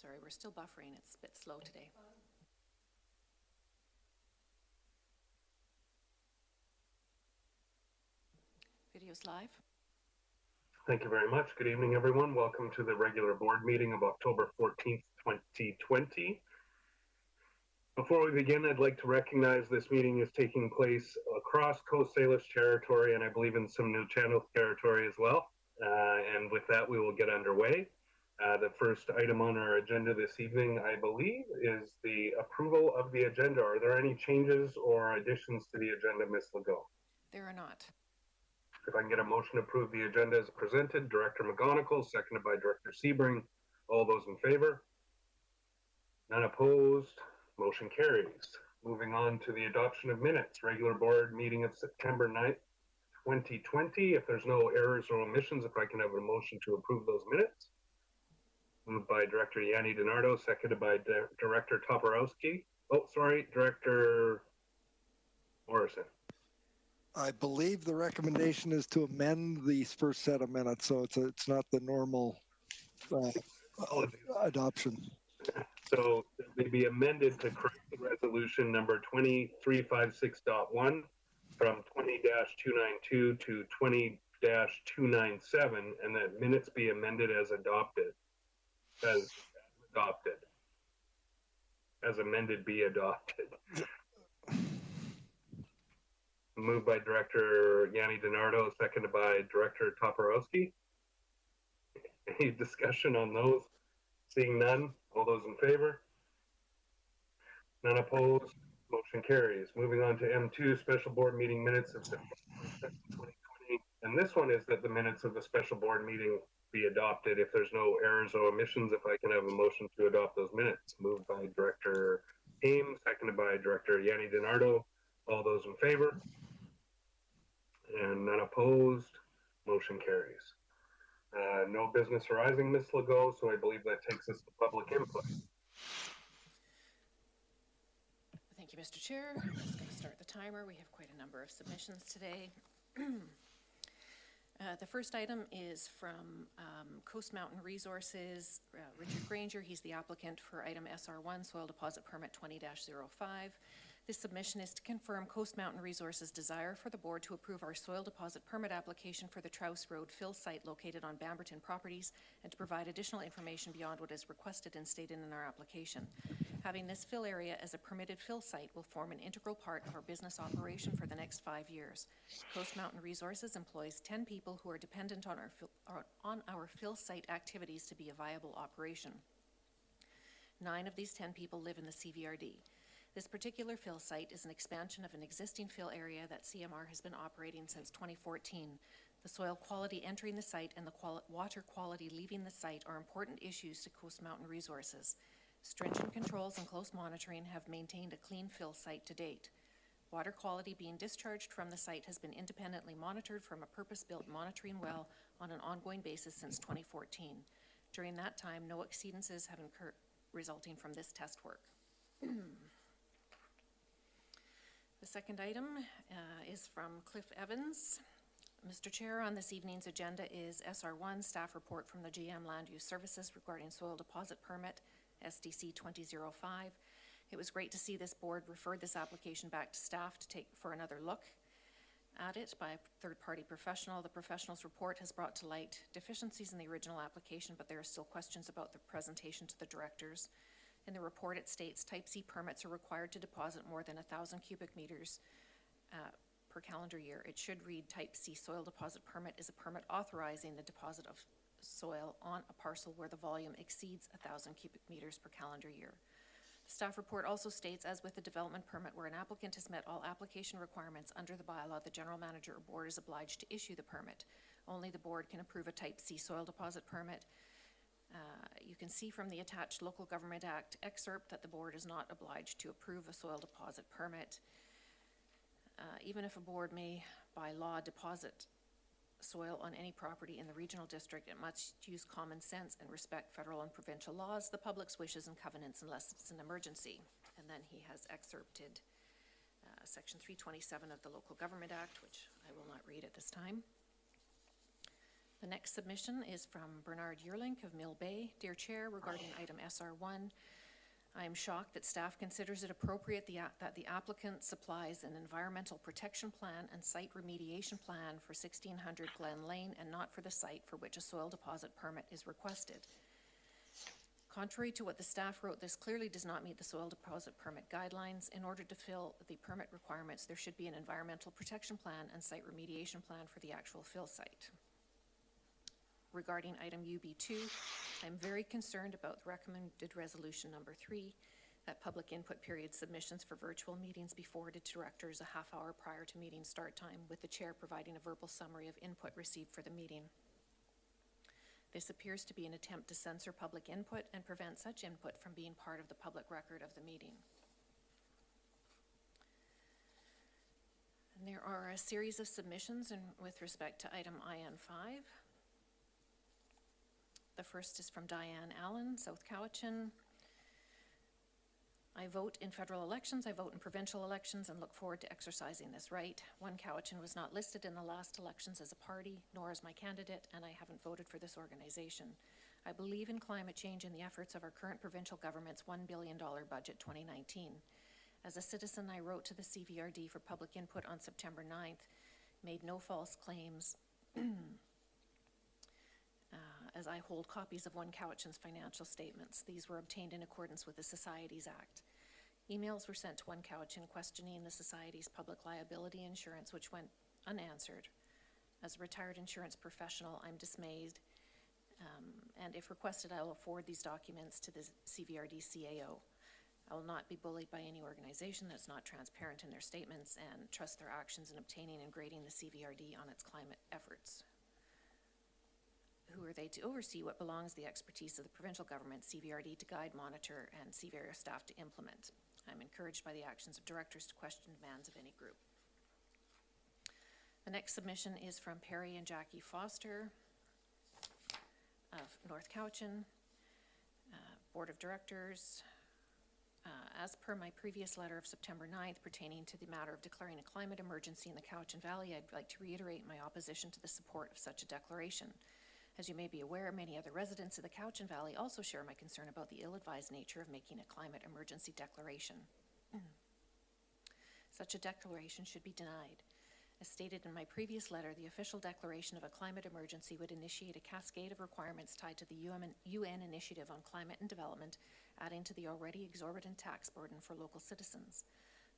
Sorry, we're still buffering. It's a bit slow today. Video's live. Thank you very much. Good evening, everyone. Welcome to the regular board meeting of October 14th, 2020. Before we begin, I'd like to recognize this meeting is taking place across Coast Salish territory and I believe in some new Channel territory as well. And with that, we will get underway. The first item on our agenda this evening, I believe, is the approval of the agenda. Are there any changes or additions to the agenda, Ms. Legault? There are not. If I can get a motion to approve the agenda as presented, Director McGonigal, seconded by Director Sebring. All those in favor? None opposed. Motion carries. Moving on to the adoption of minutes. Regular board meeting of September 9th, 2020. If there's no errors or omissions, if I can have a motion to approve those minutes. Moved by Director Yanni DiNardo, seconded by Director Toporowski. Oh, sorry, Director Morrison. I believe the recommendation is to amend the first set of minutes, so it's not the normal adoption. So they be amended to correct the resolution number 2356.1 from 20-292 to 20-297, and that minutes be amended as adopted. As adopted. As amended be adopted. Moved by Director Yanni DiNardo, seconded by Director Toporowski. Any discussion on those? Seeing none, all those in favor? None opposed, motion carries. Moving on to M2, special board meeting minutes of September 2020. And this one is that the minutes of the special board meeting be adopted if there's no errors or omissions. If I can have a motion to adopt those minutes. Moved by Director Ames, seconded by Director Yanni DiNardo. All those in favor? And none opposed, motion carries. No business arising, Ms. Legault, so I believe that takes us to public input. Thank you, Mr. Chair. I'm just going to start the timer. We have quite a number of submissions today. The first item is from Coast Mountain Resources, Richard Granger. He's the applicant for item SR1, Soil Deposit Permit 20-05. This submission is to confirm Coast Mountain Resources' desire for the board to approve our soil deposit permit application for the Trouse Road fill site located on Bamberton properties and to provide additional information beyond what is requested and stated in our application. Having this fill area as a permitted fill site will form an integral part of our business operation for the next 5 years. Coast Mountain Resources employs 10 people who are dependent on our fill site activities to be a viable operation. 9 of these 10 people live in the CVRD. This particular fill site is an expansion of an existing fill area that CMR has been operating since 2014. The soil quality entering the site and the water quality leaving the site are important issues to Coast Mountain Resources. Stringent controls and close monitoring have maintained a clean fill site to date. Water quality being discharged from the site has been independently monitored from a purpose-built monitoring well on an ongoing basis since 2014. During that time, no exceedances have occurred resulting from this test work. The second item is from Cliff Evans. Mr. Chair, on this evening's agenda is SR1, staff report from the GM Land Use Services regarding soil deposit permit, SDC 2005. It was great to see this board refer this application back to staff to take for another look at it by a third-party professional. The professional's report has brought to light deficiencies in the original application, but there are still questions about the presentation to the directors. In the report, it states Type C permits are required to deposit more than 1,000 cubic meters per calendar year. It should read Type C soil deposit permit is a permit authorizing the deposit of soil on a parcel where the volume exceeds 1,000 cubic meters per calendar year. The staff report also states, as with the development permit, where an applicant has met all application requirements under the bylaw, the general manager or board is obliged to issue the permit. Only the board can approve a Type C soil deposit permit. You can see from the attached Local Government Act excerpt that the board is not obliged to approve a soil deposit permit. Even if a board may, by law, deposit soil on any property in the regional district, it must use common sense and respect federal and provincial laws, the public's wishes and covenants, unless it's an emergency. And then he has excerpted Section 327 of the Local Government Act, which I will not read at this time. The next submission is from Bernard Yearlink of Mill Bay. Dear Chair, regarding item SR1, I am shocked that staff considers it appropriate that the applicant supplies an environmental protection plan and site remediation plan for 1600 Glen Lane and not for the site for which a soil deposit permit is requested. Contrary to what the staff wrote, this clearly does not meet the soil deposit permit guidelines. In order to fill the permit requirements, there should be an environmental protection plan and site remediation plan for the actual fill site. Regarding item UB2, I'm very concerned about the recommended resolution number 3, that public input period submissions for virtual meetings be forwarded to directors a half hour prior to meeting start time, with the chair providing a verbal summary of input received for the meeting. This appears to be an attempt to censor public input and prevent such input from being part of the public record of the meeting. And there are a series of submissions with respect to item IN5. The first is from Diane Allen, South Cowichan. I vote in federal elections, I vote in provincial elections, and look forward to exercising this right. One Cowichan was not listed in the last elections as a party, nor as my candidate, and I haven't voted for this organization. I believe in climate change and the efforts of our current provincial government's $1 billion budget 2019. As a citizen, I wrote to the CVRD for public input on September 9th, made no false claims, as I hold copies of One Cowichan's financial statements. These were obtained in accordance with the Societies Act. Emails were sent to One Cowichan questioning the Society's public liability insurance, which went unanswered. As a retired insurance professional, I'm dismayed, and if requested, I will forward these documents to the CVRD CAO. I will not be bullied by any organization that's not transparent in their statements and trust their actions in obtaining and grading the CVRD on its climate efforts. Who are they to oversee what belongs to the expertise of the provincial government, CVRD to guide, monitor, and CVRD staff to implement? I'm encouraged by the actions of directors to question demands of any group. The next submission is from Perry and Jackie Foster of North Cowichan, Board of Directors. As per my previous letter of September 9th pertaining to the matter of declaring a climate emergency in the Cowichan Valley, I'd like to reiterate my opposition to the support of such a declaration. As you may be aware, many other residents of the Cowichan Valley also share my concern about the ill-advised nature of making a climate emergency declaration. Such a declaration should be denied. As stated in my previous letter, the official declaration of a climate emergency would initiate a cascade of requirements tied to the UN Initiative on Climate and Development, adding to the already exorbitant tax burden for local citizens.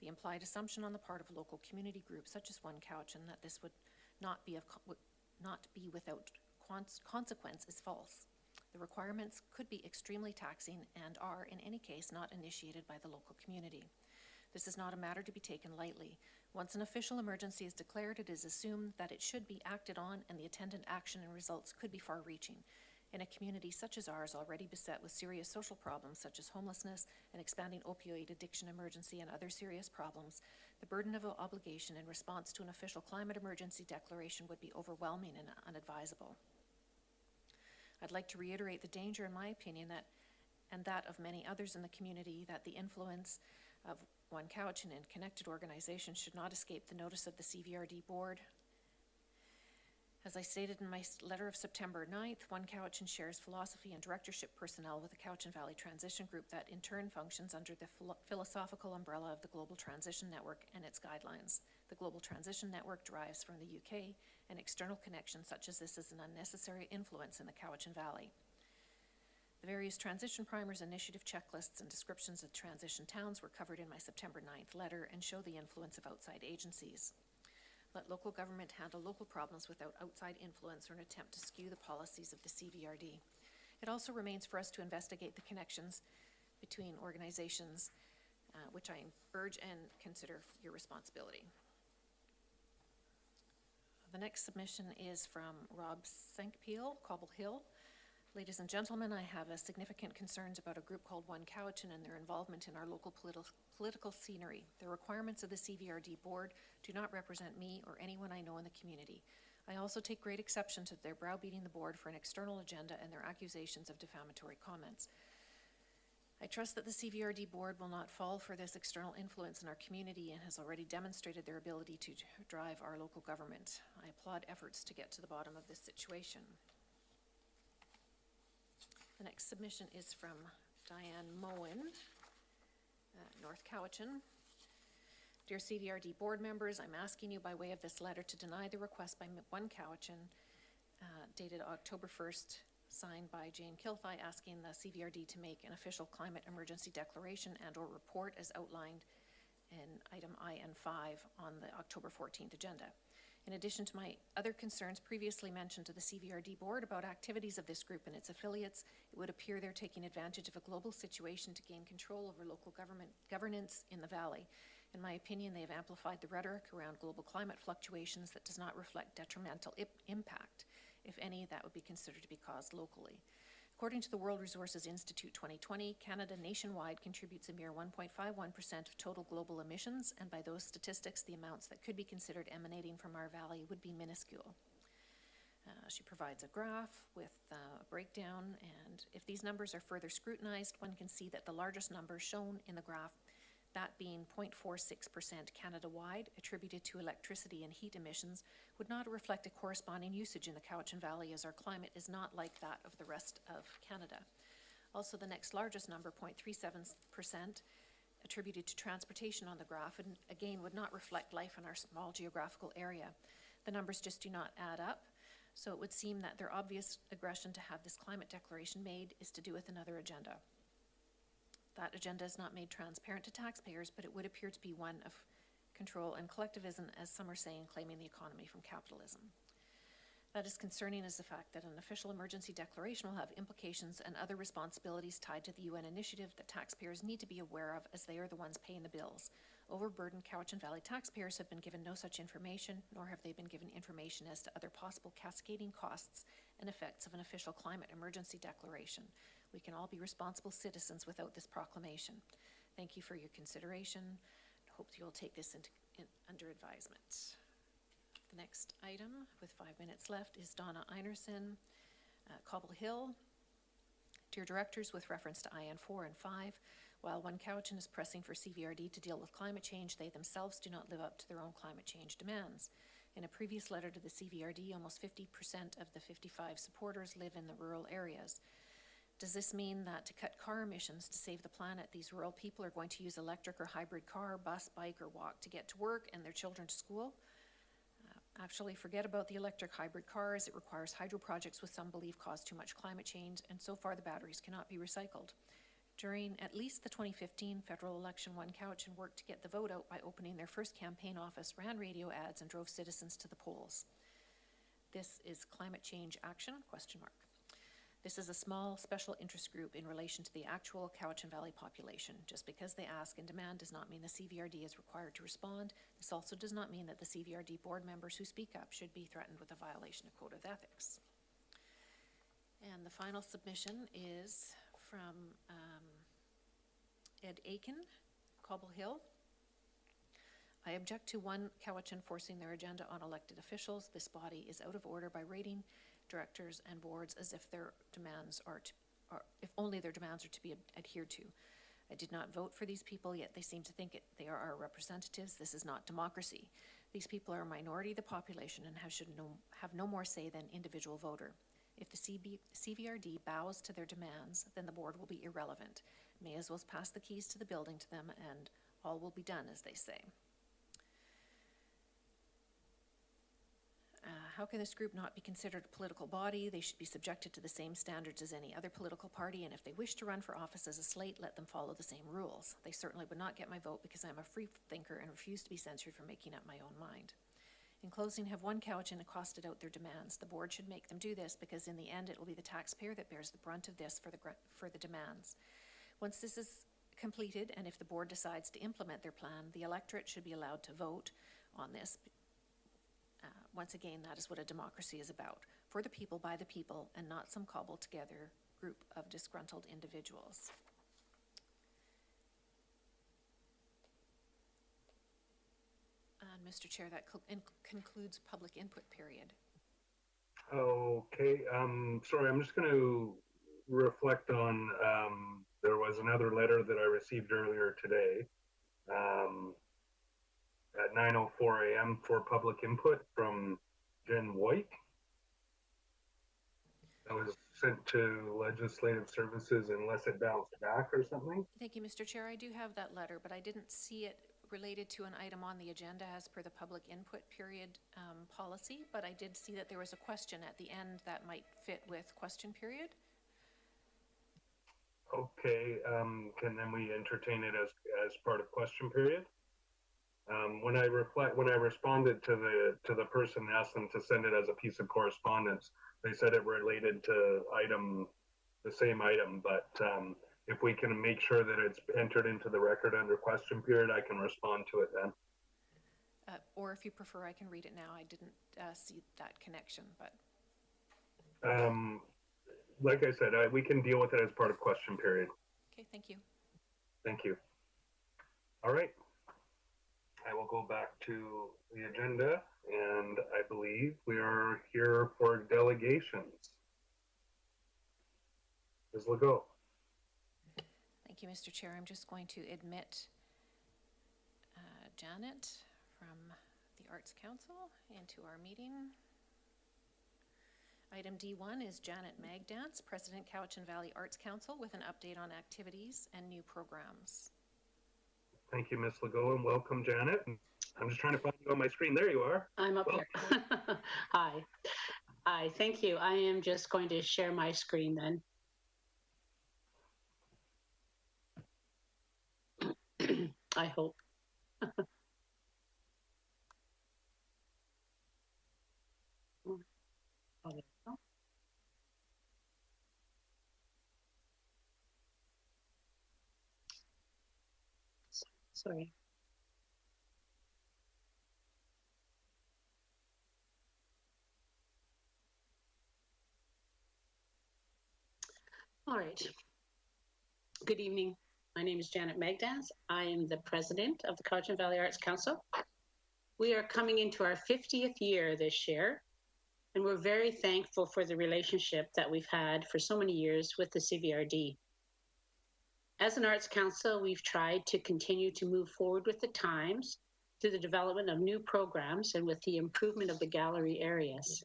The implied assumption on the part of local community groups such as One Cowichan that this would not be without consequence is false. The requirements could be extremely taxing and are, in any case, not initiated by the local community. This is not a matter to be taken lightly. Once an official emergency is declared, it is assumed that it should be acted on, and the attendant action and results could be far-reaching. In a community such as ours, already beset with serious social problems such as homelessness, an expanding opioid addiction emergency, and other serious problems, the burden of obligation in response to an official climate emergency declaration would be overwhelming and unadvisable. I'd like to reiterate the danger, in my opinion, and that of many others in the community, that the influence of One Cowichan and connected organizations should not escape the notice of the CVRD board. As I stated in my letter of September 9th, One Cowichan shares philosophy and directorship personnel with the Cowichan Valley Transition Group that in turn functions under the philosophical umbrella of the Global Transition Network and its guidelines. The Global Transition Network derives from the UK, and external connections such as this is an unnecessary influence in the Cowichan Valley. The various transition primers, initiative checklists, and descriptions of transition towns were covered in my September 9th letter and show the influence of outside agencies. Let local government handle local problems without outside influence or an attempt to skew the policies of the CVRD. It also remains for us to investigate the connections between organizations, which I urge and consider your responsibility. The next submission is from Rob Sankpeel, Cobble Hill. Ladies and gentlemen, I have significant concerns about a group called One Cowichan and their involvement in our local political scenery. The requirements of the CVRD board do not represent me or anyone I know in the community. I also take great exception to their browbeating the board for an external agenda and their accusations of defamatory comments. I trust that the CVRD board will not fall for this external influence in our community and has already demonstrated their ability to drive our local government. I applaud efforts to get to the bottom of this situation. The next submission is from Diane Moen, North Cowichan. Dear CVRD board members, I'm asking you by way of this letter to deny the request by One Cowichan, dated October 1st, signed by Jane Kilthai, asking the CVRD to make an official climate emergency declaration and or report as outlined in item IN5 on the October 14th agenda. In addition to my other concerns previously mentioned to the CVRD board about activities of this group and its affiliates, it would appear they're taking advantage of a global situation to gain control over local governance in the valley. In my opinion, they have amplified the rhetoric around global climate fluctuations that does not reflect detrimental impact, if any, that would be considered to be caused locally. According to the World Resources Institute 2020, Canada nationwide contributes a mere 1.51% of total global emissions, and by those statistics, the amounts that could be considered emanating from our valley would be minuscule. She provides a graph with a breakdown, and if these numbers are further scrutinized, one can see that the largest number shown in the graph, that being 0.46% Canada-wide, attributed to electricity and heat emissions, would not reflect a corresponding usage in the Cowichan Valley, as our climate is not like that of the rest of Canada. Also, the next largest number, 0.37%, attributed to transportation on the graph, and again would not reflect life in our small geographical area. The numbers just do not add up, so it would seem that their obvious aggression to have this climate declaration made is to do with another agenda. That agenda is not made transparent to taxpayers, but it would appear to be one of control and collectivism, as some are saying, claiming the economy from capitalism. That is concerning is the fact that an official emergency declaration will have implications and other responsibilities tied to the UN initiative that taxpayers need to be aware of, as they are the ones paying the bills. Overburdened Cowichan Valley taxpayers have been given no such information, nor have they been given information as to other possible cascading costs and effects of an official climate emergency declaration. We can all be responsible citizens without this proclamation. Thank you for your consideration. Hope you'll take this under advisement. The next item, with 5 minutes left, is Donna Einerson, Cobble Hill. Dear directors, with reference to IN4 and 5, while One Cowichan is pressing for CVRD to deal with climate change, they themselves do not live up to their own climate change demands. In a previous letter to the CVRD, almost 50% of the 55 supporters live in the rural areas. Does this mean that to cut car emissions to save the planet, these rural people are going to use electric or hybrid car, bus, bike, or walk to get to work and their children to school? Actually, forget about the electric hybrid cars. It requires hydro projects, which some believe cause too much climate change, and so far the batteries cannot be recycled. During at least the 2015 federal election, One Cowichan worked to get the vote out by opening their first campaign office, ran radio ads, and drove citizens to the polls. This is climate change action, ? This is a small special interest group in relation to the actual Cowichan Valley population. Just because they ask and demand does not mean the CVRD is required to respond. This also does not mean that the CVRD board members who speak up should be threatened with a violation of code of ethics. And the final submission is from Ed Aiken, Cobble Hill. I object to One Cowichan forcing their agenda on elected officials. This body is out of order by rating directors and boards as if their demands if only their demands are to be adhered to. I did not vote for these people, yet they seem to think they are our representatives. This is not democracy. These people are a minority of the population and have no more say than individual voter. If the CVRD bows to their demands, then the board will be irrelevant. May as well pass the keys to the building to them and all will be done, as they say. How can this group not be considered a political body? They should be subjected to the same standards as any other political party, and if they wish to run for office as a slate, let them follow the same rules. They certainly would not get my vote because I am a free thinker and refuse to be censored for making up my own mind. In closing, have One Cowichan costed out their demands. The board should make them do this because in the end it will be the taxpayer that bears the brunt of this for the demands. Once this is completed, and if the board decides to implement their plan, the electorate should be allowed to vote on this. Once again, that is what a democracy is about. For the people, by the people, and not some cobbled together group of disgruntled individuals. And Mr. Chair, that concludes public input period. Okay, sorry, I'm just going to reflect on there was another letter that I received earlier today at 9:04 a.m. for public input from Jen White. That was sent to Legislative Services unless it bounced back or something. Thank you, Mr. Chair. I do have that letter, but I didn't see it related to an item on the agenda as per the public input period policy, but I did see that there was a question at the end that might fit with question period. Okay, can then we entertain it as part of question period? When I responded to the person and asked them to send it as a piece of correspondence, they said it related to the same item, but if we can make sure that it's entered into the record under question period, I can respond to it then. Or if you prefer, I can read it now. I didn't see that connection, but. Like I said, we can deal with it as part of question period. Okay, thank you. Thank you. All right. I will go back to the agenda, and I believe we are here for delegations. Ms. Legault. Thank you, Mr. Chair. I'm just going to admit Janet from the Arts Council into our meeting. Item D1 is Janet Magdance, President, Cowichan Valley Arts Council, with an update on activities and new programs. Thank you, Ms. Legault, and welcome, Janet. I'm just trying to find you on my screen. There you are. I'm up here. Hi. Hi, thank you. I am just going to share my screen then. I hope. Oh, there we go. Sorry. All right. Good evening. My name is Janet Magdance. I am the president of the Cowichan Valley Arts Council. We are coming into our 50th year this year, and we're very thankful for the relationship that we've had for so many years with the CVRD. As an Arts Council, we've tried to continue to move forward with the times through the development of new programs and with the improvement of the gallery areas.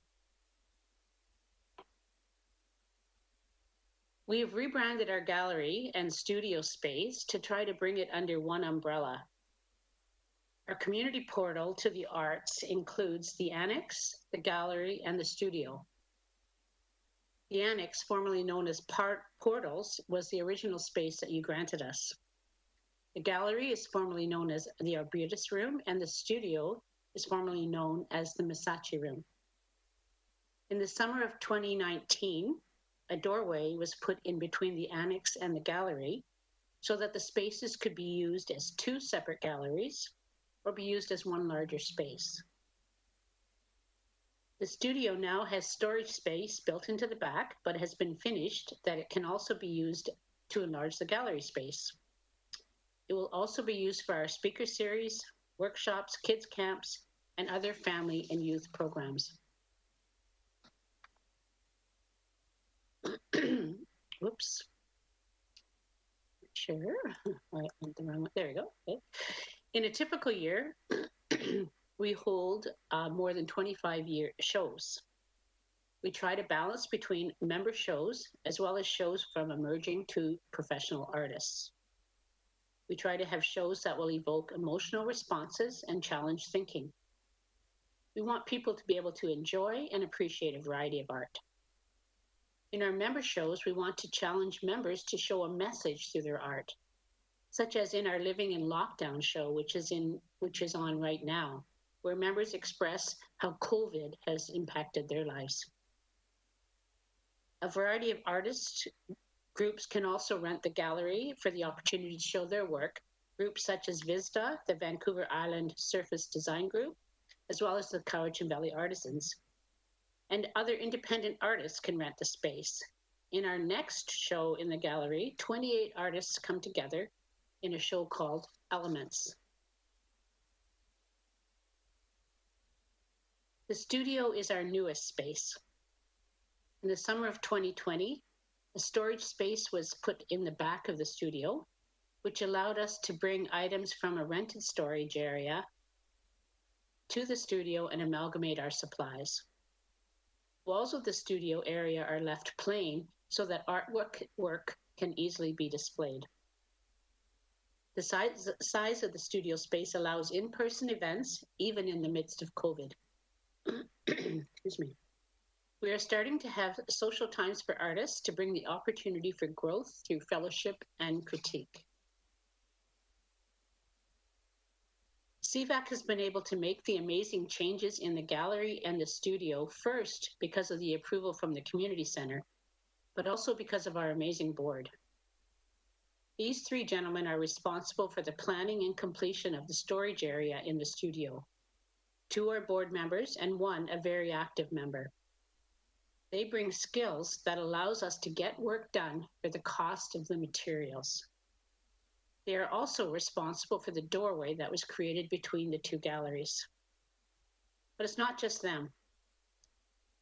We have rebranded our gallery and studio space to try to bring it under one umbrella. Our community portal to the arts includes the annex, the gallery, and the studio. The annex, formerly known as Portals, was the original space that you granted us. The gallery is formerly known as the Arbutus Room, and the studio is formerly known as the Masachi Room. In the summer of 2019, a doorway was put in between the annex and the gallery so that the spaces could be used as two separate galleries or be used as one larger space. The studio now has storage space built into the back, but has been finished that it can also be used to enlarge the gallery space. It will also be used for our speaker series, workshops, kids camps, and other family and youth programs. Whoops. Sure. I went the wrong way. There we go. Okay. In a typical year, we hold more than 25 shows. We try to balance between member shows as well as shows from emerging to professional artists. We try to have shows that will evoke emotional responses and challenge thinking. We want people to be able to enjoy and appreciate a variety of art. In our member shows, we want to challenge members to show a message through their art, such as in our Living in Lockdown show, which is on right now, where members express how COVID has impacted their lives. A variety of artists groups can also rent the gallery for the opportunity to show their work. Groups such as VISDA, the Vancouver Island Surface Design Group, as well as the Cowichan Valley Artisans. And other independent artists can rent the space. In our next show in the gallery, 28 artists come together in a show called Elements. The studio is our newest space. In the summer of 2020, A storage space was put in the back of the studio, which allowed us to bring items from a rented storage area to the studio and amalgamate our supplies. Walls of the studio area are left plain so that artwork can easily be displayed. The size of the studio space allows in-person events, even in the midst of COVID. Excuse me. We are starting to have social times for artists to bring the opportunity for growth through fellowship and critique. CVAC has been able to make the amazing changes in the gallery and the studio, first because of the approval from the community center, but also because of our amazing board. These three gentlemen are responsible for the planning and completion of the storage area in the studio. 2 are board members and 1 a very active member. They bring skills that allows us to get work done for the cost of the materials. They are also responsible for the doorway that was created between the 2 galleries. But it's not just them.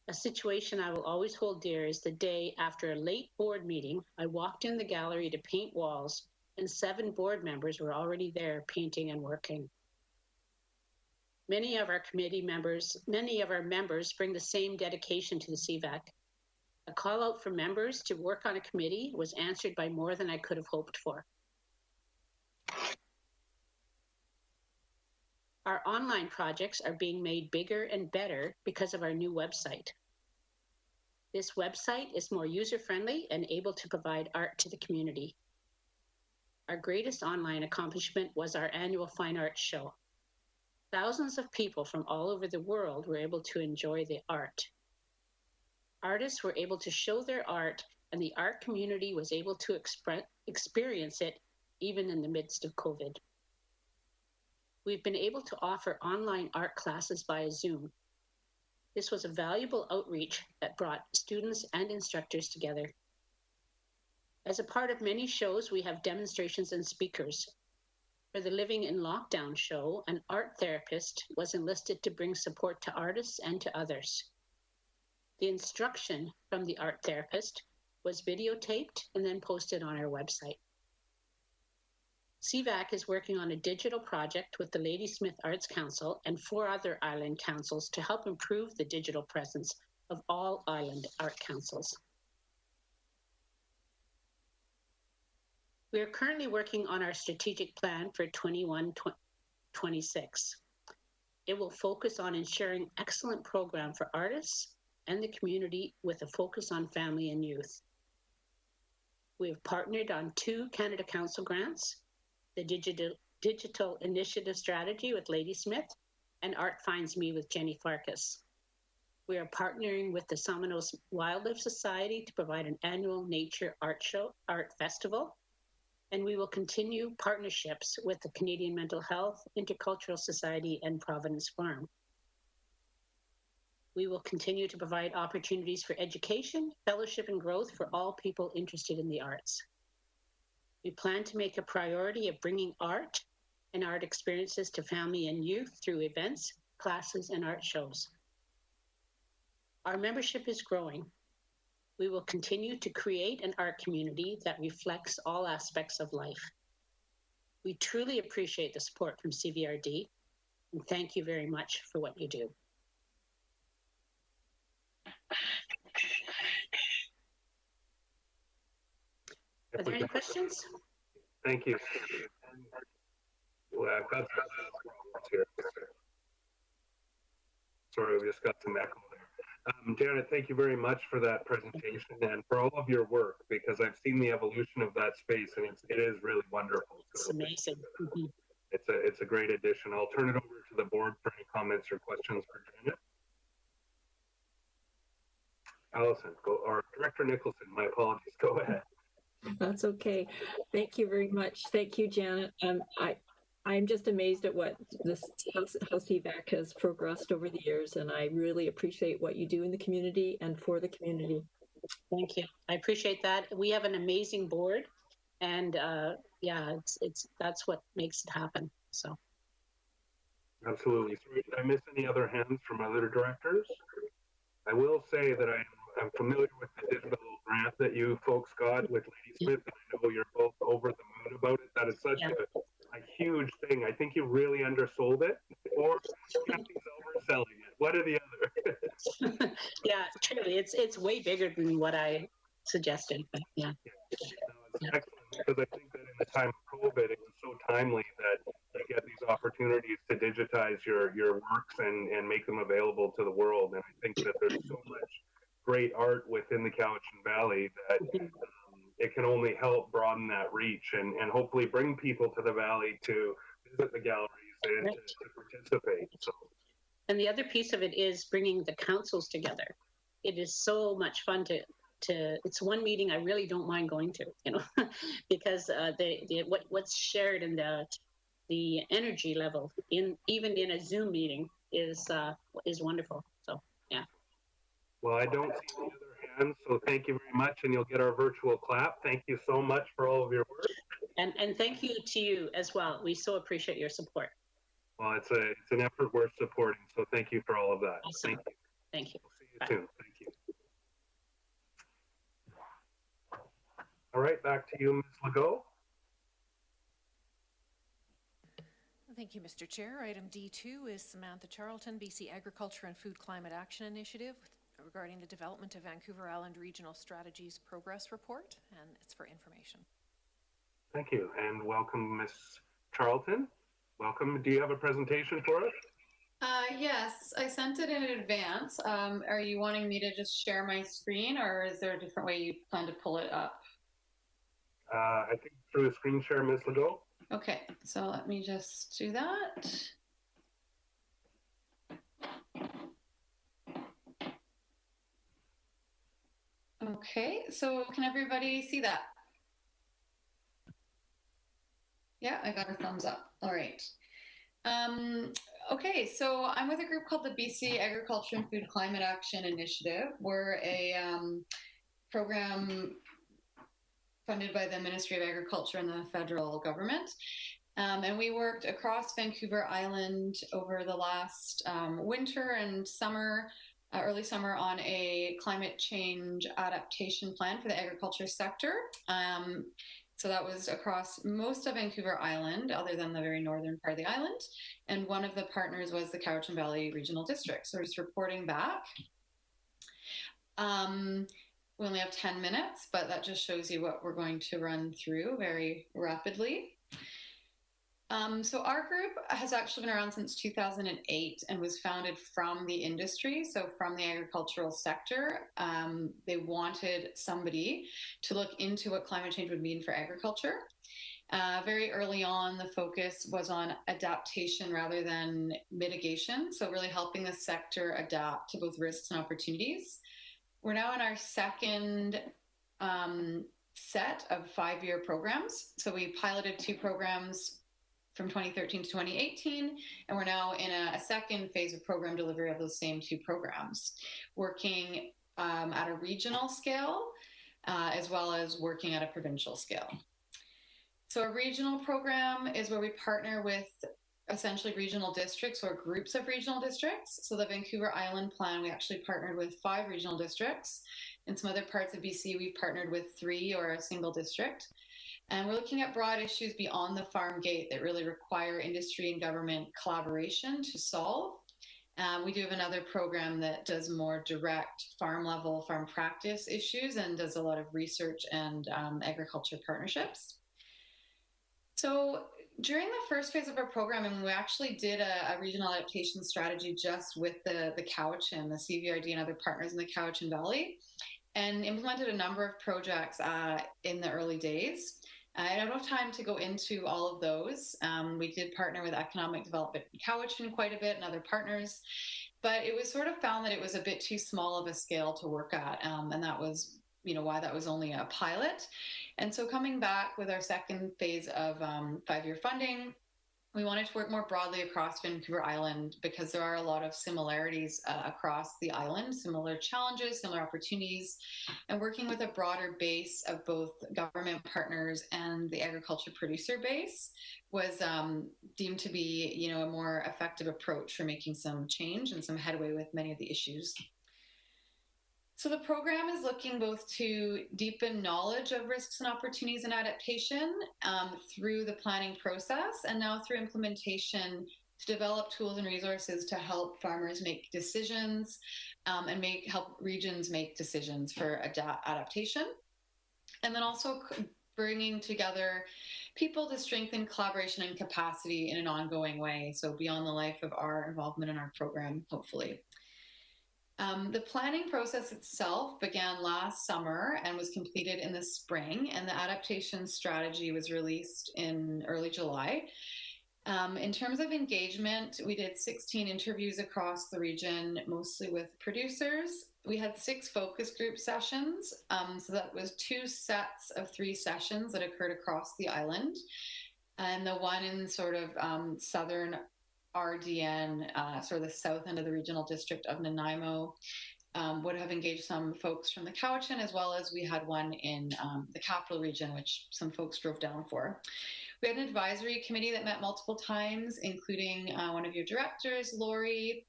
A situation I will always hold dear is the day after a late board meeting, I walked in the gallery to paint walls and 7 board members were already there painting and working. Many of our members bring the same dedication to the CVAC. A call out for members to work on a committee was answered by more than I could have hoped for. Our online projects are being made bigger and better because of our new website. This website is more user-friendly and able to provide art to the community. Our greatest online accomplishment was our annual fine arts show. Thousands of people from all over the world were able to enjoy the art. Artists were able to show their art, and the art community was able to experience it even in the midst of COVID. We've been able to offer online art classes via Zoom. This was a valuable outreach that brought students and instructors together. As a part of many shows, we have demonstrations and speakers. For the Living in Lockdown show, an art therapist was enlisted to bring support to artists and to others. The instruction from the art therapist was videotaped and then posted on our website. CVAC is working on a digital project with the Ladysmith Arts Council and 4 other island councils to help improve the digital presence of all island art councils. We are currently working on our strategic plan for 21-26. It will focus on ensuring excellent program for artists and the community with a focus on family and youth. We have partnered on 2 Canada Council grants, the Digital Initiative Strategy with Ladysmith and Art Finds Me with Jenny Farkas. We are partnering with the Somnos Wildlife Society to provide an annual nature art festival, and we will continue partnerships with the Canadian Mental Health, Intercultural Society, and Providence Farm. We will continue to provide opportunities for education, fellowship, and growth for all people interested in the arts. We plan to make a priority of bringing art and art experiences to family and youth through events, classes, and art shows. Our membership is growing. We will continue to create an art community that reflects all aspects of life. We truly appreciate the support from CVRD, and thank you very much for what you do. Are there any questions? Thank you. Well, I've got some here. Sorry, we just got some echo there. Janet, thank you very much for that presentation and for all of your work, because I've seen the evolution of that space, and it is really wonderful. It's amazing. Mm-hmm. It's a great addition. I'll turn it over to the board for any comments or questions for Janet. Allison, or Director Nicholson, my apologies, go ahead. That's okay. Thank you very much. Thank you, Janet. I'm just amazed at what how CVAC has progressed over the years, and I really appreciate what you do in the community and for the community. Thank you. I appreciate that. We have an amazing board, and yeah, that's what makes it happen. So. Absolutely. Sorry, did I miss any other hands from other directors? I will say that I'm familiar with the digital grant that you folks got with Ladysmith, and I know you're both over the moon about it. That is such Yeah. a huge thing. I think you really undersold it, or Kathy's overselling it. One or the other. Yeah, truly, it's way bigger than what I suggested. But yeah, No, it's excellent, because I think that in the time of COVID, it was so timely that you get these opportunities to digitize your works and make them available to the world. And I think that there's so much great art within the Cowichan Valley that it can only help broaden that reach and hopefully bring people to the valley to visit the galleries and to participate. So. and the other piece of it is bringing the councils together. It is so much fun to it's one meeting I really don't mind going to, because what's shared in the energy level even in a Zoom meeting is wonderful. So yeah. Well, I don't see any other hands, so thank you very much, and you'll get our virtual clap. Thank you so much for all of your work. And thank you to you as well. We so appreciate your support. Well, it's an effort worth supporting, so thank you for all of that. Awesome. Thank you. Thank you. We'll see you Bye. soon. Thank you. All right, back to you, Ms. Legault. Thank you, Mr. Chair. Item D2 is Samantha Charlton, BC Agriculture and Food Climate Action Initiative regarding the development of Vancouver Island Regional Strategies Progress Report, and it's for information. Thank you, and welcome, Ms. Charlton. Welcome. Do you have a presentation for us? Yes, I sent it in advance. Are you wanting me to just share my screen, or is there a different way you plan to pull it up? I think through a screen share, Ms. Legault. Okay, so let me just do that. Okay, so can everybody see that? Yeah, I got a thumbs up. All right. Okay, so I'm with a group called the BC Agriculture and Food Climate Action Initiative. We're a program funded by the Ministry of Agriculture and the federal government. And we worked across Vancouver Island over the last winter and summer, early summer, on a climate change adaptation plan for the agriculture sector. So that was across most of Vancouver Island, other than the very northern part of the island. And one of the partners was the Cowichan Valley Regional District. So we're just reporting back. We only have 10 minutes, but that just shows you what we're going to run through very rapidly. So our group has actually been around since 2008 and was founded from the industry, so from the agricultural sector. They wanted somebody to look into what climate change would mean for agriculture. Very early on, the focus was on adaptation rather than mitigation, so really helping the sector adapt to both risks and opportunities. We're now in our second set of 5-year programs. So we piloted 2 programs from 2013 to 2018, and we're now in a second phase of program delivery of those same 2 programs, working at a regional scale as well as working at a provincial scale. So a regional program is where we partner with essentially regional districts or groups of regional districts. So the Vancouver Island plan, we actually partnered with 5 regional districts. In some other parts of BC, we've partnered with 3 or a single district. And we're looking at broad issues beyond the farm gate that really require industry and government collaboration to solve. We do have another program that does more direct farm level, farm practice issues and does a lot of research and agriculture partnerships. So during the first phase of our program, we actually did a regional adaptation strategy just with the Cowichan, the CVRD and other partners in the Cowichan Valley, and implemented a number of projects in the early days. I don't have time to go into all of those. We did partner with Economic Development in Cowichan quite a bit and other partners, but it was sort of found that it was a bit too small of a scale to work at, and that was why that was only a pilot. And so coming back with our second phase of 5-year funding, we wanted to work more broadly across Vancouver Island because there are a lot of similarities across the island, similar challenges, similar opportunities, and working with a broader base of both government partners and the agriculture producer base was deemed to be, a more effective approach for making some change and some headway with many of the issues. So the program is looking both to deepen knowledge of risks and opportunities in adaptation through the planning process, and now through implementation to develop tools and resources to help farmers make decisions and help regions make decisions for adaptation. And then also bringing together people to strengthen collaboration and capacity in an ongoing way. So beyond the life of our involvement in our program, hopefully. The planning process itself began last summer and was completed in the spring, and the adaptation strategy was released in early July. In terms of engagement, we did 16 interviews across the region, mostly with producers. We had 6 focus group sessions, so that was 2 sets of 3 sessions that occurred across the island. And the one in sort of southern RDN, sort of the south end of the regional district of Nanaimo, would have engaged some folks from the Cowichan, as well as we had one in the capital region, which some folks drove down for. We had an advisory committee that met multiple times, including one of your directors, Lori,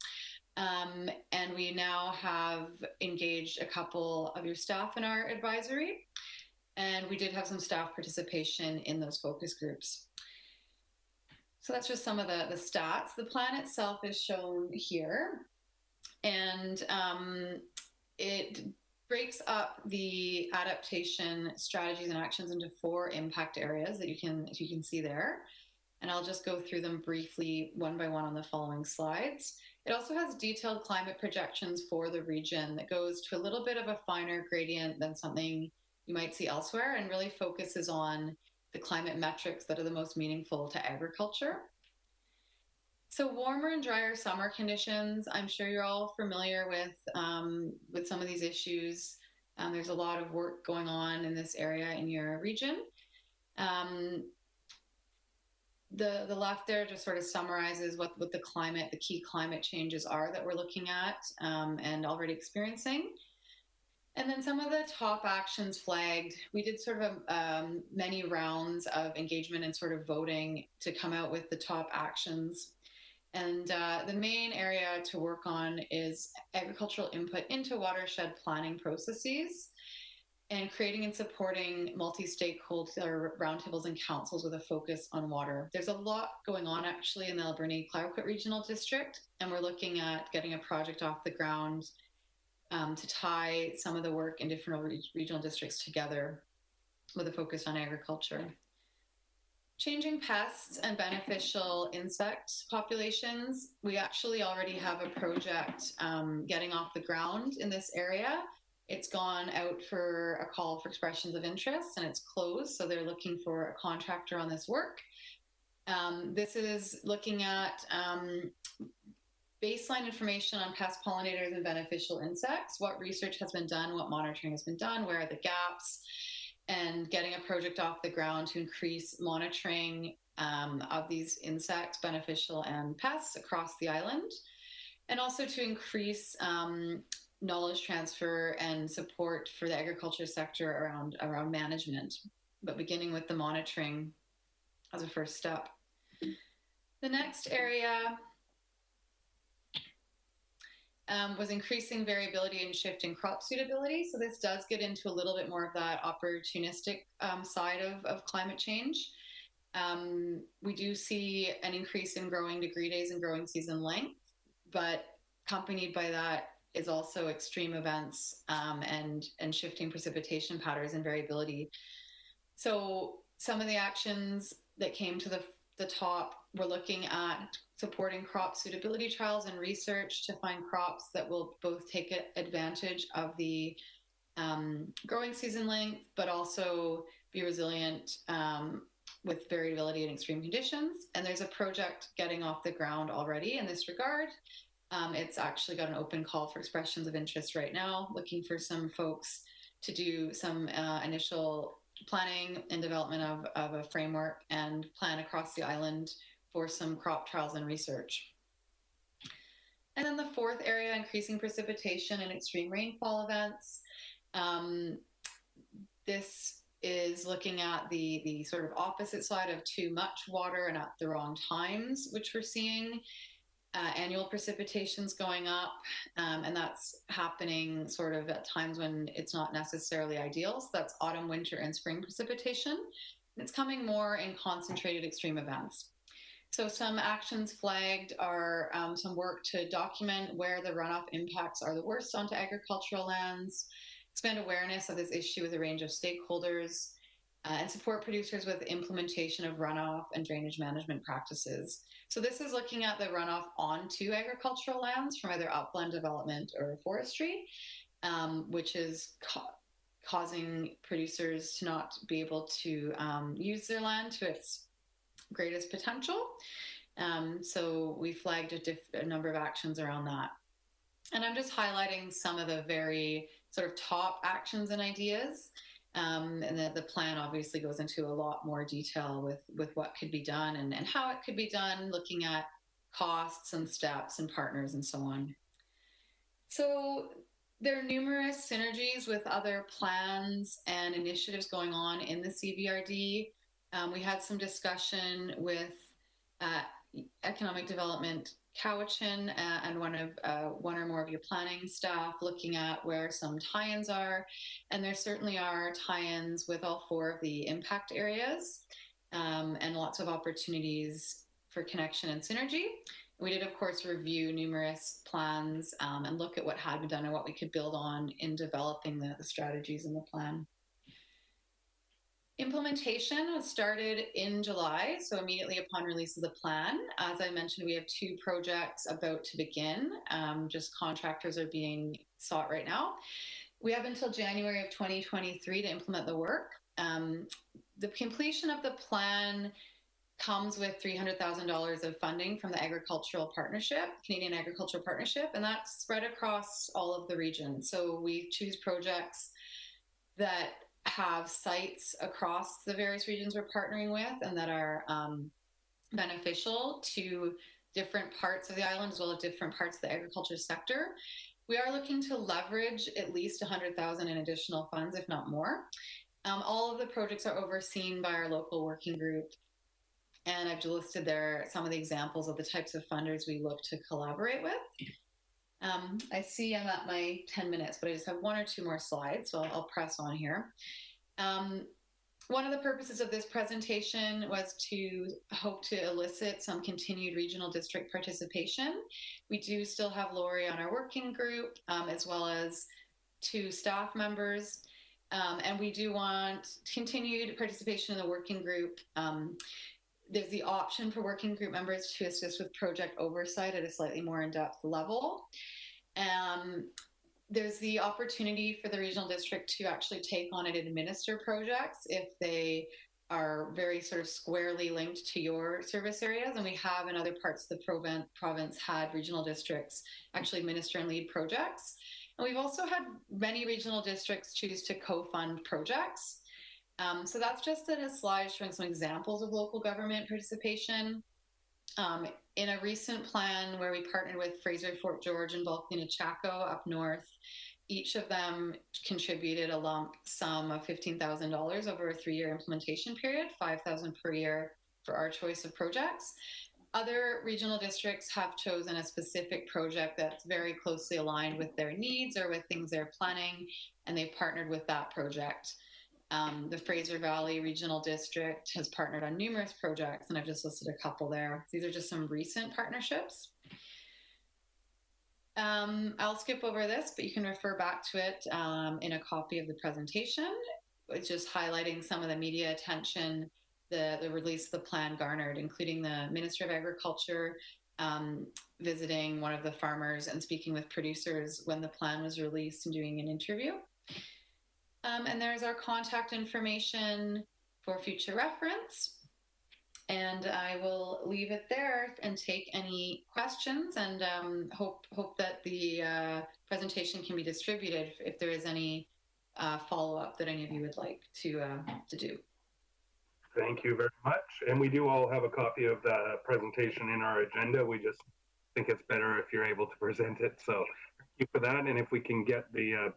and we now have engaged a couple of your staff in our advisory, and we did have some staff participation in those focus groups. So that's just some of the stats. The plan itself is shown here, and it breaks up the adaptation strategies and actions into 4 impact areas that you can see there. And I'll just go through them briefly one by one on the following slides. It also has detailed climate projections for the region that goes to a little bit of a finer gradient than something you might see elsewhere, and really focuses on the climate metrics that are the most meaningful to agriculture. So warmer and drier summer conditions, I'm sure you're all familiar with some of these issues. There's a lot of work going on in this area in your region. The left there just sort of summarizes what the key climate changes are that we're looking at and already experiencing. And then some of the top actions flagged, we did sort of many rounds of engagement and sort of voting to come out with the top actions. And the main area to work on is agricultural input into watershed planning processes, and creating and supporting multi-stakeholder roundtables and councils with a focus on water. There's a lot going on actually in the Alberni-Clayoquot Regional District, and we're looking at getting a project off the ground to tie some of the work in different regional districts together with a focus on agriculture. Changing pests and beneficial insect populations. We actually already have a project getting off the ground in this area. It's gone out for a call for expressions of interest, and it's closed, so they're looking for a contractor on this work. This is looking at baseline information on pest pollinators and beneficial insects, what research has been done, what monitoring has been done, where are the gaps, and getting a project off the ground to increase monitoring of these insects, beneficial and pests across the island, and also to increase knowledge transfer and support for the agriculture sector around management, but beginning with the monitoring as a first step. The next area was increasing variability and shift in crop suitability. So this does get into a little bit more of that opportunistic side of climate change. We do see an increase in growing degree days and growing season length, but accompanied by that is also extreme events and shifting precipitation patterns and variability. So some of the actions that came to the top, we're looking at supporting crop suitability trials and research to find crops that will both take advantage of the growing season length, but also be resilient with variability and extreme conditions. And there's a project getting off the ground already in this regard. It's actually got an open call for expressions of interest right now, looking for some folks to do some initial planning and development of a framework and plan across the island for some crop trials and research. And then the fourth area, increasing precipitation and extreme rainfall events. This is looking at the sort of opposite side of too much water and at the wrong times, which we're seeing. Annual precipitation's going up, and that's happening sort of at times when it's not necessarily ideal. So that's autumn, winter, and spring precipitation. And it's coming more in concentrated extreme events. So some actions flagged are some work to document where the runoff impacts are the worst onto agricultural lands, expand awareness of this issue with a range of stakeholders, and support producers with implementation of runoff and drainage management practices. So this is looking at the runoff onto agricultural lands from either upland development or forestry, which is causing producers to not be able to use their land to its greatest potential. So we flagged a number of actions around that. And I'm just highlighting some of the very sort of top actions and ideas. And the plan obviously goes into a lot more detail with what could be done and how it could be done, looking at costs and steps and partners and so on. So there are numerous synergies with other plans and initiatives going on in the CVRD. We had some discussion with Economic Development Cowichan and one or more of your planning staff looking at where some tie-ins are, and there certainly are tie-ins with all 4 of the impact areas, and lots of opportunities for connection and synergy. We did, of course, review numerous plans and look at what had been done and what we could build on in developing the strategies in the plan. Implementation started in July, so immediately upon release of the plan. As I mentioned, we have 2 projects about to begin. Just contractors are being sought right now. We have until January of 2023 to implement the work. The completion of the plan comes with $300,000 of funding from the Agricultural Partnership, Canadian Agricultural Partnership, and that's spread across all of the regions. So we choose projects that have sites across the various regions we're partnering with and that are beneficial to different parts of the island as well as different parts of the agriculture sector. We are looking to leverage at least $100,000 in additional funds, if not more. All of the projects are overseen by our local working group, and I've listed there some of the examples of the types of funders we look to collaborate with. I see I'm at my 10 minutes, but I just have 1 or 2 more slides, so I'll press on here. One of the purposes of this presentation was to hope to elicit some continued regional district participation. We do still have Lori on our working group, as well as 2 staff members, and we do want continued participation in the working group. There's the option for working group members to assist with project oversight at a slightly more in-depth level. There's the opportunity for the regional district to actually take on and administer projects if they are very sort of squarely linked to your service areas. And we have in other parts of the province had regional districts actually administer and lead projects. And we've also had many regional districts choose to co-fund projects. So that's just a slide showing some examples of local government participation. In a recent plan where we partnered with Fraser, Fort George, and Bulkley and Chaco up north, each of them contributed a lump sum of $15,000 over a 3-year implementation period, $5,000 per year for our choice of projects. Other regional districts have chosen a specific project that's very closely aligned with their needs or with things they're planning, and they've partnered with that project. The Fraser Valley Regional District has partnered on numerous projects, and I've just listed a couple there. These are just some recent partnerships. I'll skip over this, but you can refer back to it in a copy of the presentation. It's just highlighting some of the media attention the release of the plan garnered, including the Minister of Agriculture visiting one of the farmers and speaking with producers when the plan was released and doing an interview. And there's our contact information for future reference. And I will leave it there and take any questions, and hope that the presentation can be distributed if there is any follow-up that any of you would like to do. Thank you very much. And we do all have a copy of the presentation in our agenda. We just think it's better if you're able to present it. So thank you for that. And if we can get the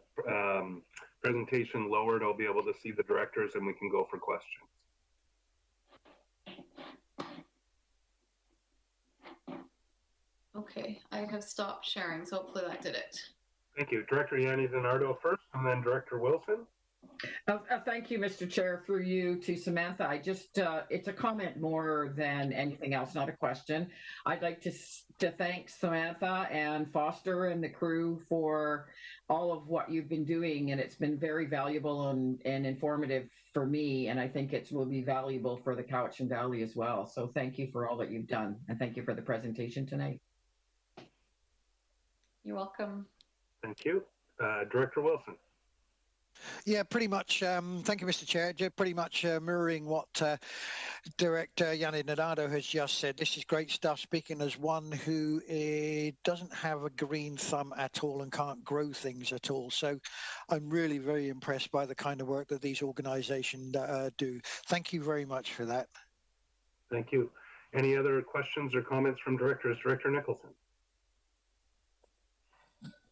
presentation lowered, I'll be able to see the directors and we can go for questions. Okay, I have stopped sharing, so hopefully that did it. Thank you. Director Yanni DiNardo first, and then Director Wilson. Thank you, Mr. Chair, for you to Samantha. I just, it's a comment more than anything else, not a question. I'd like to thank Samantha and Foster and the crew for all of what you've been doing, and it's been very valuable and informative for me, and I think it will be valuable for the Cowichan Valley as well. So thank you for all that you've done, and thank you for the presentation tonight. You're welcome. Thank you. Director Wilson. Yeah, pretty much. Thank you, Mr. Chair. Pretty much mirroring what Director Yanni DiNardo has just said. This is great stuff, speaking as one who doesn't have a green thumb at all and can't grow things at all. So I'm really very impressed by the kind of work that these organizations do. Thank you very much for that. Thank you. Any other questions or comments from directors? Director Nicholson.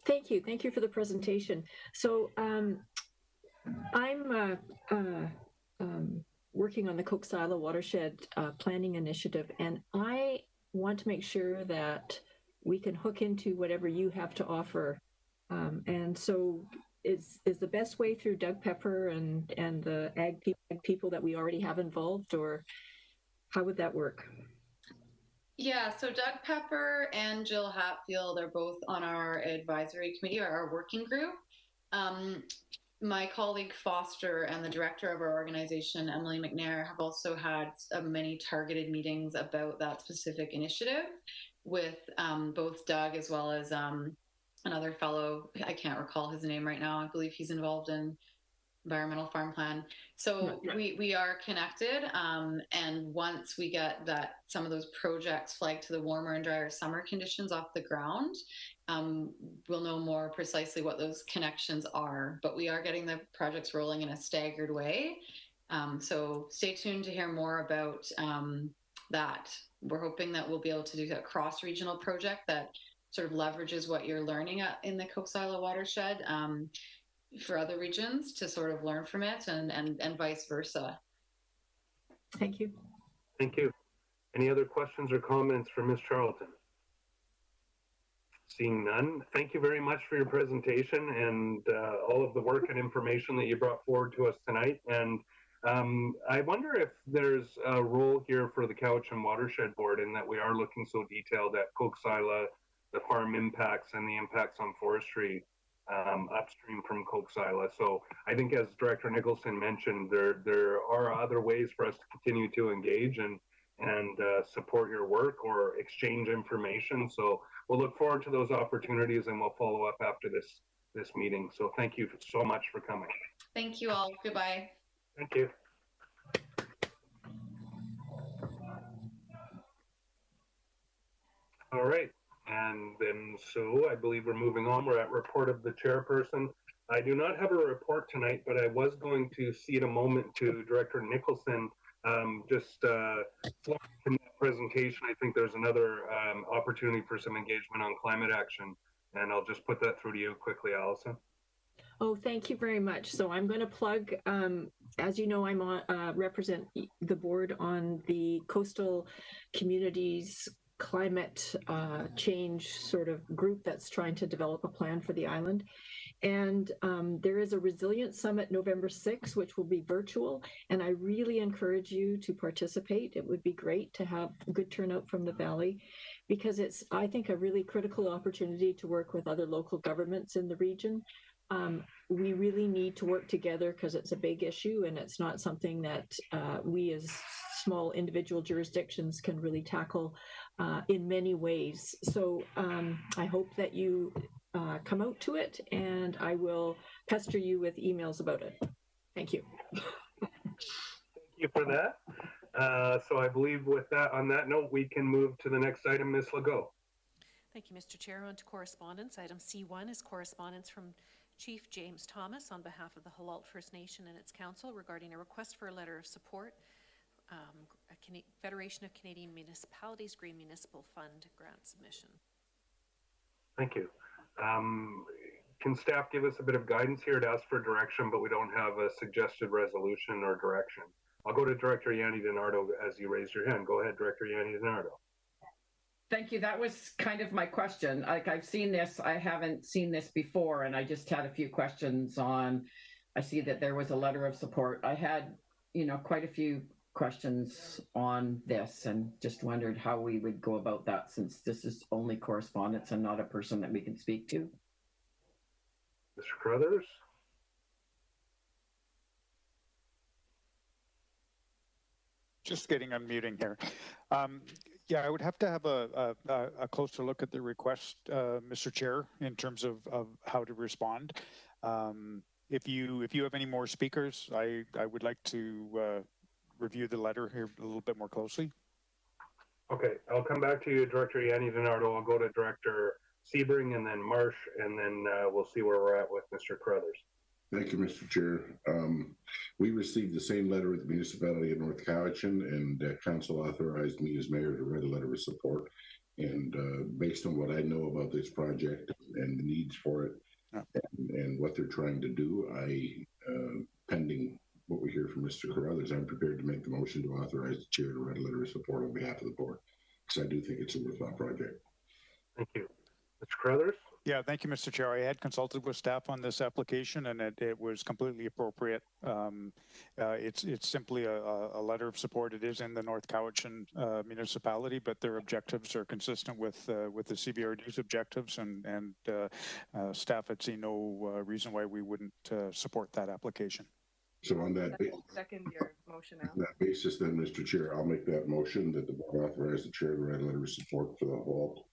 Thank you. Thank you for the presentation. So I'm working on the Coxsila Watershed Planning Initiative, and I want to make sure that we can hook into whatever you have to offer. And so is the best way through Doug Pepper and the ag people that we already have involved, or how would that work? Yeah, so Doug Pepper and Jill Hatfield are both on our advisory committee, or our working group. My colleague Foster and the director of our organization, Emily McNair, have also had many targeted meetings about that specific initiative with both Doug as well as another fellow. I can't recall his name right now. I believe he's involved in environmental farm plan. So we are connected, and once we get some of those projects flagged to the warmer and drier summer conditions off the ground, we'll know more precisely what those connections are. But we are getting the projects rolling in a staggered way. So stay tuned to hear more about that. We're hoping that we'll be able to do a cross-regional project that sort of leverages what you're learning in the Coxsila watershed for other regions to sort of learn from it, and vice versa. Thank you. Thank you. Any other questions or comments for Ms. Charlton? Seeing none, thank you very much for your presentation and all of the work and information that you brought forward to us tonight. And I wonder if there's a role here for the Cowichan Watershed Board in that we are looking so detailed at Coxsila, the farm impacts and the impacts on forestry upstream from Coxsila. So I think, as Director Nicholson mentioned, there are other ways for us to continue to engage and support your work or exchange information. So we'll look forward to those opportunities, and we'll follow up after this meeting. So thank you so much for coming. Thank you all. Goodbye. Thank you. All right. And then, so I believe we're moving on. We're at report of the chairperson. I do not have a report tonight, but I was going to cede a moment to Director Nicholson. Just from that presentation, I think there's another opportunity for some engagement on climate action. And I'll just put that through to you quickly, Allison. Oh, thank you very much. So I'm going to plug, as you know, I'm on, represent the board on the Coastal Communities Climate Change sort of group that's trying to develop a plan for the island. And there is a Resilience Summit November 6th, which will be virtual. And I really encourage you to participate. It would be great to have a good turnout from the Valley, because it's, I think, a really critical opportunity to work with other local governments in the region. We really need to work together because it's a big issue, and it's not something that we as small individual jurisdictions can really tackle in many ways. So I hope that you come out to it, and I will pester you with emails about it. Thank you. Thank you for that. So I believe with that, on that note, we can move to the next item, Ms. Legault. Thank you, Mr. Chair. On to correspondence. Item C1 is correspondence from Chief James Thomas on behalf of the Halalt First Nation and its council regarding a request for a letter of support, Federation of Canadian Municipalities Green Municipal Fund grant submission. Thank you. Can staff give us a bit of guidance here? To ask for direction, but we don't have a suggested resolution or direction. I'll go to Director Yanni DiNardo as you raise your hand. Go ahead, Director Yanni DiNardo. Thank you. That was kind of my question. Like, I've seen this, I haven't seen this before, and I just had a few questions on, I see that there was a letter of support. I had, quite a few questions on this and just wondered how we would go about that, since this is only correspondence and not a person that we can speak to. Mr. Carruthers? Just getting unmuting here. Yeah, I would have to have a closer look at the request, Mr. Chair, in terms of how to respond. If you have any more speakers, I would like to review the letter here a little bit more closely. Okay, I'll come back to you, Director Yanni DiNardo. I'll go to Director Sebring and then Marsh, and then we'll see where we're at with Mr. Carruthers. Thank you, Mr. Chair. We received the same letter with the municipality of North Cowichan, and council authorized me as mayor to write a letter of support. And based on what I know about this project and the needs for it, and what they're trying to do, pending what we hear from Mr. Carruthers, I'm prepared to make the motion to authorize the chair to write a letter of support on behalf of the board, because I do think it's a worthwhile project. Thank you. Mr. Carruthers? Yeah, thank you, Mr. Chair. I had consulted with staff on this application, and it was completely appropriate. It's simply a letter of support. It is in the North Cowichan municipality, but their objectives are consistent with the CBRD's objectives, and staff had seen no reason why we wouldn't support that application. So on that, second your motion now. On that basis, then, Mr. Chair, I'll make that motion that the board authorize the chair to write a letter of support for the whole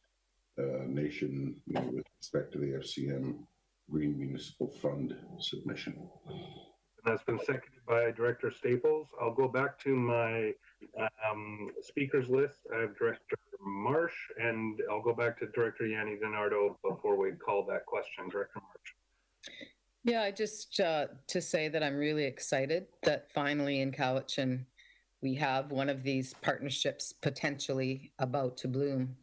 nation with respect to the FCM Green Municipal Fund submission. And that's been seconded by Director Staples. I'll go back to my speakers list. I have Director Marsh, and I'll go back to Director Yanni DiNardo before we call that question. Director Marsh. Yeah, just to say that I'm really excited that finally in Cowichan we have one of these partnerships potentially about to bloom.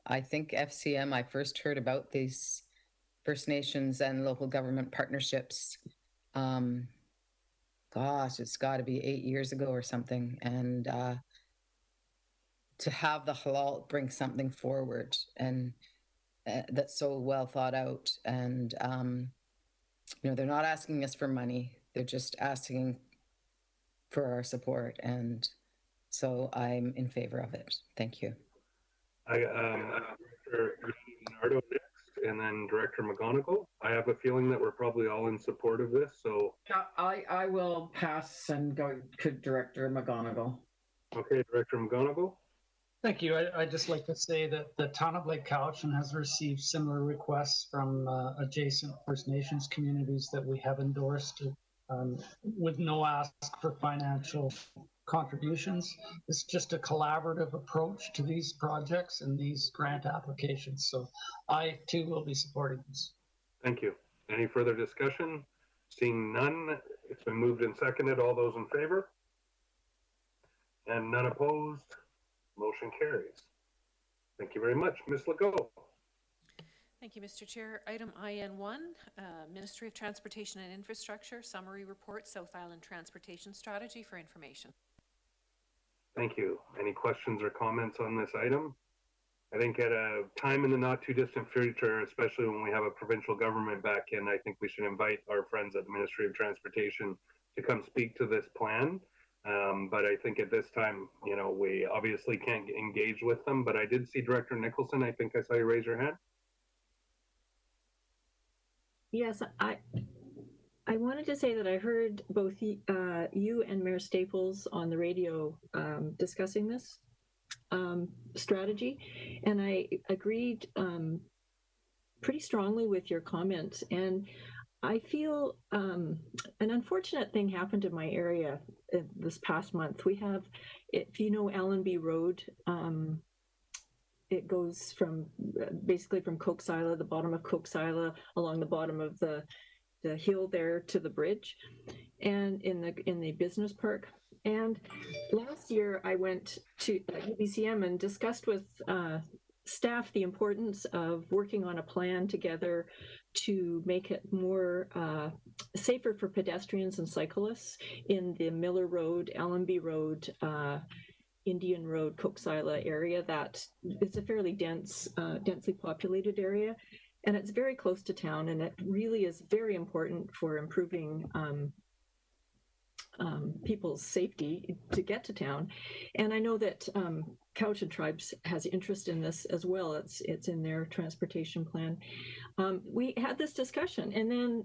I think FCM, I first heard about these First Nations and local government partnerships. Gosh, it's got to be 8 years ago or something. And to have the halal bring something forward and that's so well thought out. And, they're not asking us for money. They're just asking for our support. And so I'm in favor of it. Thank you. Director DiNardo next, and then Director McGonigal. I have a feeling that we're probably all in support of this, so. I will pass and go to Director McGonigal. Okay, Director McGonigal. Thank you. I'd just like to say that the town of Lake Cowichan has received similar requests from adjacent First Nations communities that we have endorsed with no ask for financial contributions. It's just a collaborative approach to these projects and these grant applications. So I too will be supporting this. Thank you. Any further discussion? Seeing none, it's been moved and seconded. All those in favor? And none opposed? Motion carries. Thank you very much. Ms. Legault. Thank you, Mr. Chair. Item IN1, Ministry of Transportation and Infrastructure, Summary Report, South Island Transportation Strategy for information. Thank you. Any questions or comments on this item? I think at a time in the not too distant future, especially when we have a provincial government back in, I think we should invite our friends at the Ministry of Transportation to come speak to this plan. But I think at this time, we obviously can't engage with them, but I did see Director Nicholson. I think I saw you raise your hand. Yes, I wanted to say that I heard both you and Mayor Staples on the radio discussing this strategy, and I agreed pretty strongly with your comments. And I feel an unfortunate thing happened in my area this past month. We have, if you know Allenby Road, it goes from basically from Coxila, the bottom of Coxila, along the bottom of the hill there to the bridge, and in the business park. And last year I went to UBCM and discussed with staff the importance of working on a plan together to make it more safer for pedestrians and cyclists in the Miller Road, Allenby Road Indian Road, Coxila area, that it's a fairly densely populated area, and it's very close to town, and it really is very important for improving people's safety to get to town. And I know that Cowichan Tribes has interest in this as well. It's in their transportation plan. We had this discussion, and then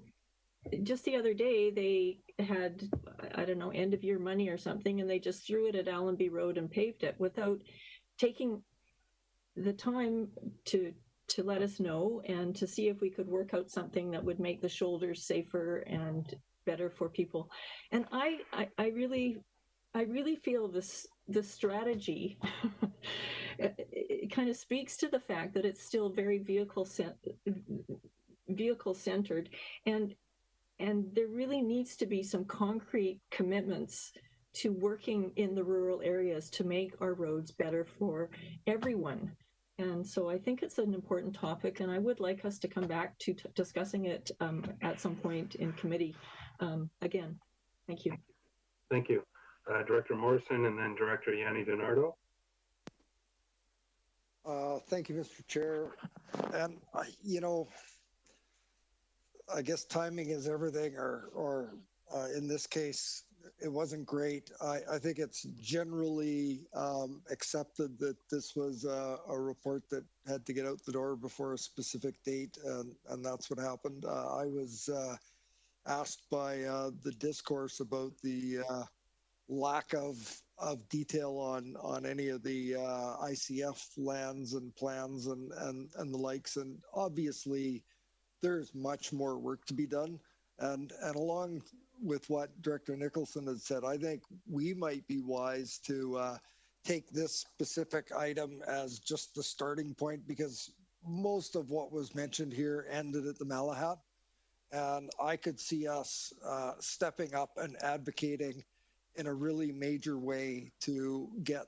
just the other day they had, I don't know, end of year money or something, and they just threw it at Allenby Road and paved it without taking the time to let us know and to see if we could work out something that would make the shoulders safer and better for people. And I really feel this strategy it kind of speaks to the fact that it's still very vehicle centered, and there really needs to be some concrete commitments to working in the rural areas to make our roads better for everyone. And so I think it's an important topic, and I would like us to come back to discussing it at some point in committee again. Thank you. Thank you. Director Morrison and then Director Yanni DiNardo. Thank you, Mr. Chair. And, you know, I guess timing is everything, or in this case, it wasn't great. I think it's generally accepted that this was a report that had to get out the door before a specific date, and that's what happened. I was asked by the discourse about the lack of detail on any of the ICF lands and plans and the likes, and obviously there's much more work to be done. And along with what Director Nicholson had said, I think we might be wise to take this specific item as just the starting point, because most of what was mentioned here ended at the Malahat. And I could see us stepping up and advocating in a really major way to get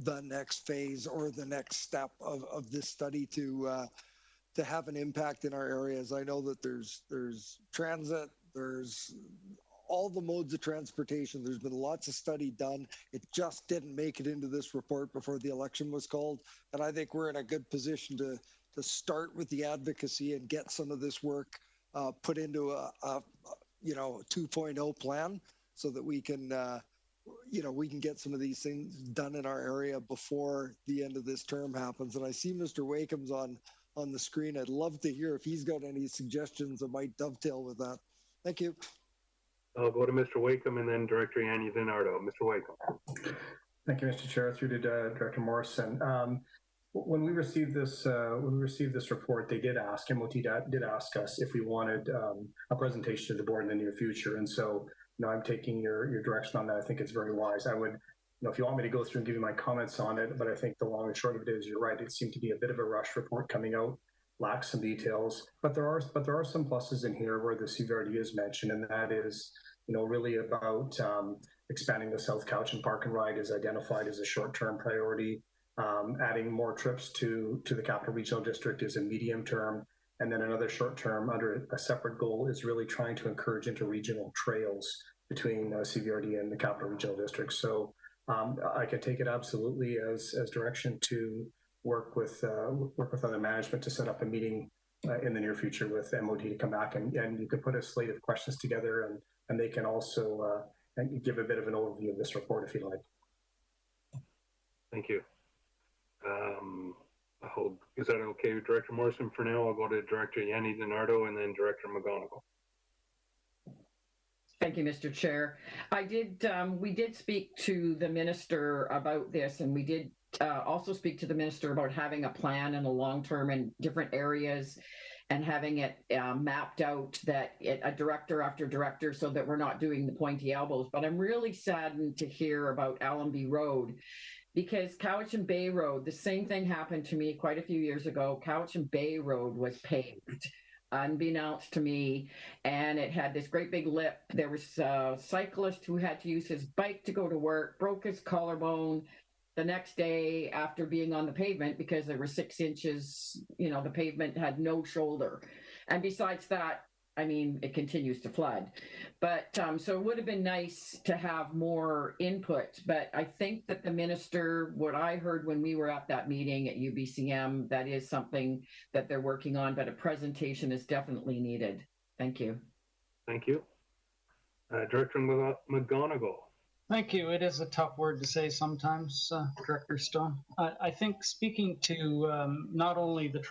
the next phase or the next step of this study to have an impact in our areas. I know that there's transit, there's all the modes of transportation. There's been lots of study done. It just didn't make it into this report before the election was called. And I think we're in a good position to start with the advocacy and get some of this work put into a 2.0 plan, so that we can we can get some of these things done in our area before the end of this term happens. And I see Mr. Wakeham's on the screen. I'd love to hear if he's got any suggestions that might dovetail with that. Thank you. I'll go to Mr. Wakeham and then Director Yanni DiNardo. Mr. Wakeham. Thank you, Mr. Chair. Through to Director Morrison. When we received this report, they did ask, MOT did ask us if we wanted a presentation to the board in the near future. And so, I'm taking your direction on that. I think it's very wise. I would, if you want me to go through and give you my comments on it, but I think the long and short of it is, you're right. It seemed to be a bit of a rush report coming out, lacks some details, but there are some pluses in here where the severity is mentioned, and that is, really about expanding the South Cowichan Park and Ride is identified as a short-term priority. Adding more trips to the Capital Regional District is a medium term. And then another short term under a separate goal is really trying to encourage interregional trails between CVRD and the Capital Regional District. So I could take it absolutely as direction to work with other management to set up a meeting in the near future with MOD to come back, and you could put a slate of questions together, and they can also give a bit of an overview of this report if you'd like. Thank you. Is that okay with Director Morrison for now? I'll go to Director Yanni DiNardo and then Director McGonigal. Thank you, Mr. Chair. We did speak to the minister about this, and we did also speak to the minister about having a plan and a long-term in different areas and having it mapped out, that a director after director, so that we're not doing the pointy elbows. But I'm really saddened to hear about Allenby Road, because Cowichan Bay Road, the same thing happened to me quite a few years ago. Cowichan Bay Road was paved, unbeknownst to me, and it had this great big lip. There was a cyclist who had to use his bike to go to work, broke his collarbone the next day after being on the pavement because there were 6 inches, the pavement had no shoulder. And besides that, I mean, it continues to flood. But so it would have been nice to have more input. But I think that the minister, what I heard when we were at that meeting at UBCM, that is something that they're working on, but a presentation is definitely needed. Thank you. Thank you. Director McGonigal. Thank you. It is a tough word to say sometimes, Director Stone. I think speaking to not only the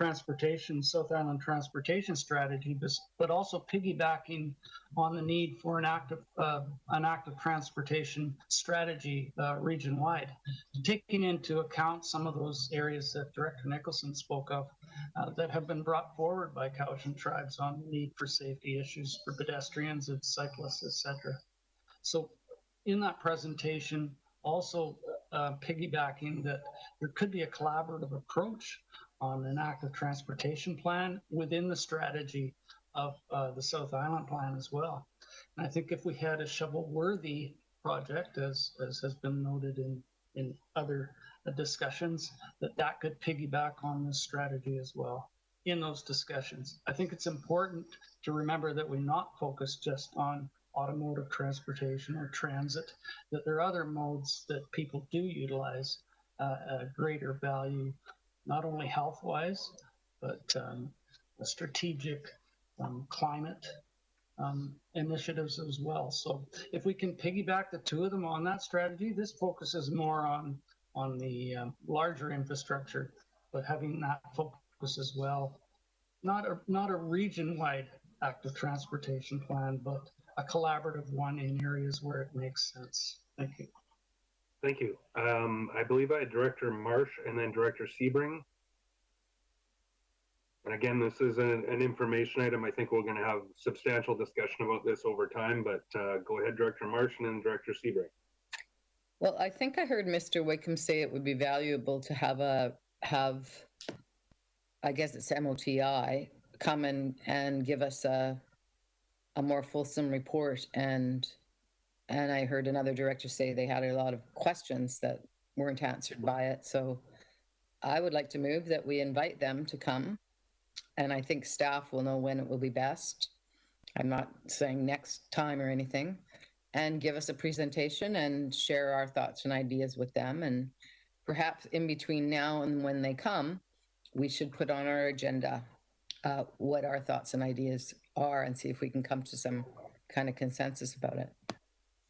South Island transportation strategy, but also piggybacking on the need for an active transportation strategy region-wide, taking into account some of those areas that Director Nicholson spoke of that have been brought forward by Cowichan tribes on the need for safety issues for pedestrians and cyclists, etc. So in that presentation, also piggybacking that there could be a collaborative approach on an active transportation plan within the strategy of the South Island plan as well. And I think if we had a shovel-worthy project, as has been noted in other discussions, that could piggyback on this strategy as well in those discussions. I think it's important to remember that we not focus just on automotive transportation or transit, that there are other modes that people do utilize a greater value, not only health-wise, but a strategic climate initiatives as well. So if we can piggyback the two of them on that strategy, this focuses more on the larger infrastructure, but having that focus as well, not a region-wide active transportation plan, but a collaborative one in areas where it makes sense. Thank you. Thank you. I believe I had Director Marsh and then Director Sebring. And again, this is an information item. I think we're going to have substantial discussion about this over time, but go ahead, Director Marsh and then Director Sebring. Well, I think I heard Mr. Wickham say it would be valuable to have I guess it's MOTI, come and give us a more fulsome report. And I heard another director say they had a lot of questions that weren't answered by it. So I would like to move that we invite them to come. And I think staff will know when it will be best. I'm not saying next time or anything. And give us a presentation and share our thoughts and ideas with them. And perhaps in between now and when they come, we should put on our agenda what our thoughts and ideas are and see if we can come to some kind of consensus about it.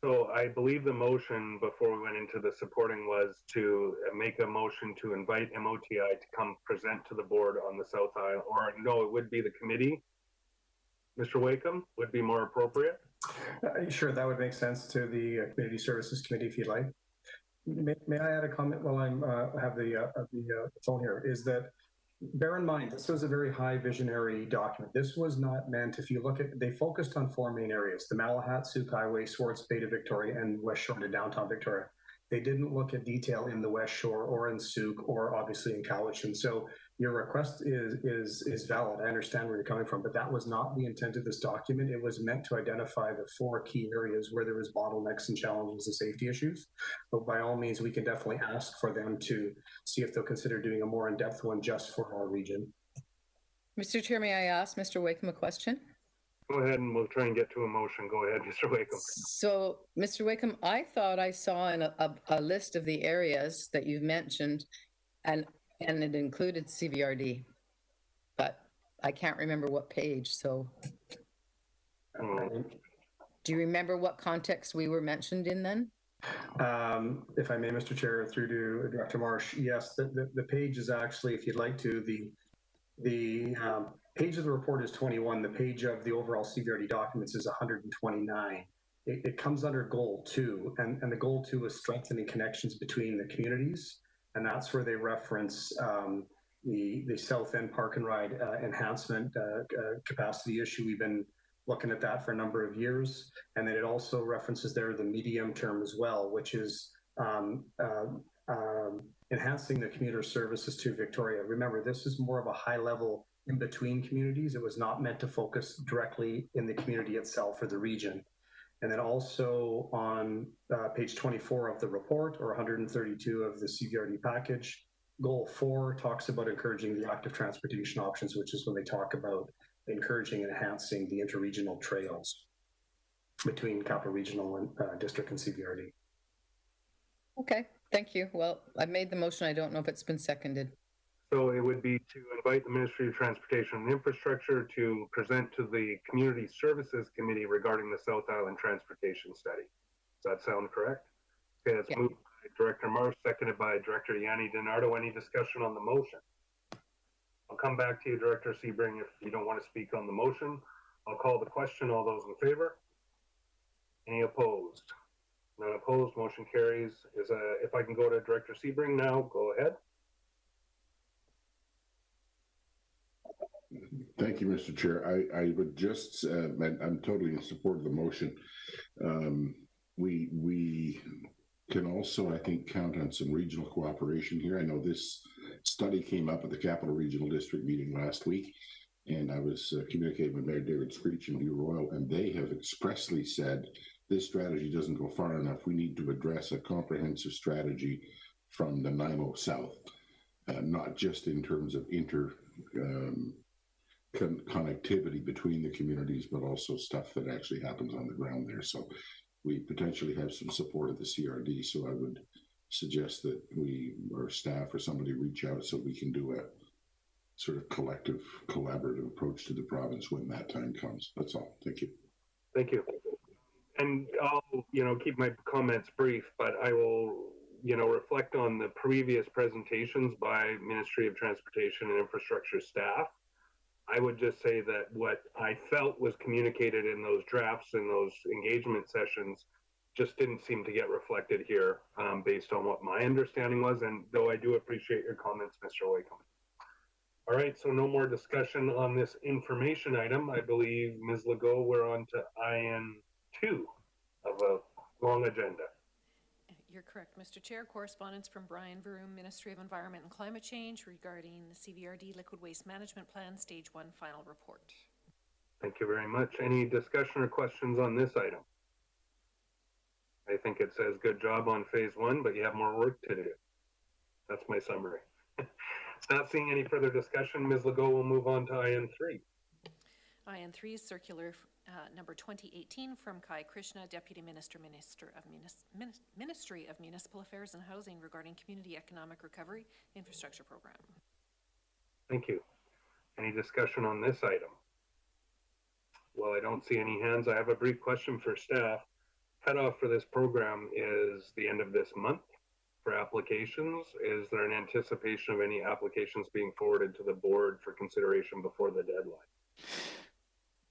So I believe the motion before we went into the supporting was to make a motion to invite MOTI to come present to the board on the South Island, or no, it would be the committee. Mr. Wakeham would be more appropriate. Sure, that would make sense to the Community Services Committee if you'd like. May I add a comment while I'm have the phone here? Is that bear in mind, this was a very high visionary document. This was not meant, if you look at, they focused on four main areas: the Malahat, Souk Highway, Swartz Bay to Victoria, and West Shore to downtown Victoria. They didn't look at detail in the West Shore or in Souk or obviously in Cowichan. So your request is valid. I understand where you're coming from, but that was not the intent of this document. It was meant to identify the four key areas where there was bottlenecks and challenges and safety issues. But by all means, we can definitely ask for them to see if they'll consider doing a more in-depth one just for our region. Mr. Chair, may I ask Mr. Wakeham a question? Go ahead and we'll try and get to a motion. Go ahead, Mr. Wakeham. So, Mr. Wakeham, I thought I saw in a list of the areas that you've mentioned, and it included CVRD, but I can't remember what page. So, do you remember what context we were mentioned in then? If I may, Mr. Chair, through to Director Marsh, yes, the page is actually, if you'd like to, the page of the report is 21. The page of the overall CVRD documents is 129. It comes under Goal 2, and the Goal 2 is strengthening connections between the communities, and that's where they reference the South End Park and Ride enhancement capacity issue. We've been looking at that for a number of years, and then it also references there the medium term as well, which is enhancing the commuter services to Victoria. Remember, this is more of a high level in between communities. It was not meant to focus directly in the community itself or the region. And then also on page 24 of the report, or 132 of the CVRD package, Goal 4 talks about encouraging the active transportation options, which is when they talk about encouraging and enhancing the interregional trails between Capital Regional and District and CVRD. Okay, thank you. Well, I've made the motion. I don't know if it's been seconded. So it would be to invite the Ministry of Transportation and Infrastructure to present to the Community Services Committee regarding the South Island Transportation Study. Does that sound correct? Okay, it's moved by Director Marsh, seconded by Director Yanni DiNardo. Any discussion on the motion? I'll come back to you, Director Sebring, if you don't want to speak on the motion. I'll call the question. All those in favor? Any opposed? None opposed. Motion carries. If I can go to Director Sebring now, go ahead. Thank you, Mr. Chair. I would just, I'm totally in support of the motion. We can also, I think, count on some regional cooperation here. I know this study came up at the Capital Regional District meeting last week, and I was communicating with Mayor David Screech in View Royal, and they have expressly said this strategy doesn't go far enough. We need to address a comprehensive strategy from the NIMO south, not just in terms of connectivity between the communities, but also stuff that actually happens on the ground there. So we potentially have some support of the CRD. So I would suggest that we, or staff or somebody, reach out so we can do a sort of collective, collaborative approach to the province when that time comes. That's all. Thank you. Thank you. And I'll, keep my comments brief, but I will, reflect on the previous presentations by Ministry of Transportation and Infrastructure staff. I would just say that what I felt was communicated in those drafts and those engagement sessions just didn't seem to get reflected here, based on what my understanding was. And though I do appreciate your comments, Mr. Wakeham. All right, so no more discussion on this information item. I believe, Ms. Legault, we're on to IN2 of a long agenda. You're correct, Mr. Chair. Correspondence from Brian Vroom, Ministry of Environment and Climate Change regarding the CVRD Liquid Waste Management Plan Stage 1 final report. Thank you very much. Any discussion or questions on this item? I think it says good job on phase 1, but you have more work to do. That's my summary. Not seeing any further discussion, Ms. Legault will move on to IN3. IN3 is circular number 2018 from Kai Krishna, Deputy Minister of Ministry of Municipal Affairs and Housing regarding Community Economic Recovery Infrastructure Program. Thank you. Any discussion on this item? Well, I don't see any hands. I have a brief question for staff. Cutoff for this program is the end of this month for applications. Is there an anticipation of any applications being forwarded to the board for consideration before the deadline?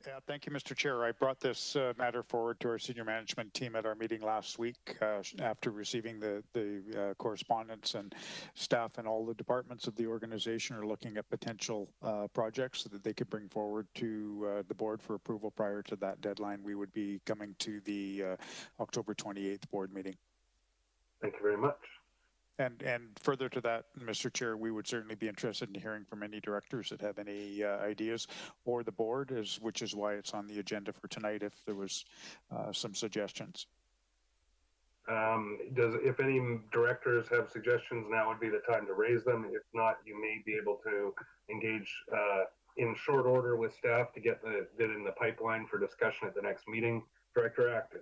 Yeah, thank you, Mr. Chair. I brought this matter forward to our senior management team at our meeting last week after receiving the correspondence, and staff and all the departments of the organization are looking at potential projects so that they could bring forward to the board for approval prior to that deadline. We would be coming to the October 28th board meeting. Thank you very much. And further to that, Mr. Chair, we would certainly be interested in hearing from any directors that have any ideas, or the board, which is why it's on the agenda for tonight, if there was some suggestions. If any directors have suggestions, now would be the time to raise them. If not, you may be able to engage in short order with staff to get it in the pipeline for discussion at the next meeting. Director Acton.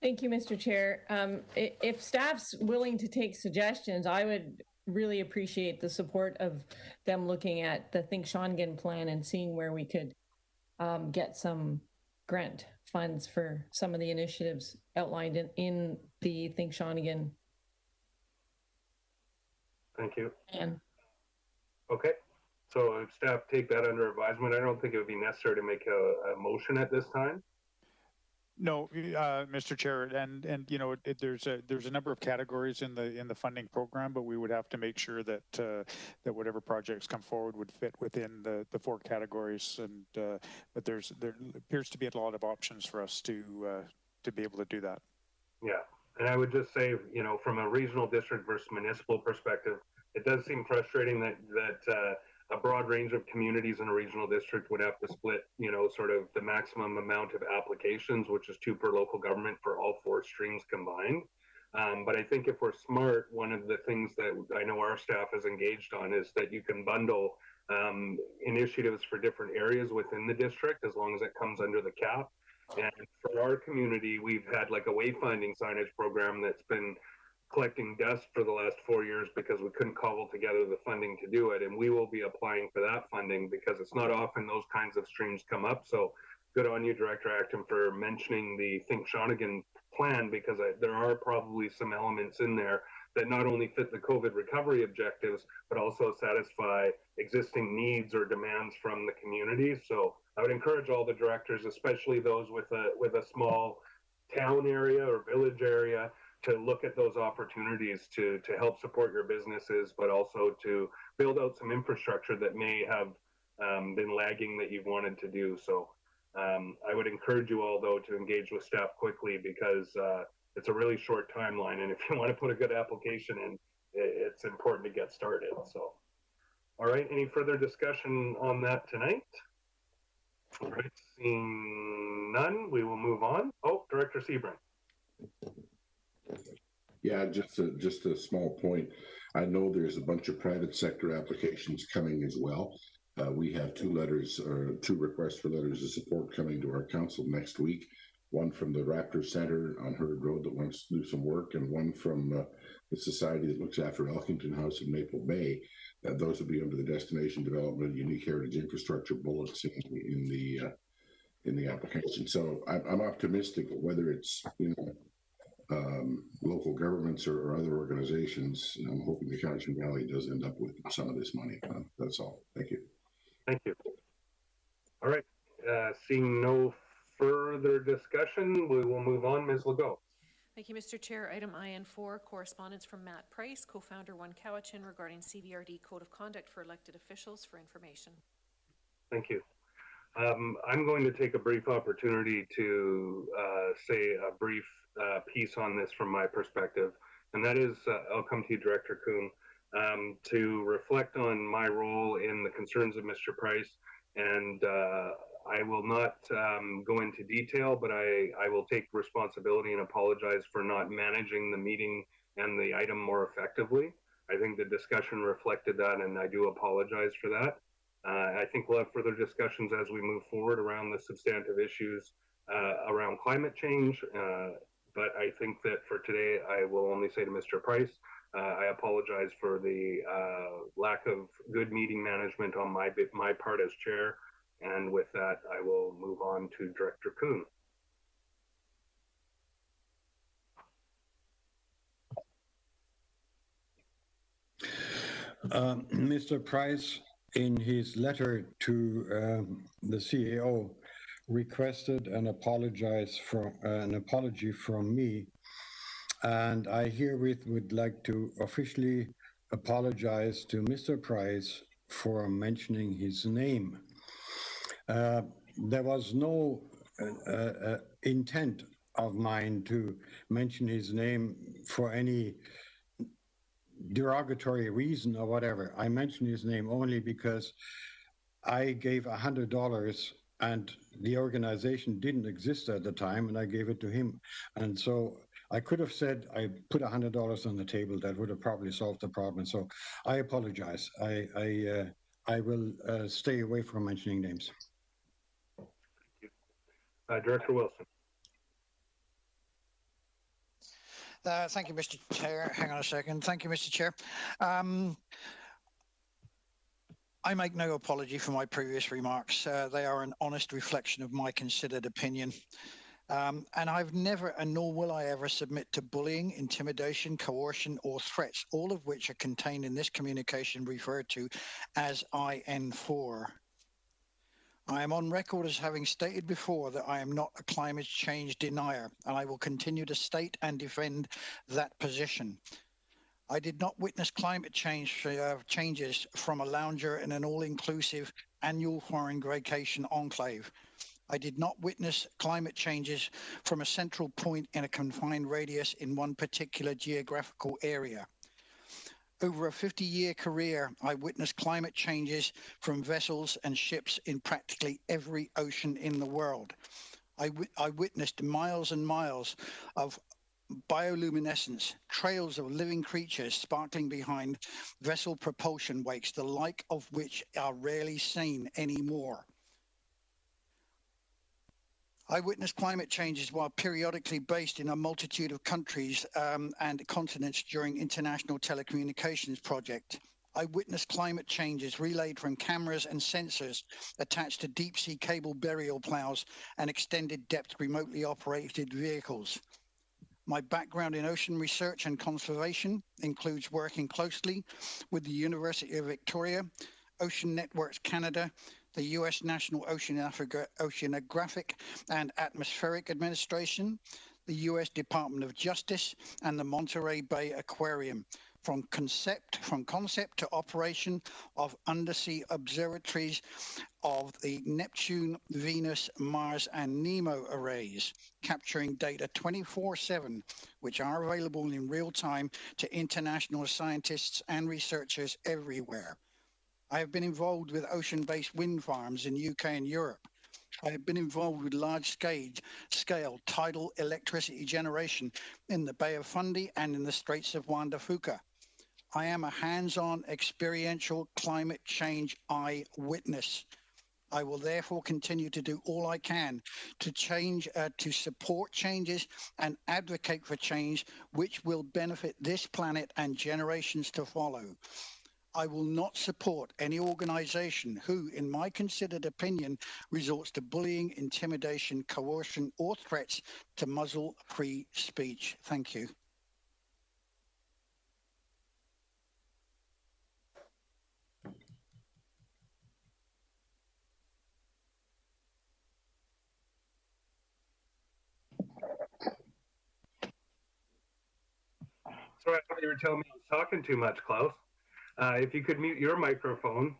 Thank you, Mr. Chair. If staff's willing to take suggestions, I would really appreciate the support of them looking at the Think Shawnigan plan and seeing where we could get some grant funds for some of the initiatives outlined in the Think Shawnigan. Thank you. And okay, so if staff take that under advisement, I don't think it would be necessary to make a motion at this time. No, Mr. Chair, and there's a number of categories in the funding program, but we would have to make sure that that whatever projects come forward would fit within the 4 categories. And but there appears to be a lot of options for us to be able to do that. Yeah, and I would just say, from a regional district versus municipal perspective, it does seem frustrating that a broad range of communities in a regional district would have to split, sort of the maximum amount of applications, which is 2 per local government for all 4 streams combined. But I think if we're smart, one of the things that I know our staff is engaged on is that you can bundle initiatives for different areas within the district, as long as it comes under the cap. And for our community, we've had like a wayfinding signage program that's been collecting dust for the last 4 years because we couldn't cobble together the funding to do it. And we will be applying for that funding because it's not often those kinds of streams come up. So good on you, Director Acton, for mentioning the Think Shawnigan plan, because there are probably some elements in there that not only fit the COVID recovery objectives, but also satisfy existing needs or demands from the community. So I would encourage all the directors, especially those with a small town area or village area, to look at those opportunities to help support your businesses, but also to build out some infrastructure that may have been lagging that you've wanted to do. So I would encourage you all, though, to engage with staff quickly, because it's a really short timeline. And if you want to put a good application in, it's important to get started. So, all right, any further discussion on that tonight? All right, seeing none, we will move on. Oh, Director Sebring. Yeah, just a small point. I know there's a bunch of private sector applications coming as well. We have two requests for letters of support coming to our council next week. One from the Raptor Center on Herd Road that wants to do some work, and one from the society that looks after Elkington House in Maple Bay. Those will be under the Destination Development Unique Heritage Infrastructure bullets in the application. So I'm optimistic, whether it's local governments or other organizations. I'm hoping the Cowichan Valley does end up with some of this money. That's all. Thank you. Thank you. All right. Seeing no further discussion, we will move on. Ms. Legault. Thank you, Mr. Chair. Item IN4, correspondence from Matt Price, co-founder One Cowichan, regarding CBRD Code of Conduct for elected officials for information. Thank you. I'm going to take a brief opportunity to say a brief piece on this from my perspective, and that is, I'll come to you, Director Kuhn, to reflect on my role in the concerns of Mr. Price, and I will not go into detail, but I will take responsibility and apologize for not managing the meeting and the item more effectively. I think the discussion reflected that, and I do apologize for that. I think we'll have further discussions as we move forward around the substantive issues around climate change. But I think that for today, I will only say to Mr. Price, I apologize for the lack of good meeting management on my part as chair. And with that, I will move on to Director Kuhn. Mr. Price, in his letter to the CAO, requested an apology from me, and I herewith would like to officially apologize to Mr. Price for mentioning his name. There was no intent of mine to mention his name for any derogatory reason or whatever. I mentioned his name only because I gave $100 and the organization didn't exist at the time, and I gave it to him. And so I could have said I put $100 on the table. That would have probably solved the problem. So I apologize. I will stay away from mentioning names. Director Wilson. Thank you, Mr. Chair. Hang on a second. Thank you, Mr. Chair. I make no apology for my previous remarks. They are an honest reflection of my considered opinion. And I've never, and nor will I ever, submit to bullying, intimidation, coercion, or threats, all of which are contained in this communication referred to as IN4. I am on record as having stated before that I am not a climate change denier, and I will continue to state and defend that position. I did not witness climate changes from a lounger in an all-inclusive annual foreign vacation enclave. I did not witness climate changes from a central point in a confined radius in one particular geographical area. Over a 50-year career, I witnessed climate changes from vessels and ships in practically every ocean in the world. I witnessed miles and miles of bioluminescence, trails of living creatures sparkling behind vessel propulsion wakes, the like of which are rarely seen anymore. I witnessed climate changes while periodically based in a multitude of countries and continents during international telecommunications project. I witnessed climate changes relayed from cameras and sensors attached to deep sea cable burial plows and extended depth remotely operated vehicles. My background in ocean research and conservation includes working closely with the University of Victoria, Ocean Networks Canada, the U.S. National Oceanographic and Atmospheric Administration, the U.S. Department of Justice, and the Monterey Bay Aquarium. From concept to operation of undersea observatories of the Neptune, Venus, Mars, and Nemo arrays, capturing data 24/7, which are available in real time to international scientists and researchers everywhere. I have been involved with ocean-based wind farms in UK and Europe. I have been involved with large-scale tidal electricity generation in the Bay of Fundy and in the Straits of Juan de Fuca. I am a hands-on experiential climate change eyewitness. I will therefore continue to do all I can to support changes and advocate for change which will benefit this planet and generations to follow. I will not support any organization who, in my considered opinion, resorts to bullying, intimidation, coercion, or threats to muzzle free speech. Thank you. Sorry, I thought you were telling me I was talking too much, Klaus. If you could mute your microphone,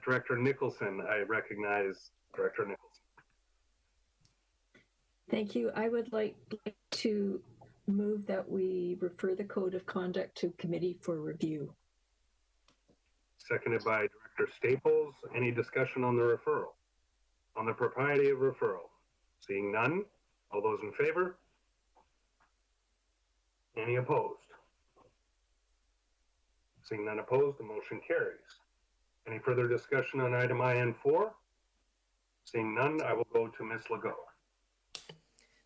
Director Nicholson, I recognize Director Nicholson. Thank you. I would like to move that we refer the Code of Conduct to committee for review. Seconded by Director Staples. Any discussion on the referral? On the propriety of referral? Seeing none, all those in favor? Any opposed? Seeing none opposed, the motion carries. Any further discussion on item IN4? Seeing none, I will go to Ms. Legault.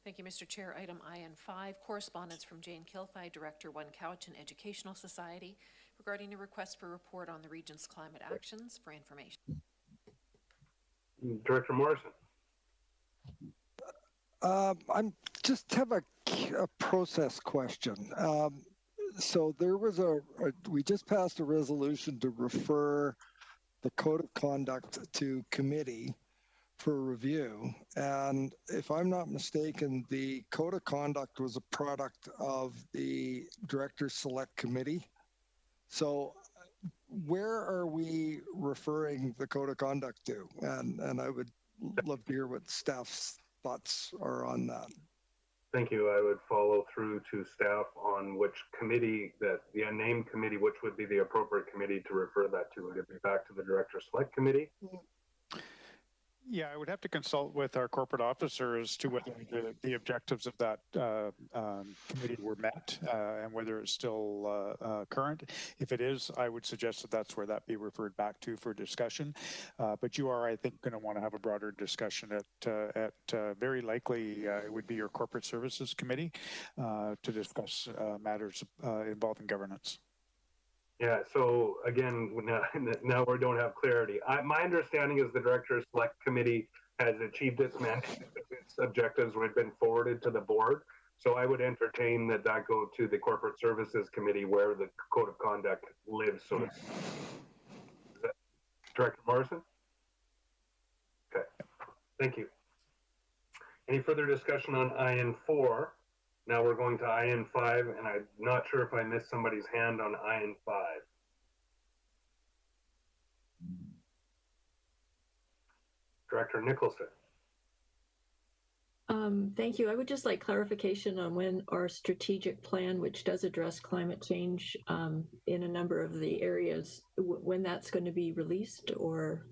Thank you, Mr. Chair. Item IN5, correspondence from Jane Kilthai, Director, One Cowichan Educational Society, regarding a request for report on the region's climate actions for information. Director Morrison. I'm just have a process question. So there was we just passed a resolution to refer the Code of Conduct to committee for review. And if I'm not mistaken, the Code of Conduct was a product of the Directors Select Committee. So where are we referring the Code of Conduct to? And I would love to hear what staff's thoughts are on that. Thank you. I would follow through to staff on which committee, the unnamed committee, which would be the appropriate committee to refer that to. Would it be back to the Director Select Committee? Yeah, I would have to consult with our corporate officer as to whether the objectives of that committee were met and whether it's still current. If it is, I would suggest that that's where that be referred back to for discussion. But you are, I think, going to want to have a broader discussion at very likely it would be your Corporate Services Committee to discuss matters involving governance. Yeah, so again, now we don't have clarity. My understanding is the Directors Select Committee has achieved its mandate. Its objectives have been forwarded to the board. So I would entertain that go to the Corporate Services Committee where the Code of Conduct lives. So Director Morrison? Okay, thank you. Any further discussion on IN4? Now we're going to IN5, and I'm not sure if I missed somebody's hand on IN5. Director Nicholson. Thank you. I would just like clarification on when our strategic plan, which does address climate change in a number of the areas, when that's going to be released, or?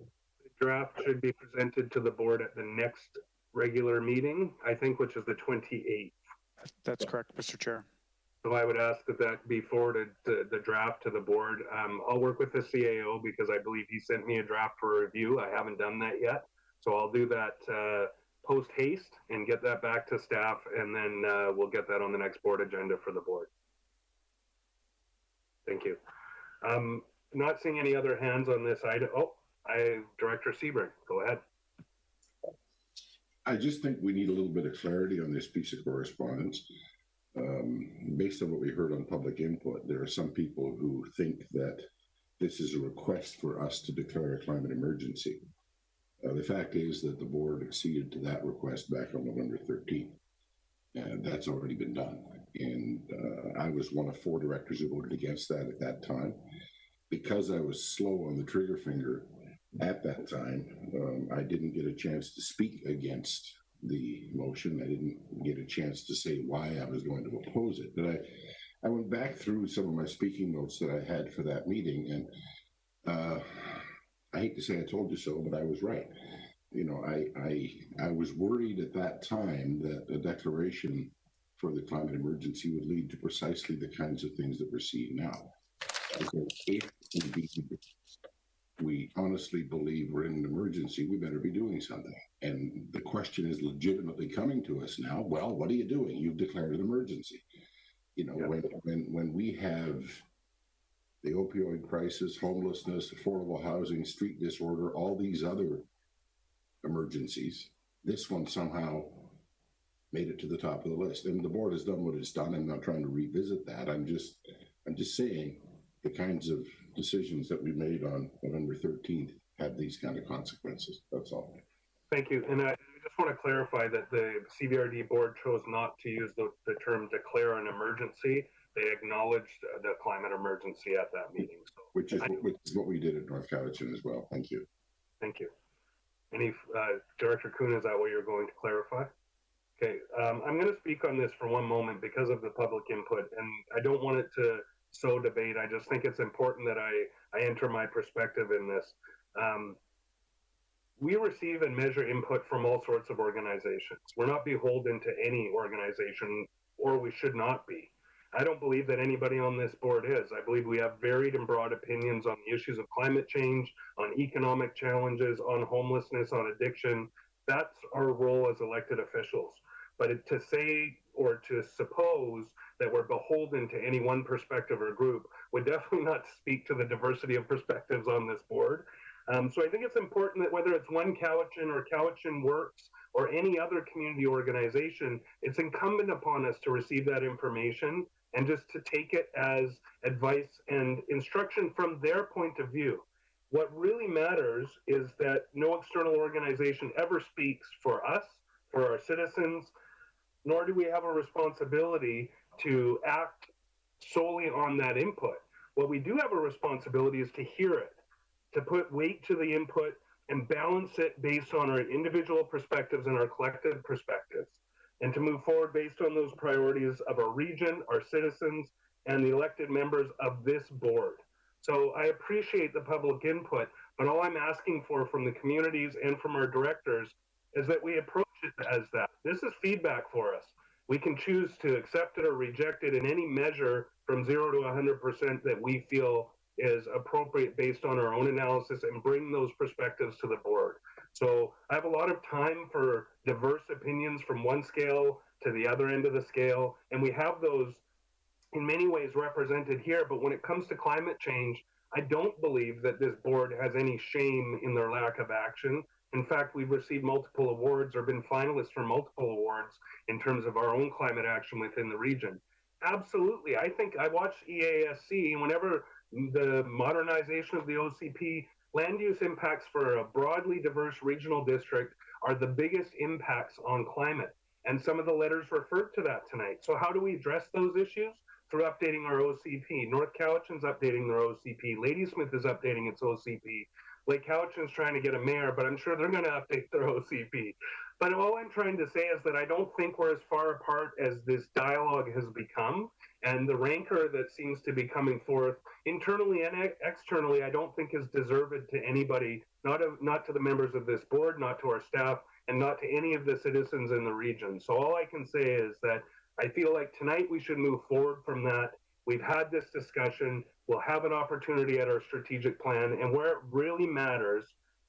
The draft should be presented to the board at the next regular meeting, I think, which is the 28th. That's correct, Mr. Chair. So I would ask that that be forwarded to the draft to the board. I'll work with the CAO because I believe he sent me a draft for review. I haven't done that yet. So I'll do that post haste and get that back to staff, and then we'll get that on the next board agenda for the board. Thank you. Not seeing any other hands on this item. Oh, Director Sebring, go ahead. I just think we need a little bit of clarity on this piece of correspondence. Based on what we heard on public input, there are some people who think that this is a request for us to declare a climate emergency. The fact is that the board acceded to that request back on November 13th, and that's already been done. And I was one of 4 directors who voted against that at that time. Because I was slow on the trigger finger at that time, I didn't get a chance to speak against the motion. I didn't get a chance to say why I was going to oppose it. But I went back through some of my speaking notes that I had for that meeting, and I hate to say I told you so, but I was right. You know, I was worried at that time that a declaration for the climate emergency would lead to precisely the kinds of things that we're seeing now. Because if indeed we honestly believe we're in an emergency, we better be doing something. And the question is legitimately coming to us now. Well, what are you doing? You've declared an emergency. You know, when we have the opioid crisis, homelessness, affordable housing, street disorder, all these other emergencies, this one somehow made it to the top of the list. And the board has done what it's done. I'm not trying to revisit that. I'm just saying the kinds of decisions that we made on November 13th have these kind of consequences. That's all. Thank you. And I just want to clarify that the CVRD board chose not to use the term declare an emergency. They acknowledged the climate emergency at that meeting. So, which is what we did at North Cowichan as well. Thank you. Thank you. Any, Director Kuhn, is that what you're going to clarify? Okay, I'm going to speak on this for one moment because of the public input, and I don't want it to sow debate. I just think it's important that I enter my perspective in this. We receive and measure input from all sorts of organizations. We're not beholden to any organization, or we should not be. I don't believe that anybody on this board is. I believe we have varied and broad opinions on the issues of climate change, on economic challenges, on homelessness, on addiction. That's our role as elected officials. But to say or to suppose that we're beholden to any one perspective or group would definitely not speak to the diversity of perspectives on this board. So I think it's important that whether it's One Cowichan or Cowichan Works or any other community organization, it's incumbent upon us to receive that information and just to take it as advice and instruction from their point of view. What really matters is that no external organization ever speaks for us, for our citizens, nor do we have a responsibility to act solely on that input. What we do have a responsibility is to hear it, to put weight to the input and balance it based on our individual perspectives and our collective perspectives, and to move forward based on those priorities of our region, our citizens, and the elected members of this board. So I appreciate the public input, but all I'm asking for from the communities and from our directors is that we approach it as that. This is feedback for us. We can choose to accept it or reject it in any measure from 0 to 100% that we feel is appropriate based on our own analysis, and bring those perspectives to the board. So I have a lot of time for diverse opinions from one scale to the other end of the scale, and we have those in many ways represented here. But when it comes to climate change, I don't believe that this board has any shame in their lack of action. In fact, we've received multiple awards or been finalists for multiple awards in terms of our own climate action within the region. Absolutely. I think I watch EASC, and whenever the modernization of the OCP, land use impacts for a broadly diverse regional district are the biggest impacts on climate. And some of the letters referred to that tonight. So how do we address those issues? Through updating our OCP. North Cowichan's updating their OCP. Ladysmith is updating its OCP. Lake Cowichan's trying to get a mayor, but I'm sure they're going to update their OCP. But all I'm trying to say is that I don't think we're as far apart as this dialogue has become. And the rancor that seems to be coming forth internally and externally, I don't think is deserved to anybody, not to the members of this board, not to our staff, and not to any of the citizens in the region. So all I can say is that I feel like tonight we should move forward from that. We've had this discussion. We'll have an opportunity at our strategic plan. And where it really matters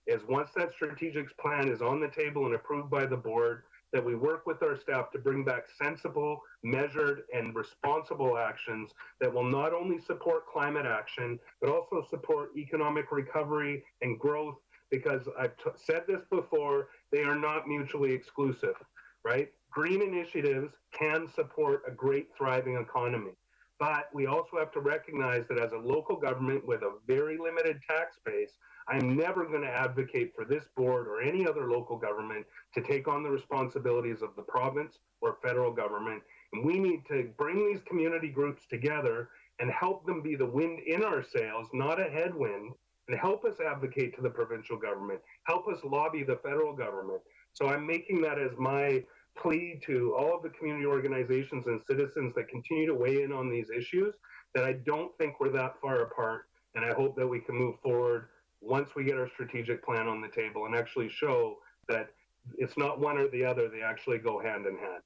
is once that strategic plan is on the table and approved by the board, that we work with our staff to bring back sensible, measured, and responsible actions that will not only support climate action, but also support economic recovery and growth, because I've said this before, they are not mutually exclusive, right? Green initiatives can support a great, thriving economy. But we also have to recognize that as a local government with a very limited tax base, I'm never going to advocate for this board or any other local government to take on the responsibilities of the province or federal government. And we need to bring these community groups together and help them be the wind in our sails, not a headwind, and help us advocate to the provincial government, help us lobby the federal government. So I'm making that as my plea to all of the community organizations and citizens that continue to weigh in on these issues, that I don't think we're that far apart. And I hope that we can move forward once we get our strategic plan on the table and actually show that it's not one or the other, they actually go hand in hand.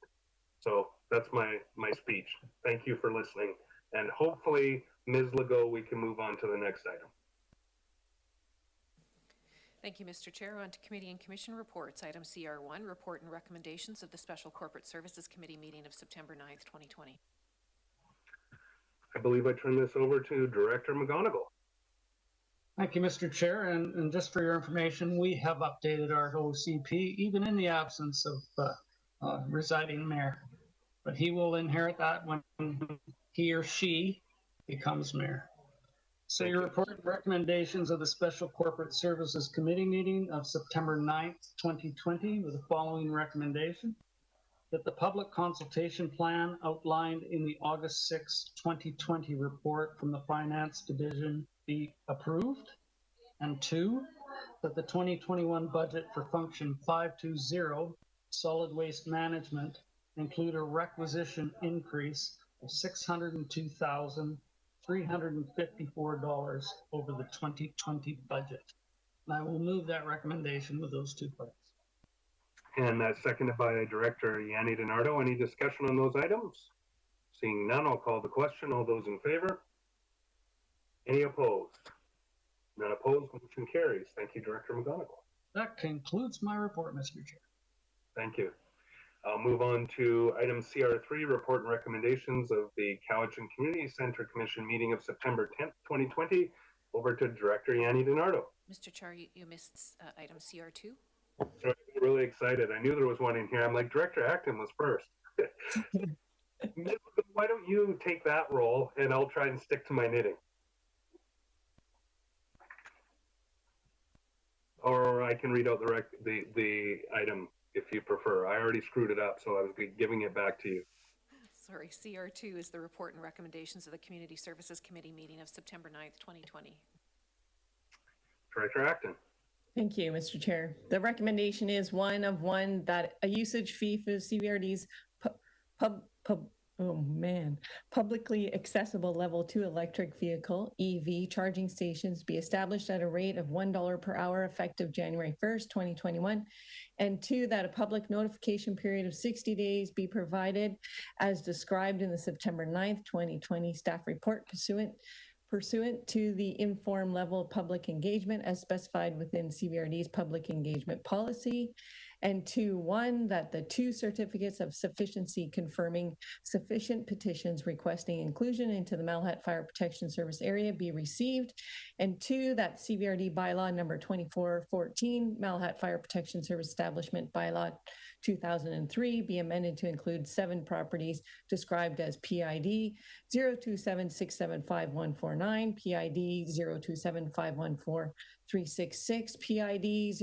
So that's my speech. Thank you for listening. And hopefully, Ms. Legault, we can move on to the next item. Thank you, Mr. Chair. On to committee and commission reports. Item CR1, report and recommendations of the Special Corporate Services Committee meeting of September 9th, 2020. I believe I turn this over to Director McGonigal. Thank you, Mr. Chair. And just for your information, we have updated our OCP, even in the absence of residing mayor. But he will inherit that when he or she becomes mayor. So your report and recommendations of the Special Corporate Services Committee meeting of September 9th, 2020 with the following recommendation: that the public consultation plan outlined in the August 6, 2020 report from the Finance Division be approved. And 2, that the 2021 budget for Function 520, Solid Waste Management, include a requisition increase of $602,354 over the 2020 budget. And I will move that recommendation with those 2 parts. And that's seconded by Director Yanni DiNardo. Any discussion on those items? Seeing none, I'll call the question. All those in favor? Any opposed? None opposed, motion carries. Thank you, Director McGonigal. That concludes my report, Mr. Chair. Thank you. I'll move on to item CR3, report and recommendations of the Cowichan Community Center Commission meeting of September 10th, 2020. Over to Director Yanni DiNardo. Mr. Chair, you missed item CR2. So I'm really excited. I knew there was one in here. I'm like, Director Acton was first. Why don't you take that role and I'll try and stick to my knitting. Or I can read out the item if you prefer. I already screwed it up, so I was giving it back to you. Sorry, CR2 is the report and recommendations of the Community Services Committee meeting of September 9th, 2020. Director Acton. Thank you, Mr. Chair. The recommendation is one that a usage fee for CVRD's publicly accessible level 2 electric vehicle EV charging stations be established at a rate of $1 per hour effective January 1st, 2021. And 2, that a public notification period of 60 days be provided as described in the September 9th, 2020 staff report pursuant to the informed level of public engagement as specified within CVRD's public engagement policy. And 2.1, that the 2 certificates of sufficiency confirming sufficient petitions requesting inclusion into the Malahat Fire Protection Service area be received. And 2, that CVRD bylaw number 2414, Malahat Fire Protection Service Establishment Bylaw 2003 be amended to include 7 properties described as PID 027675149, PID 027514366, PID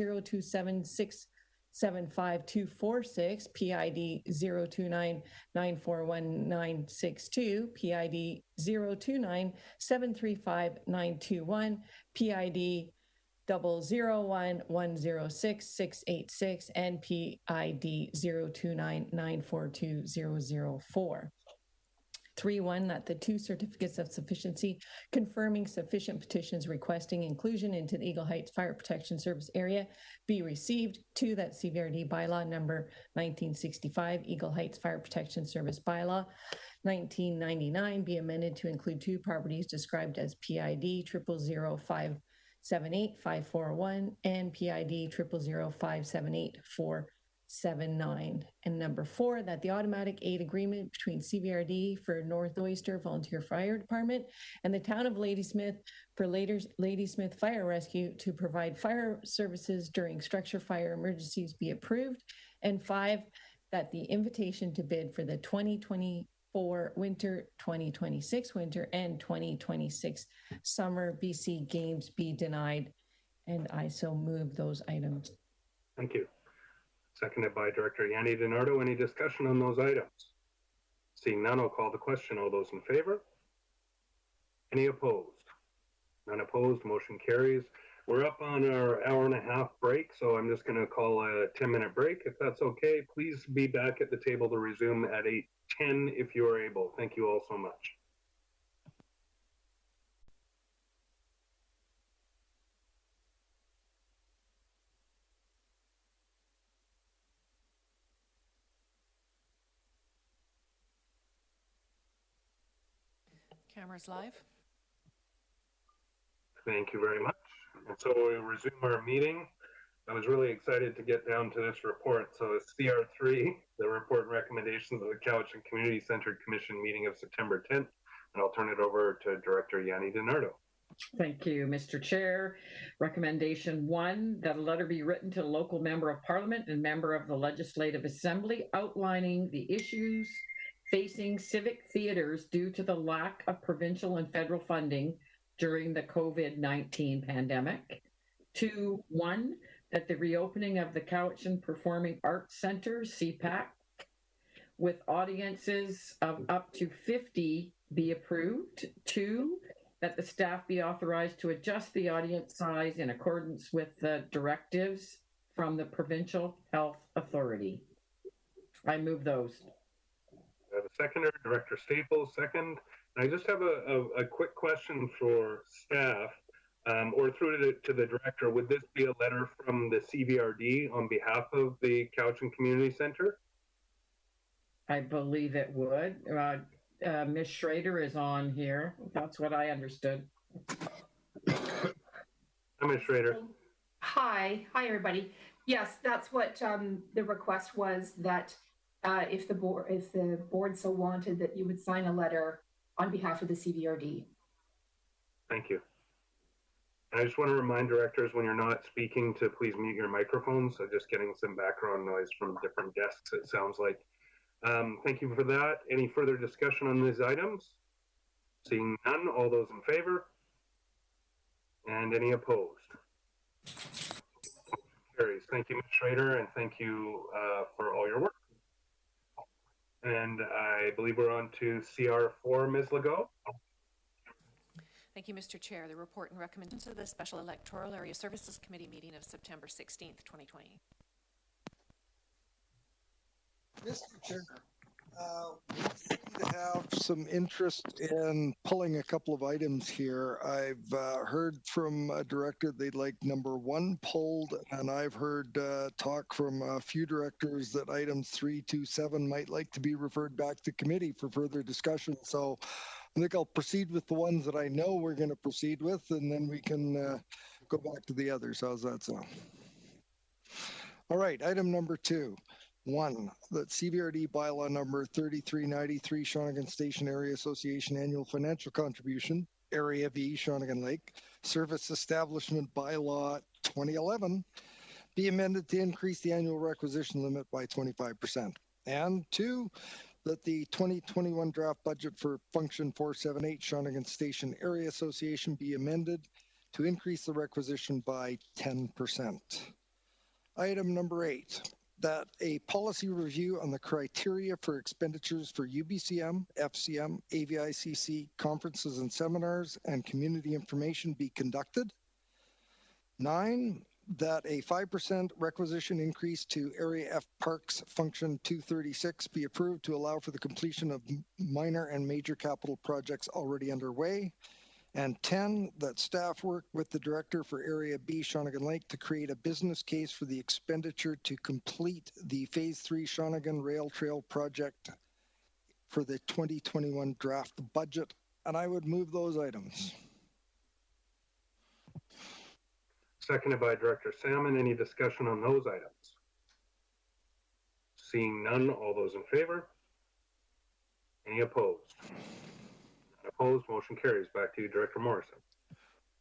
027675246, PID 029941962, PID 029735921, PID 001106686, and PID 029942004. 3.1, that the 2 certificates of sufficiency confirming sufficient petitions requesting inclusion into the Eagle Heights Fire Protection Service area be received. 2, that CVRD bylaw number 1965, Eagle Heights Fire Protection Service bylaw 1999 be amended to include 2 properties described as PID 000578541 and PID 000578479. And number 4, that the automatic aid agreement between CVRD for North Oyster Volunteer Fire Department and the town of Ladysmith for Ladysmith Fire Rescue to provide fire services during structure fire emergencies be approved. And 5, that the invitation to bid for the 2024 winter, 2026 winter, and 2026 summer BC Games be denied. And I so move those items. Thank you. Seconded by Director Yanni DiNardo. Any discussion on those items? Seeing none, I'll call the question. All those in favor? Any opposed? None opposed. Motion carries. We're up on our hour-and-a-half break, so I'm just going to call a 10-minute break. If that's okay, please be back at the table to resume at 8:10 if you are able. Thank you all so much. Cameras live. Thank you very much. And so we resume our meeting. I was really excited to get down to this report. So it's CR3, the report and recommendations of the Cowichan Community Centered Commission meeting of September 10th. And I'll turn it over to Director Yanni DiNardo. Thank you, Mr. Chair. Recommendation 1, that a letter be written to the local member of Parliament and member of the Legislative Assembly outlining the issues facing civic theaters due to the lack of provincial and federal funding during the COVID-19 pandemic. 2.1, that the reopening of the Cowichan Performing Arts Center, CPAC, with audiences of up to 50 be approved. 2, that the staff be authorized to adjust the audience size in accordance with the directives from the Provincial Health Authority. I move those. I have a seconder, Director Staples, second. I just have a quick question for staff, or through to the director. Would this be a letter from the CVRD on behalf of the Cowichan Community Center? I believe it would. Ms. Schrader is on here. That's what I understood. Hi, Ms. Schrader. Hi, everybody. Yes, that's what the request was, that if the board so wanted, that you would sign a letter on behalf of the CVRD. Thank you. And I just want to remind directors, when you're not speaking, to please mute your microphones. So just getting some background noise from different desks, it sounds like. Thank you for that. Any further discussion on these items? Seeing none, all those in favor? And any opposed? Carries. Thank you, Ms. Schrader, and thank you for all your work. And I believe we're on to CR4, Ms. Legault. Thank you, Mr. Chair. The report and recommendations of the Special Electoral Area Services Committee meeting of September 16th, 2020. Mr. Chair, we seem to have some interest in pulling a couple of items here. I've heard from a director they'd like number 1 pulled, and I've heard talk from a few directors that items 3, 2, 7 might like to be referred back to committee for further discussion. So I think I'll proceed with the ones that I know we're going to proceed with, and then we can go back to the others. How's that sound? All right, item number 2. 1, that CVRD bylaw number 3393, Shawnigan Station Area Association Annual Financial Contribution, Area V, Shawnigan Lake, Service Establishment Bylaw 2011, be amended to increase the annual requisition limit by 25%. And 2, that the 2021 draft budget for Function 478, Shawnigan Station Area Association, be amended to increase the requisition by 10%. Item number 8. That a policy review on the criteria for expenditures for UBCM, FCM, AVICC, conferences and seminars, and community information be conducted. 9, that a 5% requisition increase to Area F Parks Function 236 be approved to allow for the completion of minor and major capital projects already underway. And 10, that staff work with the director for Area B, Shawnigan Lake, to create a business case for the expenditure to complete the Phase 3 Shawnigan Rail Trail project for the 2021 draft budget. And I would move those items. Seconded by Director Salmon. Any discussion on those items? Seeing none, all those in favor? Any opposed? None opposed, motion carries. Back to you, Director Morrison.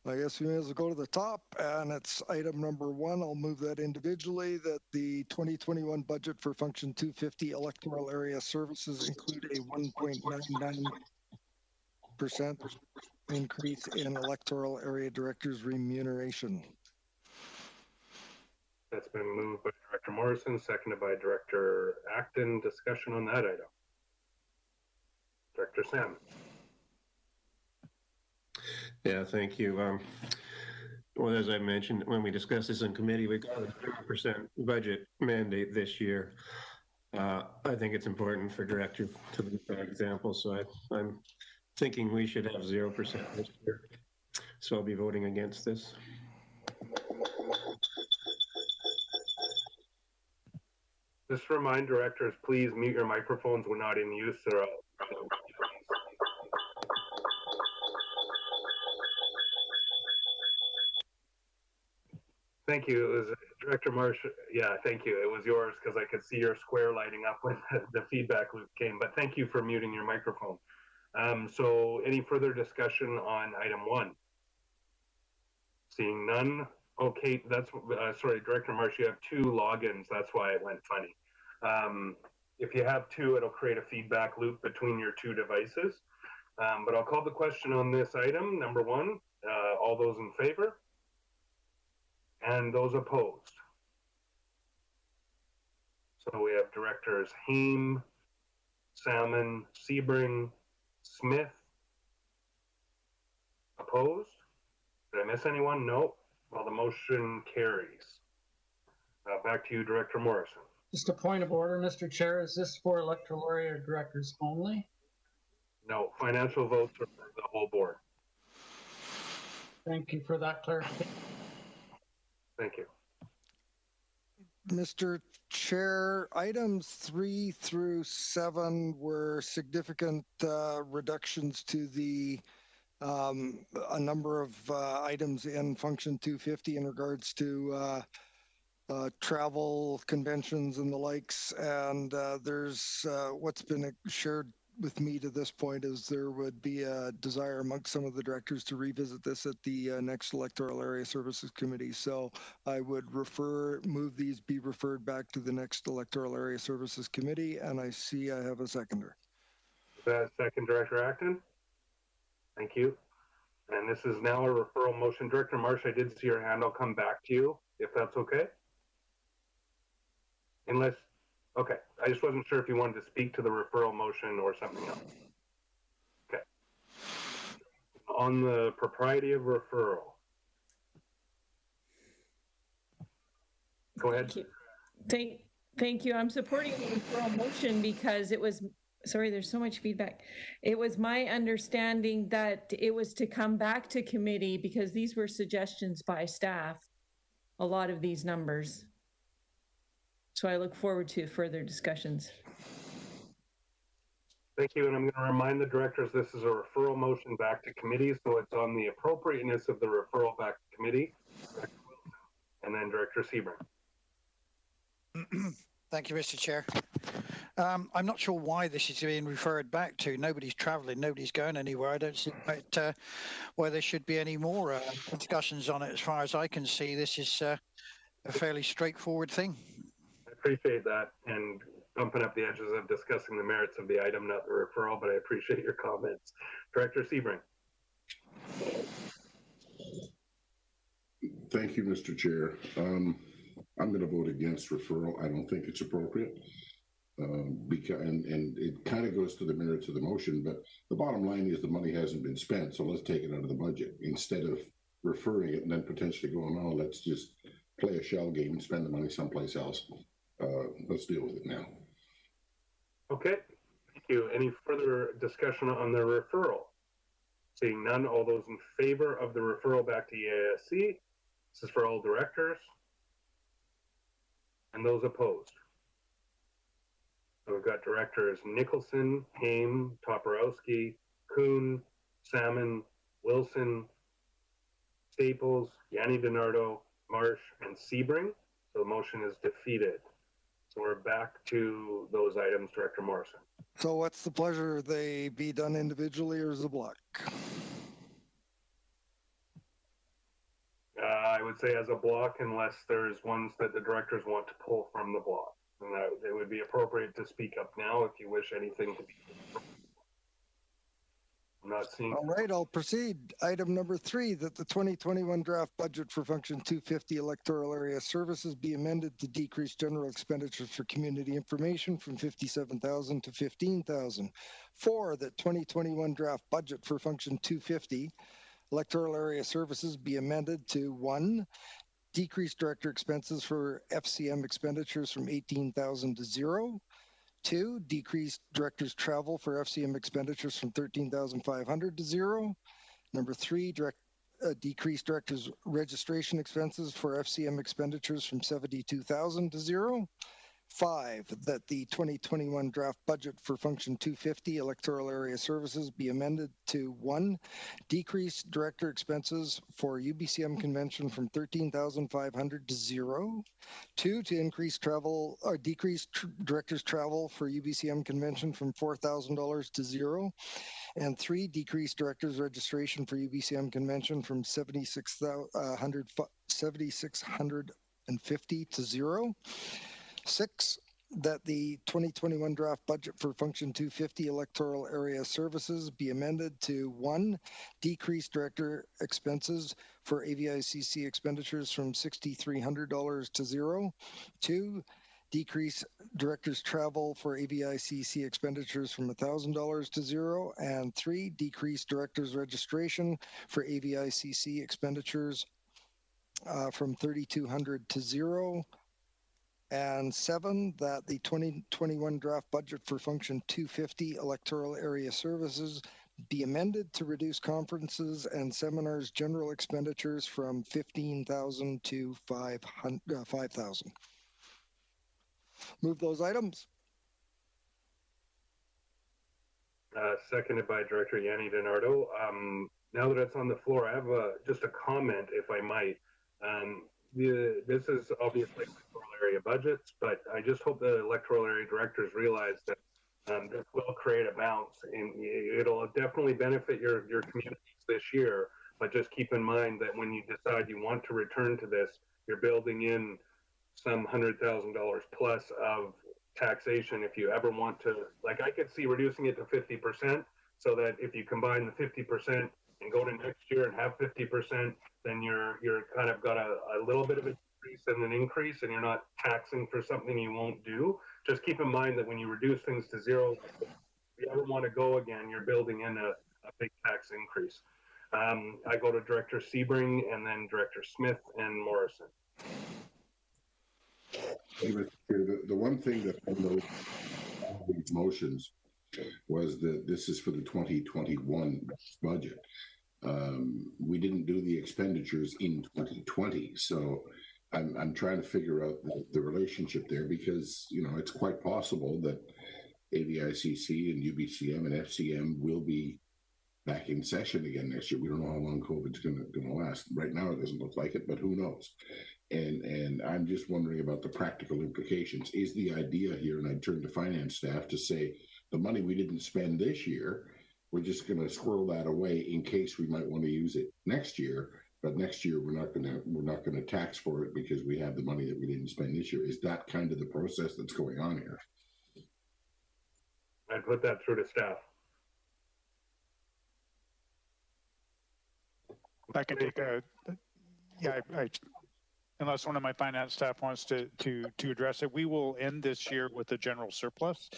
I guess we may as well go to the top, and it's item number 1. I'll move that individually, that the 2021 budget for Function 250 electoral area services include a 1.99% increase in electoral area directors' remuneration. That's been moved by Director Morrison, seconded by Director Acton. Discussion on that item. Director Salmon. Yeah, thank you. Well, as I mentioned, when we discussed this in committee, we got a 30% budget mandate this year. I think it's important for director to lead by example, so I'm thinking we should have 0% this year. So I'll be voting against this. Just remind directors, please mute your microphones when not in use. Thank you. It was Director Marsh. Yeah, thank you. It was yours because I could see your square lighting up when the feedback loop came. But thank you for muting your microphone. So any further discussion on item 1? Seeing none. Okay, that's sorry, Director Marsh, you have 2 logins. That's why it went funny. If you have 2, it'll create a feedback loop between your 2 devices. But I'll call the question on this item. Number 1, all those in favor? And those opposed? So we have Directors Haim, Salmon, Sebring, Smith. Opposed? Did I miss anyone? No. Well, the motion carries. Back to you, Director Morrison. Just a point of order, Mr. Chair. Is this for electoral area directors only? No, financial votes are for the whole board. Thank you for that clarification. Thank you. Mr. Chair, items 3 through 7 were significant reductions to the a number of items in Function 250 in regards to travel, conventions, and the likes. And there's what's been shared with me to this point is there would be a desire amongst some of the directors to revisit this at the next Electoral Area Services Committee. So I would move these be referred back to the next Electoral Area Services Committee, and I see I have a seconder. Second, Director Acton. Thank you. And this is now a referral motion. Director Marsh, I did see your hand. I'll come back to you if that's okay. Unless, okay, I just wasn't sure if you wanted to speak to the referral motion or something else. Okay. On the propriety of referral. Go ahead. Thank you. I'm supporting the referral motion because it was, sorry, there's so much feedback. It was my understanding that it was to come back to committee because these were suggestions by staff, a lot of these numbers. So I look forward to further discussions. Thank you. And I'm going to remind the directors this is a referral motion back to committee, so it's on the appropriateness of the referral back to committee. And then Director Sebring. Thank you, Mr. Chair. I'm not sure why this is being referred back to. Nobody's travelling, nobody's going anywhere. I don't see why there should be any more discussions on it. As far as I can see, this is a fairly straightforward thing. I appreciate that, and bumping up the edges of discussing the merits of the item, not the referral, but I appreciate your comments. Director Sebring. Thank you, Mr. Chair. I'm going to vote against referral. I don't think it's appropriate. Because and it kind of goes to the merits of the motion, but the bottom line is the money hasn't been spent, so let's take it out of the budget instead of referring it and then potentially going, oh, let's just play a shell game and spend the money someplace else. Let's deal with it now. Okay, thank you. Any further discussion on the referral? Seeing none, all those in favor of the referral back to EASC? This is for all directors. And those opposed? So we've got directors Nicholson, Haim, Toporowski, Kuhn, Salmon, Wilson, Staples, Yanni DiNardo, Marsh, and Sebring. So the motion is defeated. So we're back to those items, Director Morrison. So what's the pleasure? They be done individually or as a block? I would say as a block, unless there's ones that the directors want to pull from the block. And that it would be appropriate to speak up now if you wish anything to be. I'm not seeing. All right, I'll proceed. Item number 3, that the 2021 draft budget for Function 250 Electoral Area Services be amended to decrease general expenditures for community information from $57,000 to $15,000. 4, that 2021 draft budget for Function 250 Electoral Area Services be amended to 1, decrease director expenses for FCM expenditures from $18,000 to 0. 2, decrease director's travel for FCM expenditures from $13,500 to 0. Number 3, decrease director's registration expenses for FCM expenditures from $72,000 to 0. 5, that the 2021 draft budget for Function 250 Electoral Area Services be amended to 1, decrease director expenses for UBCM convention from $13,500 to 0. 2, to increase travel or decrease director's travel for UBCM convention from $4,000 to 0. And 3, decrease director's registration for UBCM convention from $7,650 to 0. 6, that the 2021 draft budget for Function 250 Electoral Area Services be amended to 1, decrease director expenses for AVICC expenditures from $6,300 to 0. 2, decrease director's travel for AVICC expenditures from $1,000 to 0. And 3, decrease director's registration for AVICC expenditures from $3,200 to 0. And 7, that the 2021 draft budget for Function 250 Electoral Area Services be amended to reduce conferences and seminars general expenditures from $15,000 to $5,000. Move those items. Seconded by Director Yanni DiNardo. Now that it's on the floor, I have just a comment, if I might. This is obviously electoral area budgets, but I just hope the electoral area directors realize that this will create a bounce, and it'll definitely benefit your communities this year. But just keep in mind that when you decide you want to return to this, you're building in some $100,000 plus of taxation if you ever want to. Like, I could see reducing it to 50%, so that if you combine the 50% and go to next year and have 50%, then you're kind of got a little bit of a decrease and an increase, and you're not taxing for something you won't do. Just keep in mind that when you reduce things to 0, if you ever want to go again, you're building in a big tax increase. I go to Director Sebring and then Director Smith and Morrison. The one thing that I noticed in these motions was that this is for the 2021 budget. We didn't do the expenditures in 2020, so I'm trying to figure out the relationship there, because it's quite possible that AVICC and UBCM and FCM will be back in session again next year. We don't know how long COVID's going to last. Right now, it doesn't look like it, but who knows? And I'm just wondering about the practical implications. Is the idea here, and I turn to finance staff to say, the money we didn't spend this year, we're just going to squirrel that away in case we might want to use it next year. But next year we're not going to tax for it because we have the money that we didn't spend this year. Is that kind of the process that's going on here? I'd put that through to staff. I can take a, yeah, unless one of my finance staff wants to address it, we will end this year with a general surplus,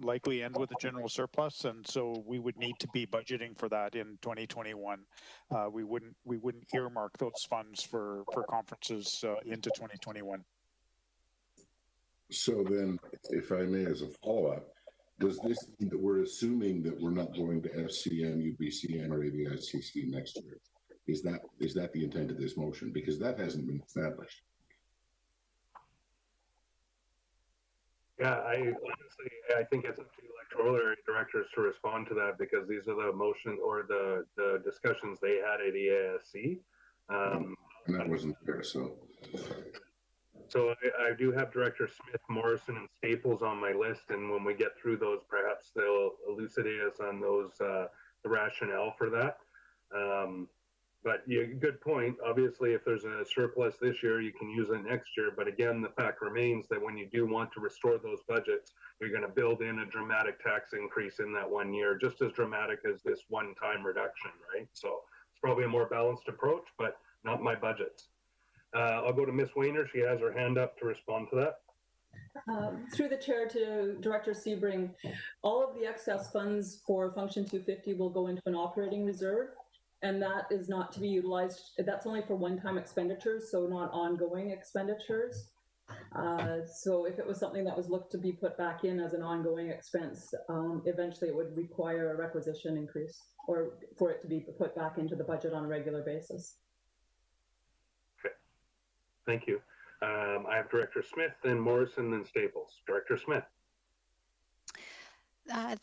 likely end with a general surplus, and so we would need to be budgeting for that in 2021. We wouldn't earmark those funds for conferences into 2021. So then, if I may, as a follow-up, does this mean that we're assuming that we're not going to FCM, UBCM, or ABICC next year? Is that the intent of this motion? Because that hasn't been established. Yeah, I think it's up to electoral area directors to respond to that, because these are the motion or the discussions they had at EASC. And that wasn't there, so. So I do have Director Smith, Morrison, and Staples on my list, and when we get through those, perhaps they'll elucidate us on those, the rationale for that. But yeah, good point. Obviously, if there's a surplus this year, you can use it next year. But again, the fact remains that when you do want to restore those budgets, you're going to build in a dramatic tax increase in that 1 year, just as dramatic as this one-time reduction, right? So it's probably a more balanced approach, but not my budgets. I'll go to Ms. Weiner. She has her hand up to respond to that. Through the chair to Director Sebring, all of the excess funds for Function 250 will go into an operating reserve, and that is not to be utilized. That's only for one-time expenditures, so not ongoing expenditures. So if it was something that was looked to be put back in as an ongoing expense, eventually it would require a requisition increase, or for it to be put back into the budget on a regular basis. Okay, thank you. I have Director Smith, then Morrison, then Staples. Director Smith.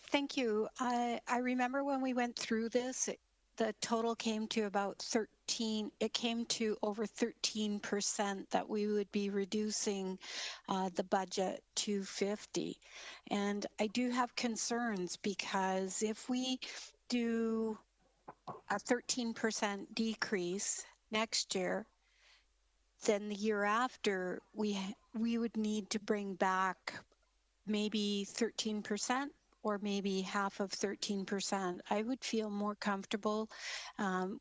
Thank you. I remember when we went through this, the total came to about 13, it came to over 13% that we would be reducing the budget to 50. And I do have concerns, because if we do a 13% decrease next year, then the year after we would need to bring back maybe 13%. Or maybe half of 13%. I would feel more comfortable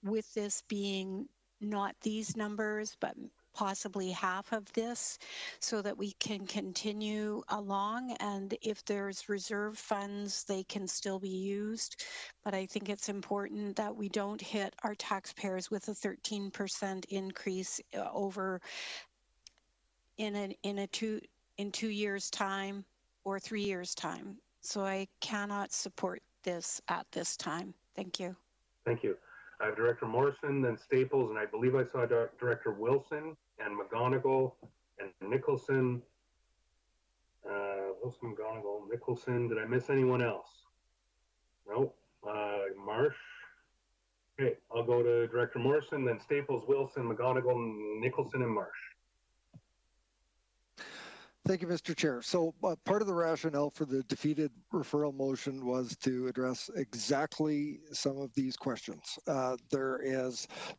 with this being not these numbers, but possibly half of this, so that we can continue along. And if there's reserve funds, they can still be used. But I think it's important that we don't hit our taxpayers with a 13% increase over in 2 years' time or 3 years' time. So I cannot support this at this time. Thank you. Thank you. I have Director Morrison, then Staples, and I believe I saw Director Wilson and McGonigal and Nicholson. Wilson, McGonigal, Nicholson. Did I miss anyone else? No. Marsh. Okay, I'll go to Director Morrison, then Staples, Wilson, McGonigal, Nicholson, and Marsh. Thank you, Mr. Chair. So part of the rationale for the defeated referral motion was to address exactly some of these questions. There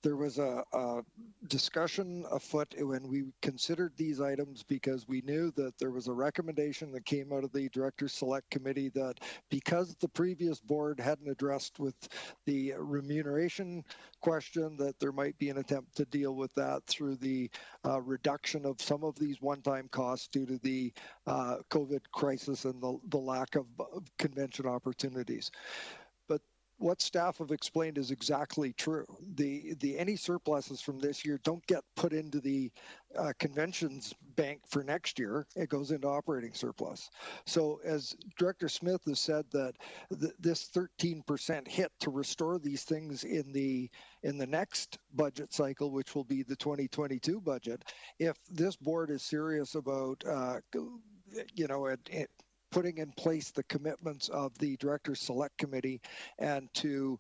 was a discussion afoot when we considered these items, because we knew that there was a recommendation that came out of the Directors Select Committee that because the previous board hadn't addressed with the remuneration question, that there might be an attempt to deal with that through the reduction of some of these one-time costs due to the COVID crisis and the lack of convention opportunities. But what staff have explained is exactly true. Any surpluses from this year don't get put into the conventions bank for next year. It goes into operating surplus. So as Director Smith has said, that this 13% hit to restore these things in the next budget cycle, which will be the 2022 budget, if this board is serious about putting in place the commitments of the Directors Select Committee and to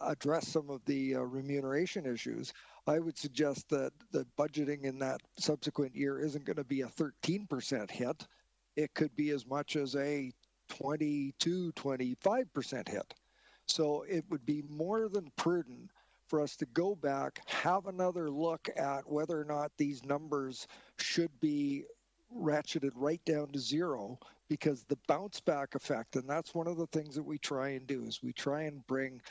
address some of the remuneration issues, I would suggest that the budgeting in that subsequent year isn't going to be a 13% hit. It could be as much as a 22, 25% hit. So it would be more than prudent for us to go back, have another look at whether or not these numbers should be ratcheted right down to zero, because the bounce back effect, and that's one of the things that we try and do, is we try and bring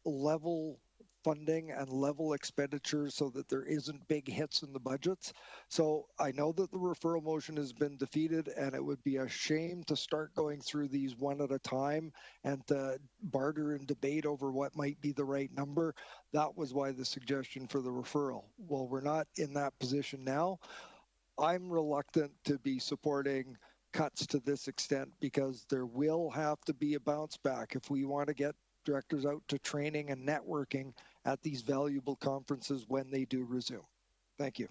level funding and level expenditures so that there isn't big hits in the budgets. So I know that the referral motion has been defeated, and it would be a shame to start going through these one at a time and to barter and debate over what might be the right number. That was why the suggestion for the referral. Well, we're not in that position now. I'm reluctant to be supporting cuts to this extent because there will have to be a bounce back if we want to get directors out to training and networking at these valuable conferences when they do resume. Thank you.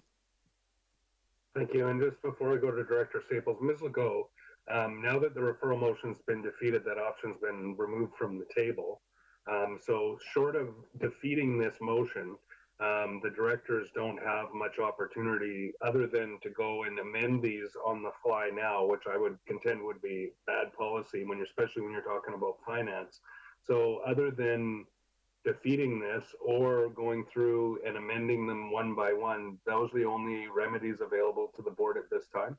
Thank you. And just before we go to Director Staples, Ms. Legault, now that the referral motion's been defeated, that option's been removed from the table. So short of defeating this motion, the directors don't have much opportunity other than to go and amend these on the fly now, which I would contend would be bad policy especially when you're talking about finance. So other than defeating this or going through and amending them one by one, those are the only remedies available to the board at this time.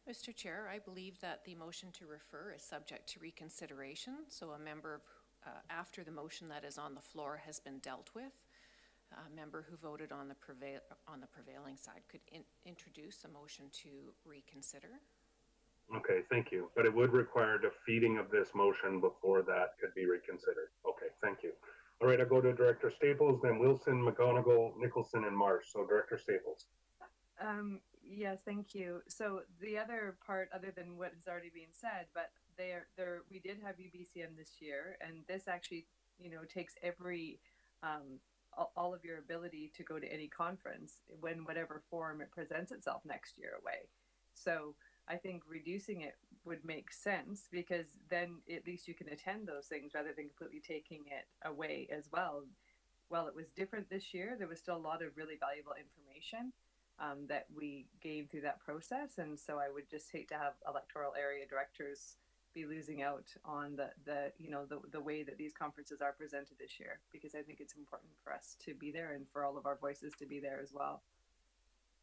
Mr. Chair, I believe that the motion to refer is subject to reconsideration. So a member after the motion that is on the floor has been dealt with, a member who voted on the prevailing side could introduce a motion to reconsider. Okay, thank you. But it would require defeating of this motion before that could be reconsidered. Okay, thank you. All right, I'll go to Director Staples, then Wilson, McGonigal, Nicholson, and Marsh. So Director Staples. Yes, thank you. So the other part, other than what has already been said, but we did have UBCM this year, and this actually, takes every all of your ability to go to any conference when whatever form it presents itself next year away. So I think reducing it would make sense because then at least you can attend those things rather than completely taking it away as well. While it was different this year, there was still a lot of really valuable information that we gained through that process. And so I would just hate to have electoral area directors be losing out on the way that these conferences are presented this year, because I think it's important for us to be there and for all of our voices to be there as well.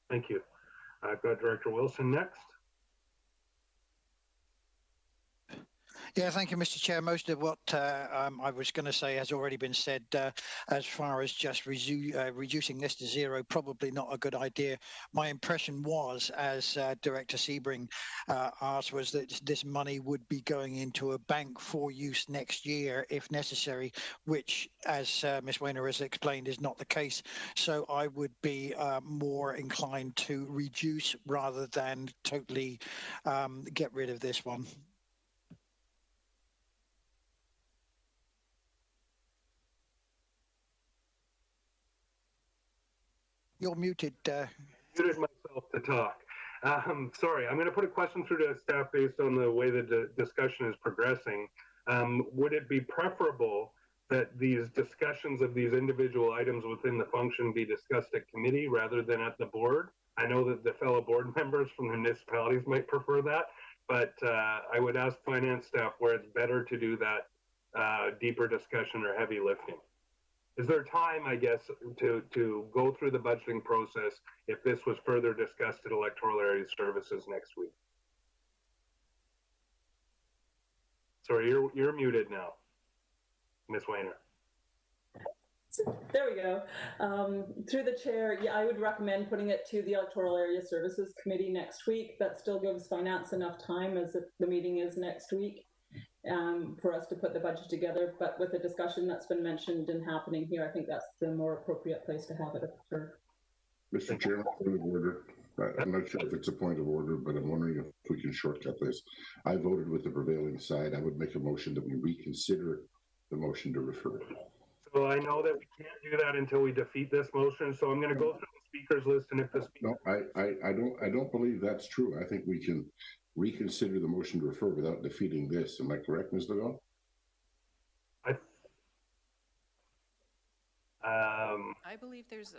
Thank you. I've got Director Wilson next. Yeah, thank you, Mr. Chair. Most of what I was going to say has already been said. As far as just reducing this to zero, probably not a good idea. My impression was, as Director Sebring asked, was that this money would be going into a bank for use next year if necessary, which, as Ms. Weiner has explained, is not the case. So I would be more inclined to reduce rather than totally get rid of this one. You're muted. Muted myself to talk. Sorry, I'm going to put a question through to staff based on the way the discussion is progressing. Would it be preferable that these discussions of these individual items within the function be discussed at committee rather than at the board? I know that the fellow board members from the municipalities might prefer that, but I would ask finance staff where it's better to do that deeper discussion or heavy lifting. Is there time, I guess, to go through the budgeting process if this was further discussed at electoral area services next week? Sorry, you're muted now, Ms. Weiner. There we go. Through the chair, yeah, I would recommend putting it to the Electoral Area Services Committee next week. That still gives finance enough time, as the meeting is next week, for us to put the budget together. But with the discussion that's been mentioned and happening here, I think that's the more appropriate place to have it. Mr. Chairman, point of order. I'm not sure if it's a point of order, but I'm wondering if we can shortcut this. I voted with the prevailing side. I would make a motion that we reconsider the motion to refer. So I know that we can't do that until we defeat this motion. So I'm going to go through the speakers list, and if the speaker... No, I don't believe that's true. I think we can reconsider the motion to refer without defeating this. Am I correct, Ms. Legault? I believe there's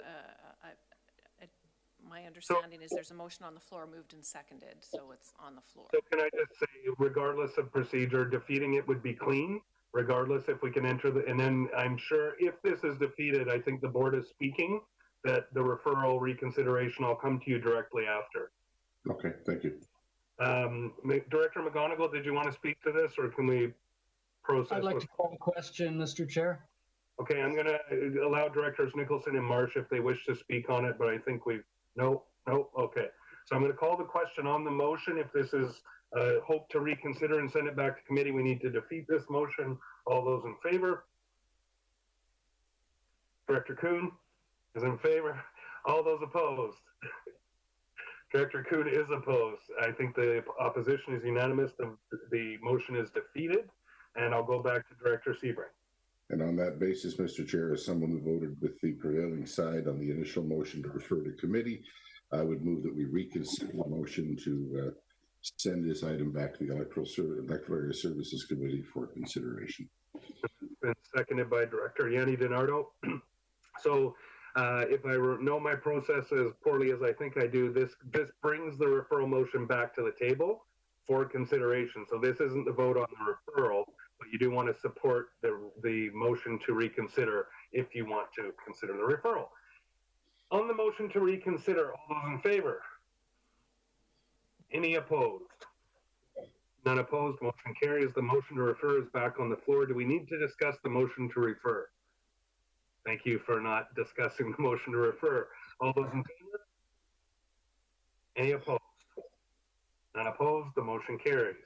my understanding is there's a motion on the floor moved and seconded, so it's on the floor. So can I just say, regardless of procedure, defeating it would be clean, regardless if we can enter and then I'm sure if this is defeated, I think the board is speaking that the referral reconsideration, I'll come to you directly after. Okay, thank you. Director McGonigal, did you want to speak to this, or can we process? I'd like to call the question, Mr. Chair. Okay, I'm going to allow Directors Nicholson and Marsh if they wish to speak on it, but I think no, okay. So I'm going to call the question on the motion. If this is hope to reconsider and send it back to committee, we need to defeat this motion. All those in favor? Director Kuhn is in favor. All those opposed? Director Kuhn is opposed. I think the opposition is unanimous. The motion is defeated, and I'll go back to Director Sebring. And on that basis, Mr. Chair, as someone who voted with the prevailing side on the initial motion to refer to committee, I would move that we reconsider the motion to send this item back to the Electoral Area Services Committee for consideration. It's been seconded by Director Yanni DiNardo. So if I know my process as poorly as I think I do, this brings the referral motion back to the table for consideration. So this isn't the vote on the referral, but you do want to support the motion to reconsider if you want to consider the referral. On the motion to reconsider, all those in favor? Any opposed? None opposed, motion carries. The motion to refer is back on the floor. Do we need to discuss the motion to refer? Thank you for not discussing the motion to refer. All those in favor? Any opposed? None opposed, the motion carries.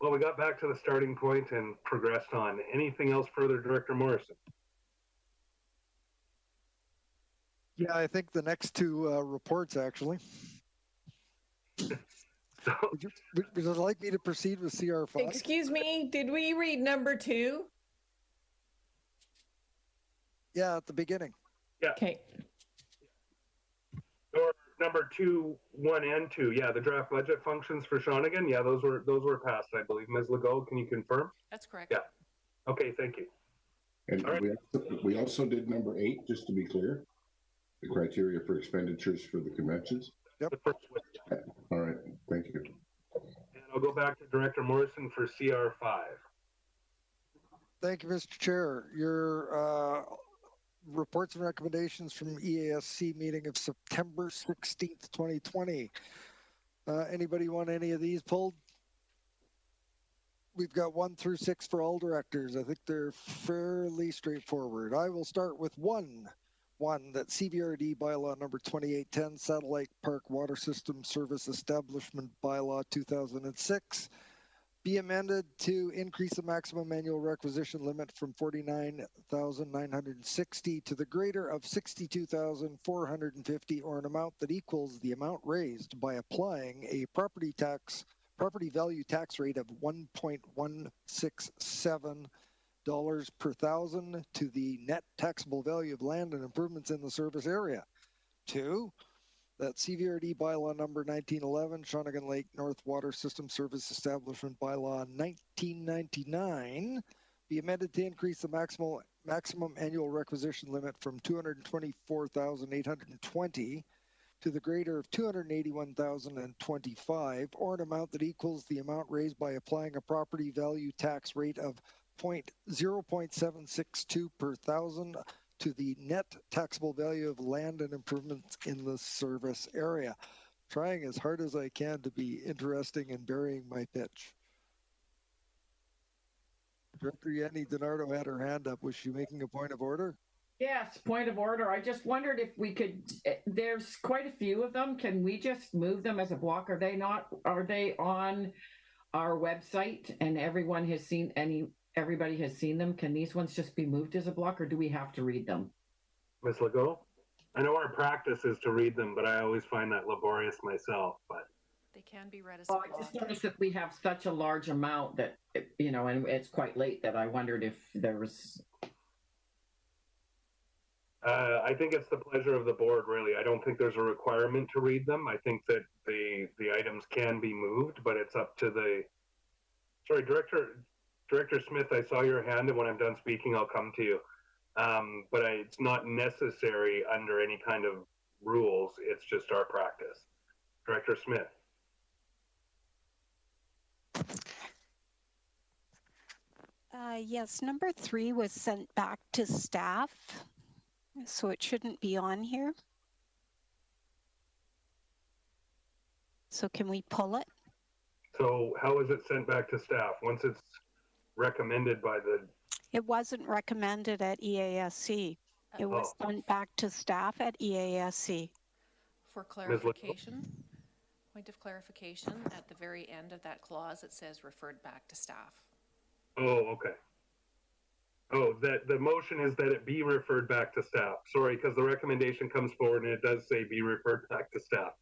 Well, we got back to the starting point and progressed on. Anything else further, Director Morrison? Yeah, I think the next two reports, actually. Would you like me to proceed with CR5? Excuse me, did we read number 2? Yeah, at the beginning. Yeah. Okay. Or number 2, 1, and 2. Yeah, the draft budget functions for Shawnigan. Yeah, those were passed, I believe. Ms. Legault, can you confirm? That's correct. Yeah. Okay, thank you. And we also did number 8, just to be clear, the criteria for expenditures for the conventions. Yep. All right, thank you. And I'll go back to Director Morrison for CR5. Thank you, Mr. Chair. Your reports and recommendations from EASC meeting of September 16th, 2020. Anybody want any of these pulled? We've got 1 through 6 for all directors. I think they're fairly straightforward. I will start with 1. That CVRD bylaw number 2810, Satellite Park Water System Service Establishment bylaw 2006, be amended to increase the maximum annual requisition limit from 49,960 to the greater of 62,450, or an amount that equals the amount raised by applying a property value tax rate of 1.167 per thousand to the net taxable value of land and improvements in the service area. 2, that CVRD bylaw number 1911, Shawnigan Lake North Water System Service Establishment bylaw 1999, be amended to increase the maximum annual requisition limit from 224,820 to the greater of 281,025, or an amount that equals the amount raised by applying a property value tax rate of 0.762 per thousand to the net taxable value of land and improvements in the service area. Trying as hard as I can to be interesting and burying my pitch. Director Yanni DiNardo had her hand up. Was she making a point of order? Yes, point of order. I just wondered if we could, there's quite a few of them. Can we just move them as a block? Are they on our website and everybody has seen them? Can these ones just be moved as a block, or do we have to read them? Ms. Legault? I know our practice is to read them, but I always find that laborious myself. But they can be read as I just noticed that we have such a large amount that, and it's quite late, that I wondered if there was... I think it's the pleasure of the board, really. I don't think there's a requirement to read them. I think that the items can be moved, but it's up to the... Sorry, Director Smith, I saw your hand, and when I'm done speaking, I'll come to you. But it's not necessary under any kind of rules. It's just our practice. Director Smith. Yes, number 3 was sent back to staff, so it shouldn't be on here. So can we pull it? So how is it sent back to staff? Once it's recommended by the. It wasn't recommended at EASC. It was sent back to staff at EASC. For clarification, point of clarification, at the very end of that clause, it says referred back to staff. Oh, okay. Oh, that the motion is that it be referred back to staff. Sorry, because the recommendation comes forward and it does say be referred back to staff.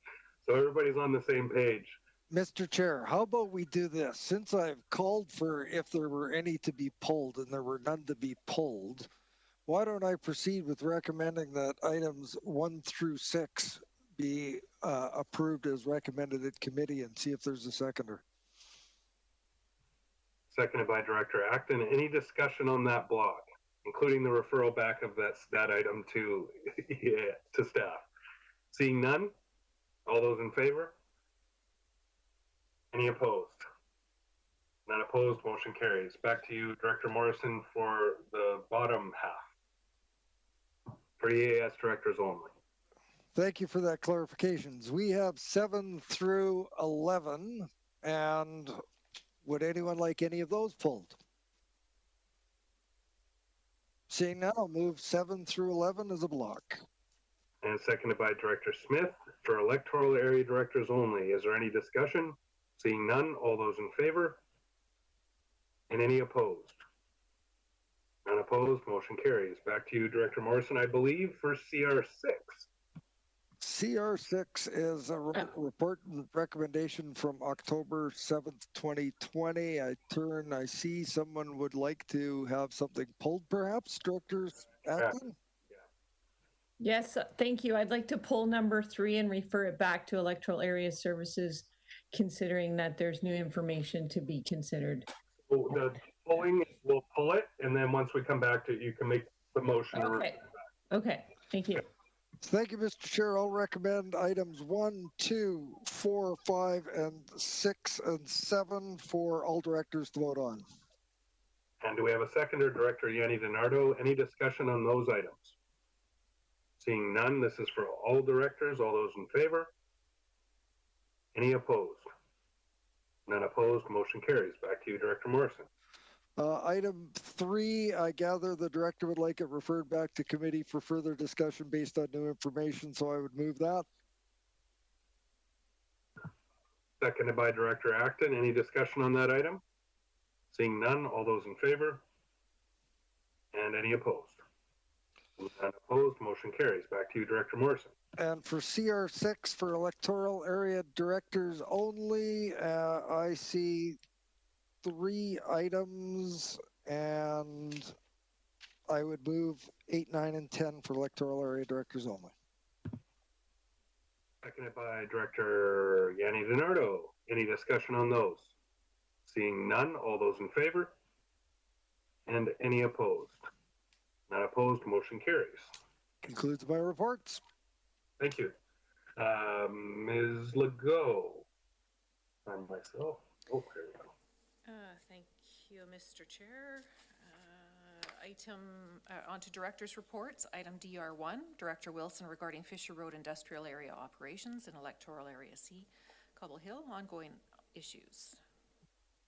So everybody's on the same page. Mr. Chair, how about we do this? Since I've called for if there were any to be pulled and there were none to be pulled, why don't I proceed with recommending that items 1 through 6 be approved as recommended at committee and see if there's a seconder. Seconded by Director Acton. Any discussion on that block, including the referral back of that item to to staff? Seeing none, all those in favor? Any opposed? None opposed, motion carries. Back to you, Director Morrison, for the bottom half. For EAS directors only. Thank you for that clarifications. We have 7 through 11, and would anyone like any of those pulled? Seeing none, I'll move 7 through 11 as a block. And seconded by Director Smith for electoral area directors only. Is there any discussion? Seeing none, all those in favor? And any opposed? None opposed, motion carries. Back to you, Director Morrison, I believe, for CR6. CR6 is a report and recommendation from October 7th, 2020. I see someone would like to have something pulled, perhaps, Director Acton? Yes, thank you. I'd like to pull number 3 and refer it back to electoral area services, considering that there's new information to be considered. So the pulling, we'll pull it, and then once we come back to it, you can make the motion. Okay. Okay, thank you. Thank you, Mr. Chair. I'll recommend items 1, 2, 4, 5, and 6, and 7 for all directors to vote on. And do we have a seconder, Director Yanni DiNardo? Any discussion on those items? Seeing none, this is for all directors. All those in favor? Any opposed? None opposed, motion carries. Back to you, Director Morrison. Item 3, I gather the director would like it referred back to committee for further discussion based on new information, so I would move that. Seconded by Director Acton. Any discussion on that item? Seeing none, all those in favor? And any opposed? None opposed, motion carries. Back to you, Director Morrison. And for CR6, for electoral area directors only, I see 3 items, and I would move 8, 9, and 10 for electoral area directors only. Seconded by Director Yanni DiNardo. Any discussion on those? Seeing none, all those in favor? And any opposed? Not opposed, motion carries. Concludes my reports. Thank you. Ms. Legault. And myself. Oh, there we go. Thank you, Mr. Chair. On to director's reports. Item DR1, Director Wilson regarding Fisher Road Industrial Area operations in Electoral Area C, Cobble Hill, ongoing issues.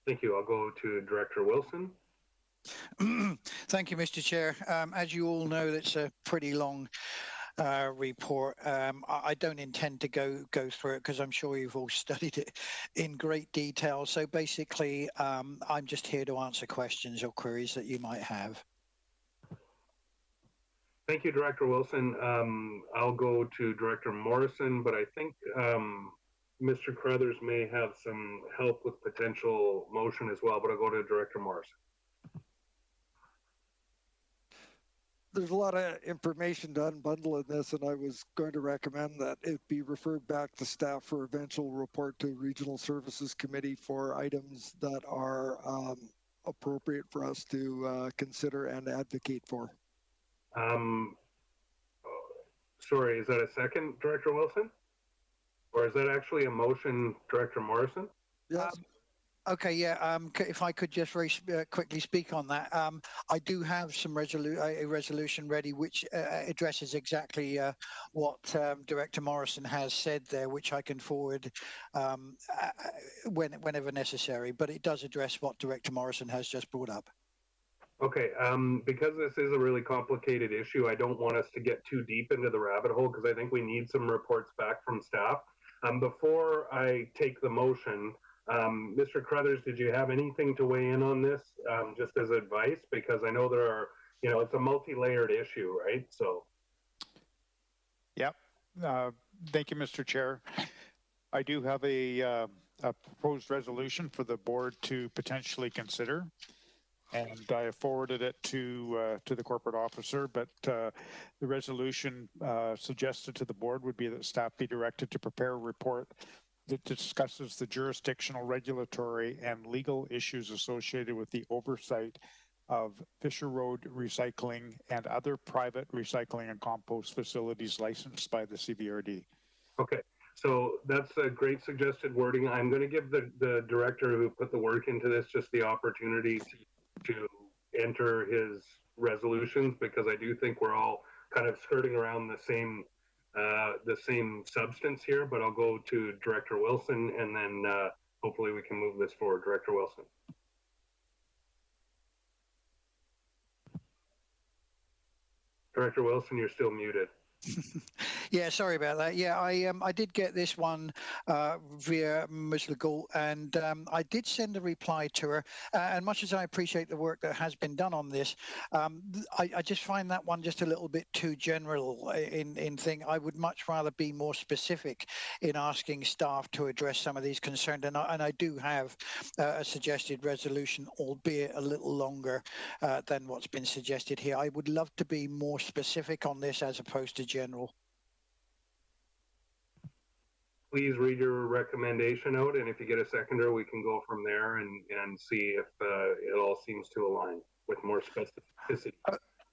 Thank you. I'll go to Director Wilson. Thank you, Mr. Chair. As you all know, it's a pretty long report. I don't intend to go through it because I'm sure you've all studied it in great detail. So basically, I'm just here to answer questions or queries that you might have. Thank you, Director Wilson. I'll go to Director Morrison, but I think Mr. Carruthers may have some help with potential motion as well, but I'll go to Director Morrison. There's a lot of information to unbundle in this, and I was going to recommend that it be referred back to staff for eventual report to Regional Services Committee for items that are appropriate for us to consider and advocate for. Sorry, is that a second, Director Wilson? Or is that actually a motion, Director Morrison? Yes. Okay, yeah. If I could just very quickly speak on that, I do have some a resolution ready, which addresses exactly what Director Morrison has said there, which I can forward whenever necessary. But it does address what Director Morrison has just brought up. Okay, because this is a really complicated issue, I don't want us to get too deep into the rabbit hole because I think we need some reports back from staff. Before I take the motion, Mr. Crothers, did you have anything to weigh in on this, just as advice? Because I know there are, it's a multi-layered issue, right? So. Yep. Thank you, Mr. Chair. I do have a proposed resolution for the board to potentially consider, and I have forwarded it to the corporate officer. But the resolution suggested to the board would be that staff be directed to prepare a report that discusses the jurisdictional, regulatory, and legal issues associated with the oversight of Fisher Road recycling and other private recycling and compost facilities licensed by the CVRD. Okay, so that's a great suggested wording. I'm going to give the director who put the work into this just the opportunity to enter his resolutions, because I do think we're all kind of skirting around the same substance here. But I'll go to Director Wilson, and then hopefully we can move this forward. Director Wilson. Director Wilson, you're still muted. Yeah, sorry about that. Yeah, I did get this one via Ms. Legault, and I did send a reply to her. And much as I appreciate the work that has been done on this, I just find that one just a little bit too general in thing. I would much rather be more specific in asking staff to address some of these concerns. And I do have a suggested resolution, albeit a little longer than what's been suggested here. I would love to be more specific on this as opposed to general. Please read your recommendation out, and if you get a seconder, we can go from there and see if it all seems to align with more specificity.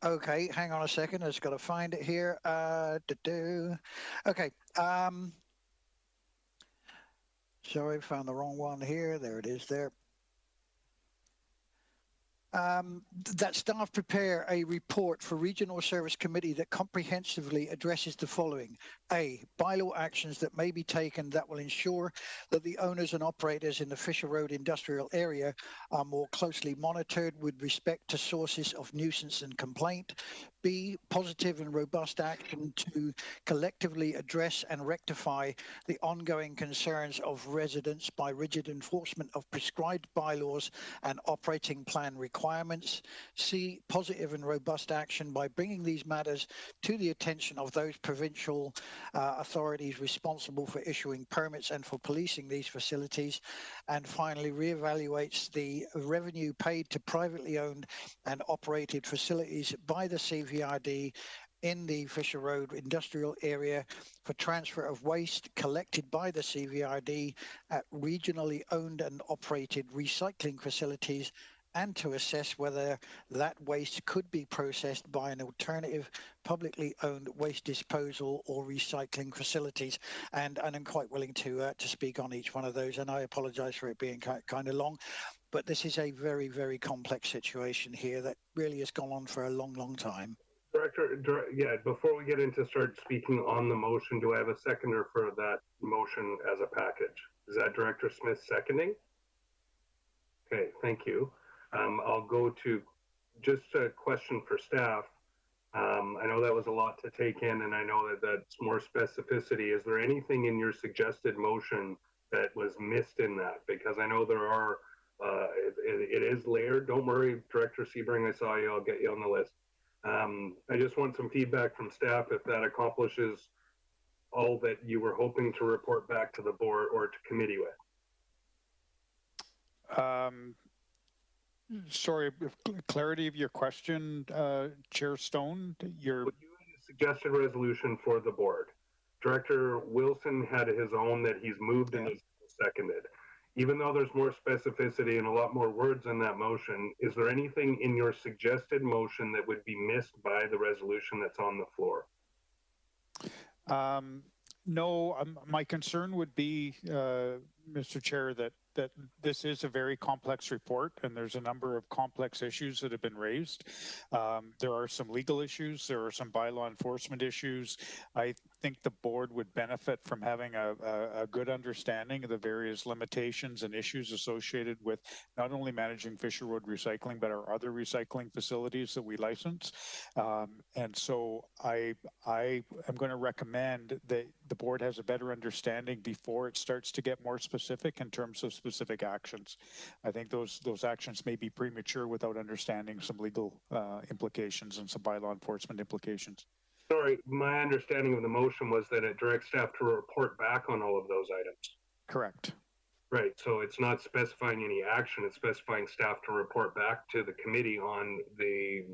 Okay, hang on a second. I just got to find it here. Okay. Sorry, found the wrong one here. There it is there. That staff prepare a report for Regional Service Committee that comprehensively addresses the following. A, bylaw actions that may be taken that will ensure that the owners and operators in the Fisher Road industrial area are more closely monitored with respect to sources of nuisance and complaint. B, positive and robust action to collectively address and rectify the ongoing concerns of residents by rigid enforcement of prescribed bylaws and operating plan requirements. C, positive and robust action by bringing these matters to the attention of those provincial authorities responsible for issuing permits and for policing these facilities. And finally, reevaluates the revenue paid to privately owned and operated facilities by the CVRD in the Fisher Road industrial area for transfer of waste collected by the CVRD at regionally owned and operated recycling facilities, and to assess whether that waste could be processed by an alternative publicly owned waste disposal or recycling facilities. And I'm quite willing to speak on each one of those, and I apologize for it being kind of long, but this is a very, very complex situation here that really has gone on for a long, long time. Director, yeah, before we get into start speaking on the motion, do I have a seconder for that motion as a package? Is that Director Smith seconding? Okay, thank you. I'll go to just a question for staff. I know that was a lot to take in, and I know that that's more specificity. Is there anything in your suggested motion that was missed in that? Because I know there are, it is layered. Don't worry, Director Sebring, I saw you. I'll get you on the list. I just want some feedback from staff if that accomplishes all that you were hoping to report back to the board or to committee with. Sorry, clarity of your question, Chair Stone. You had a suggested resolution for the board. Director Wilson had his own that he's moved and is seconded. Even though there's more specificity and a lot more words in that motion, is there anything in your suggested motion that would be missed by the resolution that's on the floor? No, my concern would be, Mr. Chair, that that this is a very complex report, and there's a number of complex issues that have been raised. There are some legal issues. There are some bylaw enforcement issues. I think the board would benefit from having a good understanding of the various limitations and issues associated with not only managing Fisher Road recycling, but our other recycling facilities that we license. And so I am going to recommend that the board has a better understanding before it starts to get more specific in terms of specific actions. I think those actions may be premature without understanding some legal implications and some bylaw enforcement implications. Sorry, my understanding of the motion was that it directs staff to report back on all of those items. Correct. Right, so it's not specifying any action, it's specifying staff to report back to the committee on the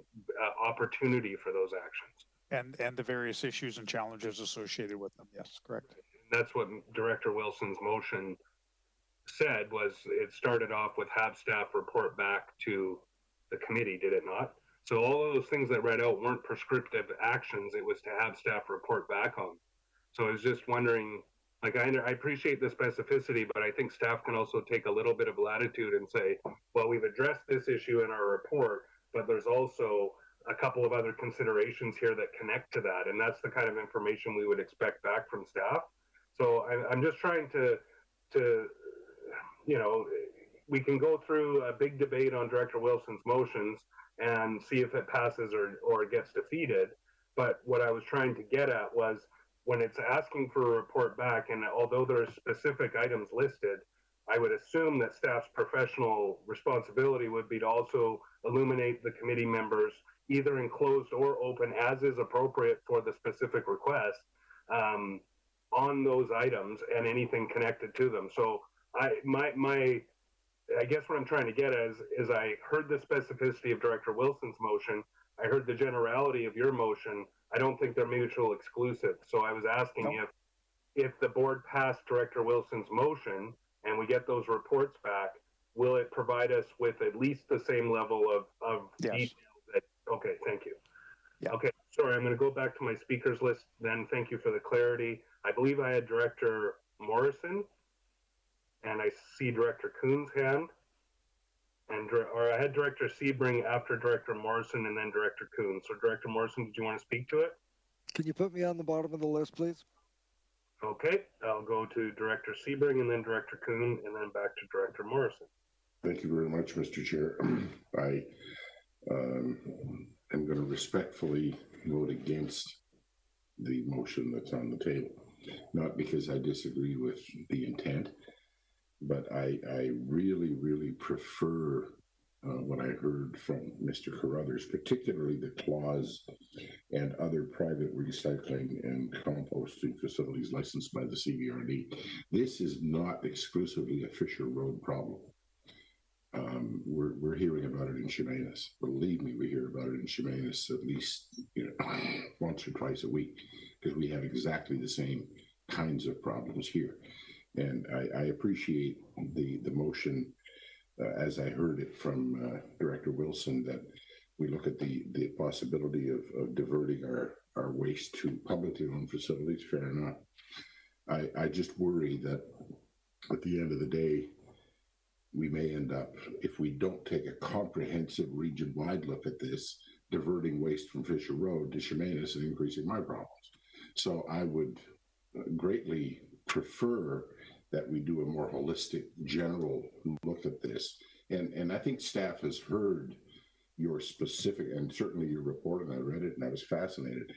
opportunity for those actions. And the various issues and challenges associated with them, yes, correct. That's what Director Wilson's motion said, was it started off with have staff report back to the committee, did it not? So all of those things that read out weren't prescriptive actions, it was to have staff report back on. So I was just wondering, like, I appreciate the specificity, but I think staff can also take a little bit of latitude and say, well, we've addressed this issue in our report, but there's also a couple of other considerations here that connect to that. And that's the kind of information we would expect back from staff. So I'm just trying to, you know, we can go through a big debate on Director Wilson's motions and see if it passes or it gets defeated. But what I was trying to get at was, when it's asking for a report back, and although there are specific items listed, I would assume that staff's professional responsibility would be to also illuminate the committee members, either in closed or open, as is appropriate for the specific request, on those items and anything connected to them. So I guess what I'm trying to get at is I heard the specificity of Director Wilson's motion. I heard the generality of your motion. I don't think they're mutually exclusive. So I was asking if the board passed Director Wilson's motion and we get those reports back, will it provide us with at least the same level of detail? Okay, thank you. Yeah. Okay, sorry, I'm going to go back to my speakers list then. Thank you for the clarity. I believe I had Director Morrison, and I see Director Kuhn's hand. Or I had Director Sebring after Director Morrison and then Director Kuhn. So Director Morrison, did you want to speak to it? Can you put me on the bottom of the list, please? Okay, I'll go to Director Sebring and then Director Kuhn and then back to Director Morrison. Thank you very much, Mr. Chair. I am going to respectfully vote against the motion that's on the table. Not because I disagree with the intent, but I really, really prefer what I heard from Mr. Carruthers, particularly the clause and other private recycling and composting facilities licensed by the CVRD. This is not exclusively a Fisher Road problem. We're hearing about it in Chemainus. Believe me, we hear about it in Chemainus at least once or twice a week, because we have exactly the same kinds of problems here. And I appreciate the motion, as I heard it from Director Wilson, that we look at the possibility of diverting our waste to publicly owned facilities. Fair enough. I just worry that at the end of the day, we may end up, if we don't take a comprehensive region-wide look at this, diverting waste from Fisher Road to Chemainus and increasing my problems. So I would greatly prefer that we do a more holistic, general look at this. And I think staff has heard your specific, and certainly your report, and I read it and I was fascinated.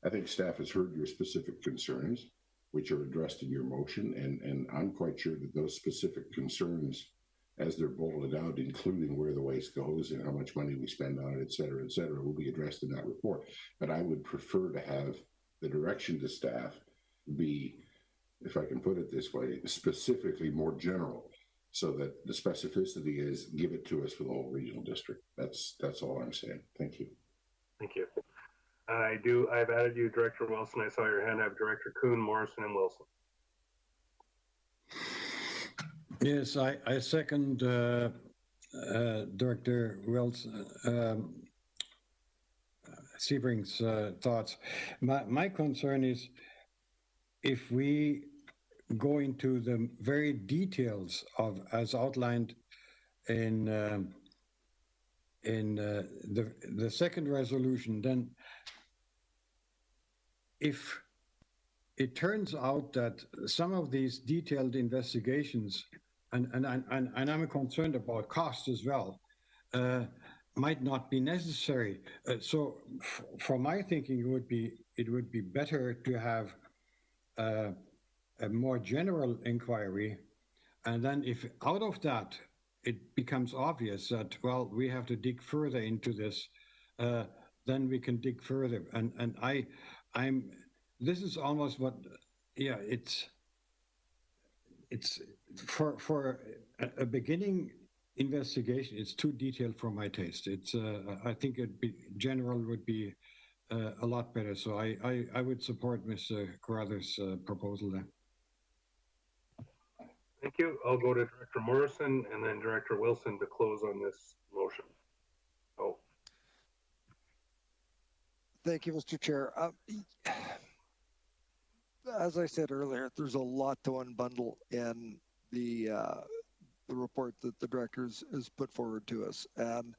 I think staff has heard your specific concerns, which are addressed in your motion, and I'm quite sure that those specific concerns, as they're bulleted out, including where the waste goes and how much money we spend on it, et cetera, will be addressed in that report. But I would prefer to have the direction to staff be, if I can put it this way, specifically more general, so that the specificity is give it to us for the whole regional district. That's all I'm saying. Thank you. Thank you. I've added you, Director Wilson. I saw your hand. I have Director Kuhn, Morrison, and Wilson. Yes, I second Director Wilson, Sebring's thoughts. My concern is, if we go into the very details of, as outlined in the second resolution, then if it turns out that some of these detailed investigations, and I'm concerned about cost as well, might not be necessary. So for my thinking, it would be better to have a more general inquiry, and then if out of that it becomes obvious that, well, we have to dig further into this, then we can dig further. And I'm this is almost what, yeah, it's for a beginning investigation, it's too detailed for my taste. It's I think general would be a lot better. So I would support Mr. Carruthers' proposal there. Thank you. I'll go to Director Morrison and then Director Wilson to close on this motion. Oh. Thank you, Mr. Chair. As I said earlier, there's a lot to unbundle in the report that the directors has put forward to us. And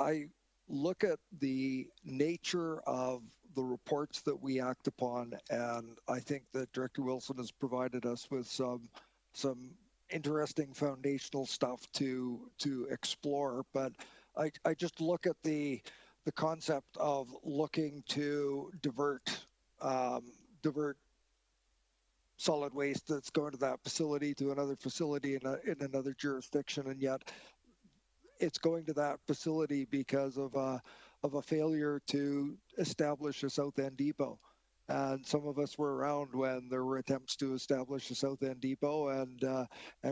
I look at the nature of the reports that we act upon, and I think that Director Wilson has provided us with some interesting foundational stuff to explore. But I just look at the concept of looking to divert solid waste that's going to that facility to another facility in another jurisdiction, and yet it's going to that facility because of a failure to establish a South End depot. And some of us were around when there were attempts to establish a South End depot, and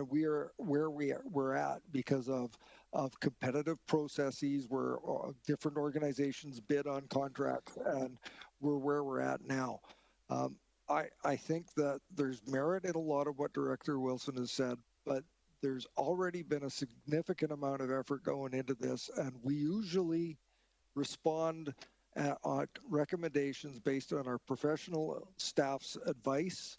we're where we're at because of competitive processes where different organizations bid on contracts, and we're where we're at now. I think that there's merit in a lot of what Director Wilson has said, but there's already been a significant amount of effort going into this, and we usually respond on recommendations based on our professional staff's advice,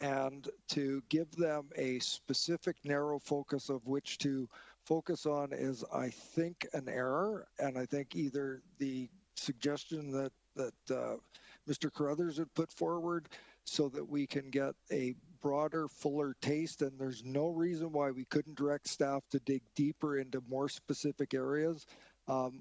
and to give them a specific narrow focus of which to focus on is, I think, an error. And I think either the suggestion that Mr. Carruthers had put forward so that we can get a broader, fuller taste, and there's no reason why we couldn't direct staff to dig deeper into more specific areas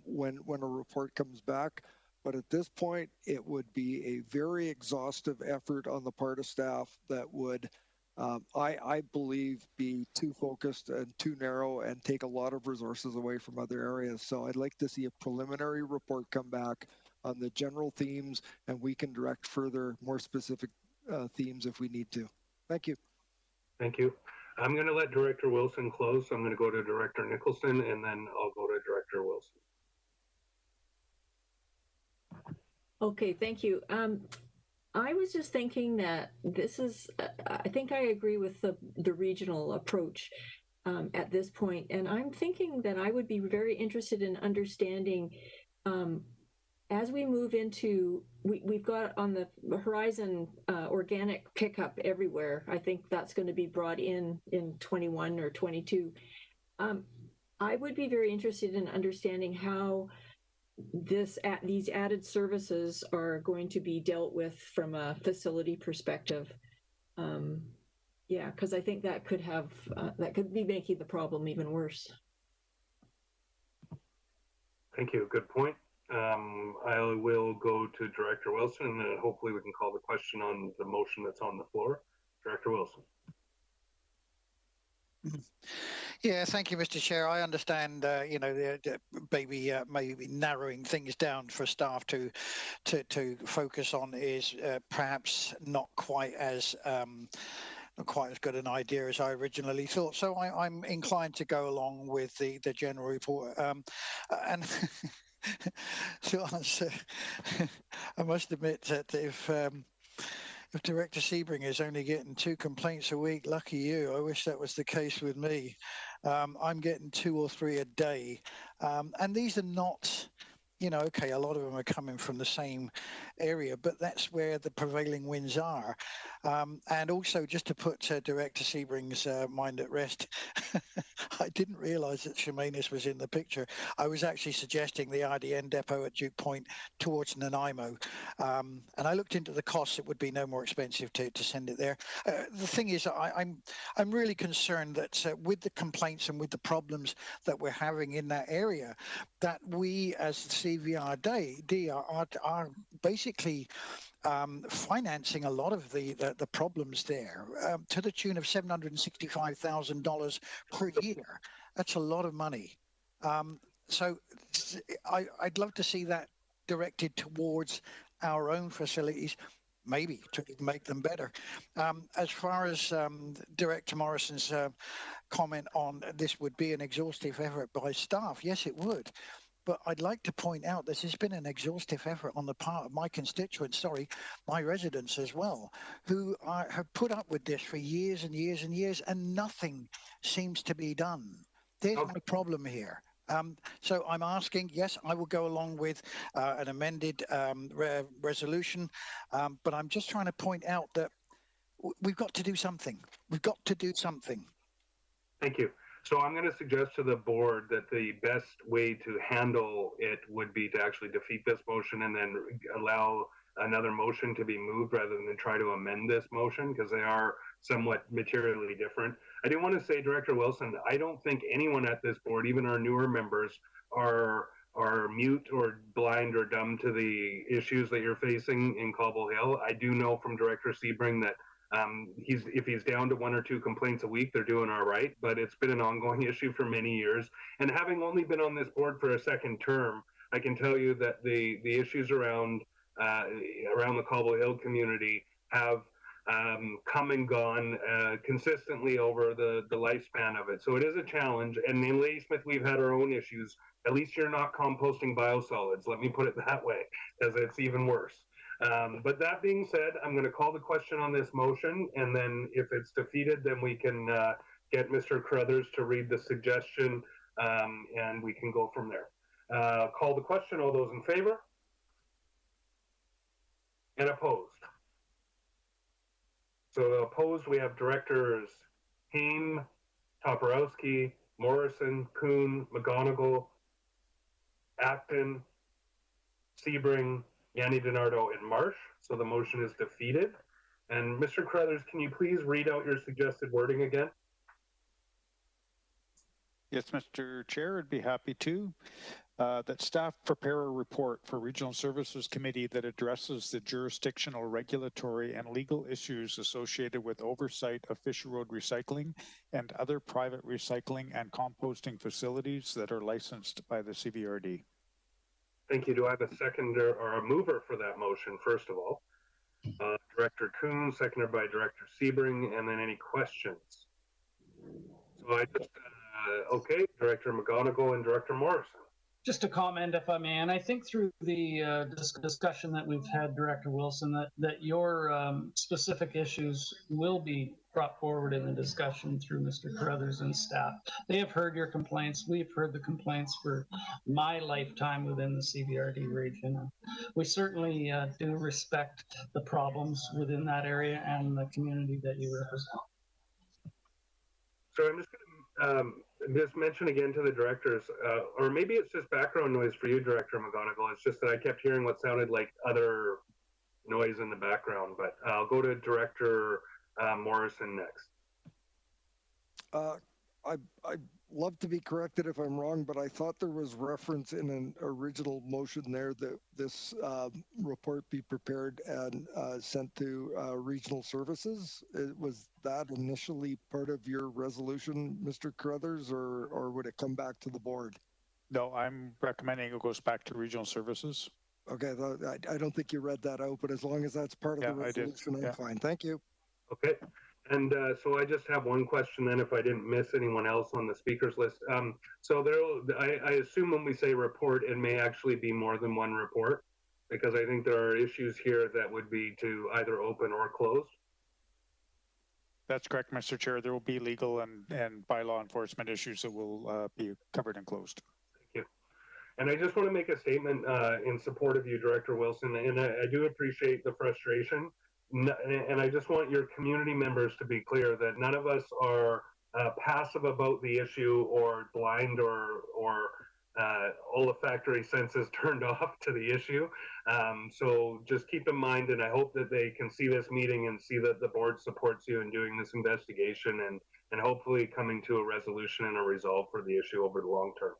when a report comes back. But at this point, it would be a very exhaustive effort on the part of staff that would, I believe, be too focused and too narrow and take a lot of resources away from other areas. So I'd like to see a preliminary report come back on the general themes, and we can direct further, more specific themes if we need to. Thank you. Thank you. I'm going to let Director Wilson close. So I'm going to go to Director Nicholson, and then I'll go to Director Wilson. Okay, thank you. I was just thinking that this is, I think I agree with the regional approach at this point. And I'm thinking that I would be very interested in understanding as we move into, we've got on the horizon organic pickup everywhere. I think that's going to be brought in 21 or 22. I would be very interested in understanding how these added services are going to be dealt with from a facility perspective. Yeah, because I think that could have that could be making the problem even worse. Thank you. Good point. I will go to Director Wilson, and then hopefully we can call the question on the motion that's on the floor. Director Wilson. Yeah, thank you, Mr. Chair. I understand, you know, maybe narrowing things down for staff to focus on is perhaps not quite as good an idea as I originally thought. So I'm inclined to go along with the general report. And to answer, I must admit that if Director Sebring is only getting 2 complaints a week, lucky you. I wish that was the case with me. I'm getting 2 or 3 a day. And these are not, you know, okay, a lot of them are coming from the same area, but that's where the prevailing winds are. And also, just to put Director Sebring's mind at rest, I didn't realise that Chemainus was in the picture. I was actually suggesting the RDN depot at Duke Point towards Nanaimo. And I looked into the costs. It would be no more expensive to send it there. The thing is, I'm really concerned that with the complaints and with the problems that we're having in that area, that we as the CVRD are basically financing a lot of the problems there to the tune of $765,000 per year. That's a lot of money. So I'd love to see that directed towards our own facilities, maybe to make them better. As far as Director Morrison's comment on this would be an exhaustive effort by staff, yes, it would. But I'd like to point out this has been an exhaustive effort on the part of my constituents, my residents as well, who have put up with this for years and years and years, and nothing seems to be done. There's my problem here. So I'm asking, yes, I will go along with an amended resolution, but I'm just trying to point out that we've got to do something. We've got to do something. Thank you. So I'm going to suggest to the board that the best way to handle it would be to actually defeat this motion and then allow another motion to be moved rather than try to amend this motion, because they are somewhat materially different. I do want to say, Director Wilson, I don't think anyone at this board, even our newer members, are mute or blind or dumb to the issues that you're facing in Cobble Hill. I do know from Director Sebring that if he's down to 1 or 2 complaints a week, they're doing all right, but it's been an ongoing issue for many years. And having only been on this board for a second term, I can tell you that the issues around the Cobble Hill community have come and gone consistently over the lifespan of it. So it is a challenge. And in Ladysmith, we've had our own issues. At least you're not composting biosolids. Let me put it that way, because it's even worse. But that being said, I'm going to call the question on this motion, and then if it's defeated, then we can get Mr. Carruthers to read the suggestion, and we can go from there. Call the question. All those in favor? And opposed? So opposed, we have Directors Haim, Toporowski, Morrison, Kuhn, McGonigal, Acton, Sebring, Yanni DiNardo, and Marsh. So the motion is defeated. And Mr. Carruthers, can you please read out your suggested wording again? Yes, Mr. Chair, I'd be happy to. That staff prepare a report for Regional Services Committee that addresses the jurisdictional, regulatory, and legal issues associated with oversight of Fisher Road recycling and other private recycling and composting facilities that are licensed by the CVRD. Thank you. Do I have a seconder or a mover for that motion, first of all? Director Kuhn, seconded by Director Sebring, and then any questions? So I just, okay, Director McGonigal and Director Morrison. Just a comment, if I may, and I think through the discussion that we've had, Director Wilson, that your specific issues will be brought forward in the discussion through Mr. Carruthers and staff. They have heard your complaints. We've heard the complaints for my lifetime within the CVRD region. We certainly do respect the problems within that area and the community that you represent. So I'm just going to just mention again to the directors, or maybe it's just background noise for you, Director McGonigal. It's just that I kept hearing what sounded like other noise in the background, but I'll go to Director Morrison next. I'd love to be corrected if I'm wrong, but I thought there was reference in an original motion there that this report be prepared and sent to regional services. Was that initially part of your resolution, Mr. Carruthers, or would it come back to the board? No, I'm recommending it goes back to regional services. Okay, I don't think you read that out, but as long as that's part of the resolution, I'm fine. Thank you. Okay. And so I just have one question then, if I didn't miss anyone else on the speakers list. So I assume when we say report, it may actually be more than one report, because I think there are issues here that would be to either open or closed. That's correct, Mr. Chair. There will be legal and bylaw enforcement issues that will be covered and closed. Thank you. And I just want to make a statement in support of you, Director Wilson, and I do appreciate the frustration. And I just want your community members to be clear that none of us are passive about the issue or blind or olfactory senses turned off to the issue. So just keep in mind, and I hope that they can see this meeting and see that the board supports you in doing this investigation and hopefully coming to a resolution and a resolve for the issue over the long term.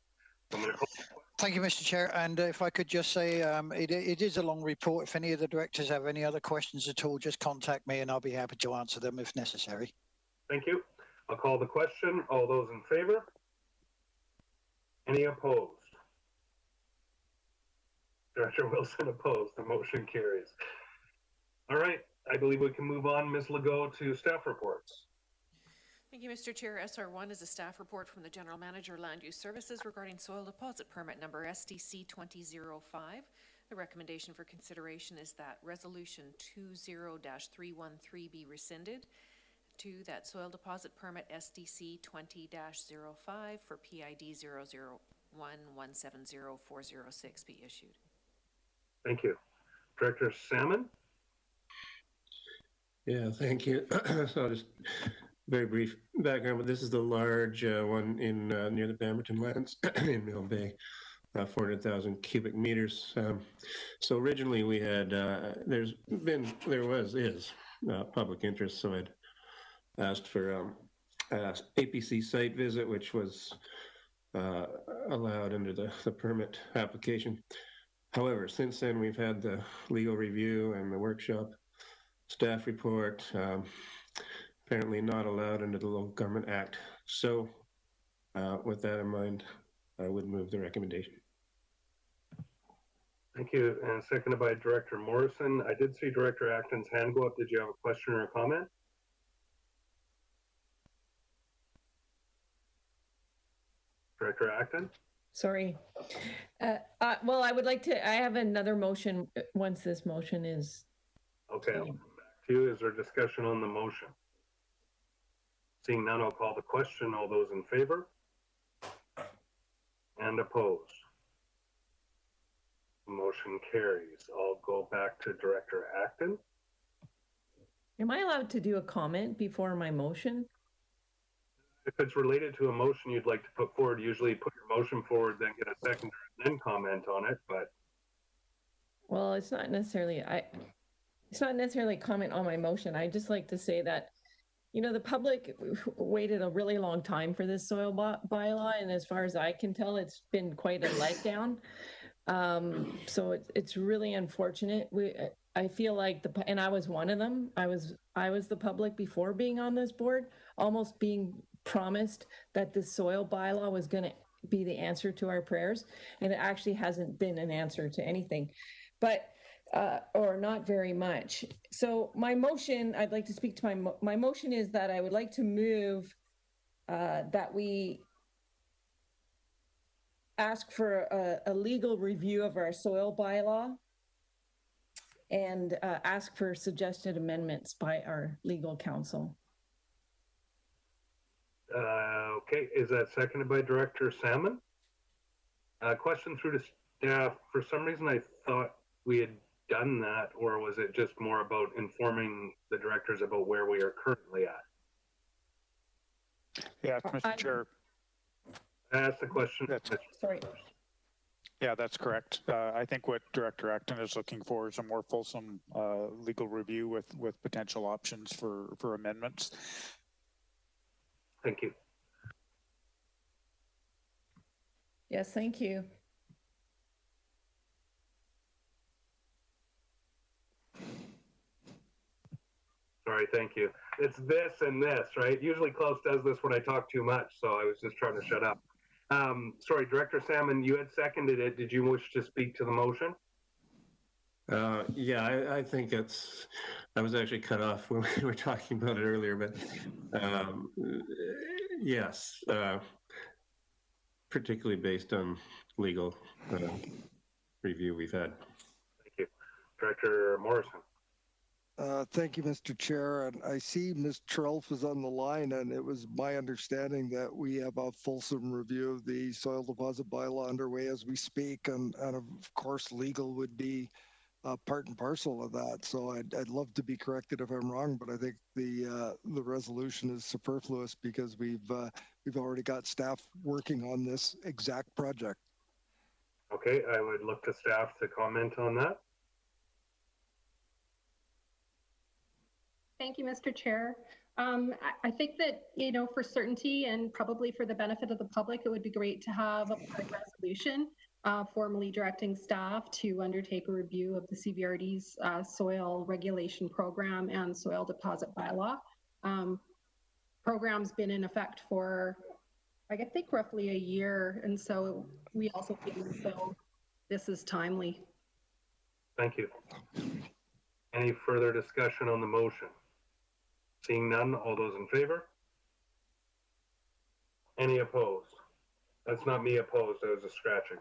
Thank you, Mr. Chair. And if I could just say, it is a long report. If any of the directors have any other questions at all, just contact me and I'll be happy to answer them if necessary. Thank you. I'll call the question. All those in favor? Any opposed? Director Wilson opposed. The motion carries. All right. I believe we can move on, Ms. Legault, to staff reports. Thank you, Mr. Chair. SR1 is a staff report from the General Manager, Land Use Services regarding soil deposit permit number SDC 2005. The recommendation for consideration is that Resolution 20-313 be rescinded. 2, that soil deposit permit SDC 20-05 for PID 001170406 be issued. Thank you. Director Salmon? Yeah, thank you. So I'll just very brief background, but this is the large one in near the Pemberton lands in Mill Bay, 400,000 cubic meters. So originally we had, is public interest, so I'd asked for APC site visit, which was allowed under the permit application. However, since then we've had the legal review and the workshop staff report, apparently not allowed under the Local Government Act. So with that in mind, I would move the recommendation. Thank you. And seconded by Director Morrison. I did see Director Acton's hand go up. Did you have a question or a comment? Director Acton? Sorry. Well, I would like to, I have another motion once this motion is. Okay, I'll come back to you. Is there discussion on the motion? Seeing none, I'll call the question. All those in favor? And opposed? Motion carries. I'll go back to Director Acton. Am I allowed to do a comment before my motion? If it's related to a motion you'd like to put forward, usually put your motion forward, then get a seconder, and then comment on it, but. Well, it's not necessarily, it's not necessarily a comment on my motion. I just like to say that, you know, the public waited a really long time for this soil bylaw, and as far as I can tell, it's been quite a letdown. So it's really unfortunate. I feel like and I was one of them. I was the public before being on this board, almost being promised that the soil bylaw was going to be the answer to our prayers, and it actually hasn't been an answer to anything, but or not very much. So my motion, I'd like to speak to my motion is that I would like to move that we ask for a legal review of our soil bylaw and ask for suggested amendments by our legal counsel. Okay, is that seconded by Director Salmon? Question through to staff. For some reason, I thought we had done that, or was it just more about informing the directors about where we are currently at? Yeah, Mr. Chair. Ask the question. Sorry. Yeah, that's correct. I think what Director Acton is looking for is a more fulsome legal review with potential options for amendments. Thank you. Yes, thank you. Sorry, thank you. It's this and this, right? Usually Klaus does this when I talk too much, so I was just trying to shut up. Sorry, Director Salmon, you had seconded it. Did you wish to speak to the motion? Yeah, I think I was actually cut off when we were talking about it earlier, but yes, particularly based on legal review we've had. Thank you. Director Morrison. Thank you, Mr. Chair. And I see Ms. Trelf is on the line, and it was my understanding that we have a fulsome review of the soil deposit bylaw underway as we speak, and of course, legal would be part and parcel of that. So I'd love to be corrected if I'm wrong, but I think the resolution is superfluous because we've already got staff working on this exact project. Okay, I would look to staff to comment on that. Thank you, Mr. Chair. I think that, for certainty and probably for the benefit of the public, it would be great to have a resolution formally directing staff to undertake a review of the CVRD's soil regulation program and soil deposit bylaw. Program's been in effect for, I think, roughly a year, and so we also feel as though this is timely. Thank you. Any further discussion on the motion? Seeing none, all those in favor? Any opposed? That's not me opposed, that was a scratching.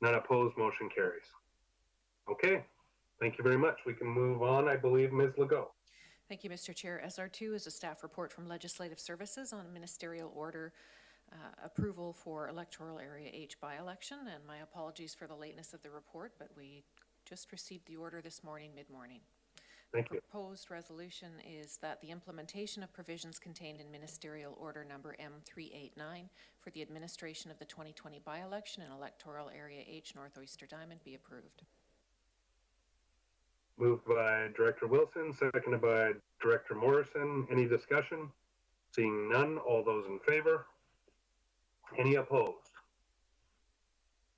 None opposed, motion carries. Okay, thank you very much. We can move on, I believe, Ms. Legault. Thank you, Mr. Chair. SR2 is a staff report from Legislative Services on ministerial order approval for electoral area H by-election, and my apologies for the lateness of the report, but we just received the order this morning, mid-morning. Thank you. The proposed resolution is that the implementation of provisions contained in Ministerial Order number M389 for the administration of the 2020 by-election in electoral area H North Oyster Diamond be approved. Moved by Director Wilson, seconded by Director Morrison. Any discussion? Seeing none, all those in favor? Any opposed?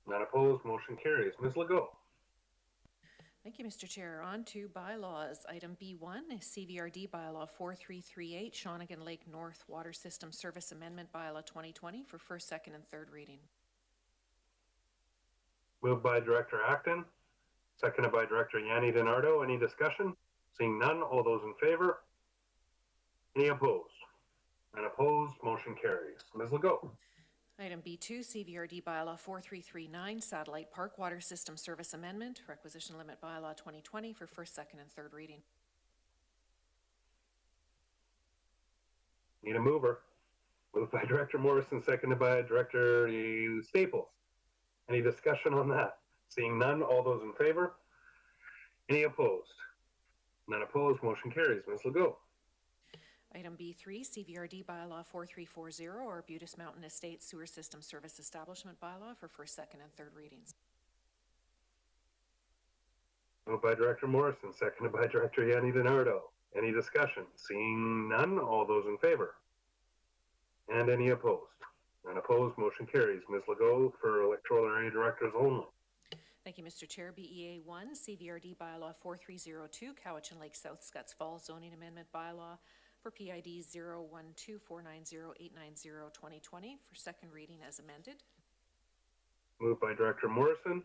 None opposed, motion carries. Ms. Legault. Thank you, Mr. Chair. On to bylaws. Item B1 is CVRD Bylaw 4338, Shawnigan Lake North Water System Service Amendment Bylaw 2020 for first, second, and third reading. Moved by Director Acton, seconded by Director Yanni DiNardo. Any discussion? Seeing none, all those in favor? Any opposed? None opposed, motion carries. Ms. Legault. Item B2, CVRD Bylaw 4339, Satellite Park Water System Service Amendment, Requisition Limit Bylaw 2020 for first, second, and third reading. Need a mover. Moved by Director Morrison, seconded by Director Staples. Any discussion on that? Seeing none, all those in favor? Any opposed? None opposed, motion carries. Ms. Legault. Item B3, CVRD Bylaw 4340, Arbutus Mountain Estates Sewer System Service Establishment Bylaw for first, second, and third readings. Moved by Director Morrison, seconded by Director Yanni DiNardo. Any discussion? Seeing none, all those in favor? And any opposed? None opposed, motion carries. Ms. Legault for electoral area directors only. Thank you, Mr. Chair. BEA 1, CVRD Bylaw 4302, Cowichan Lake South Scots Falls Zoning Amendment Bylaw for PID 012490890-2020 for second reading as amended. Moved by Director Morrison,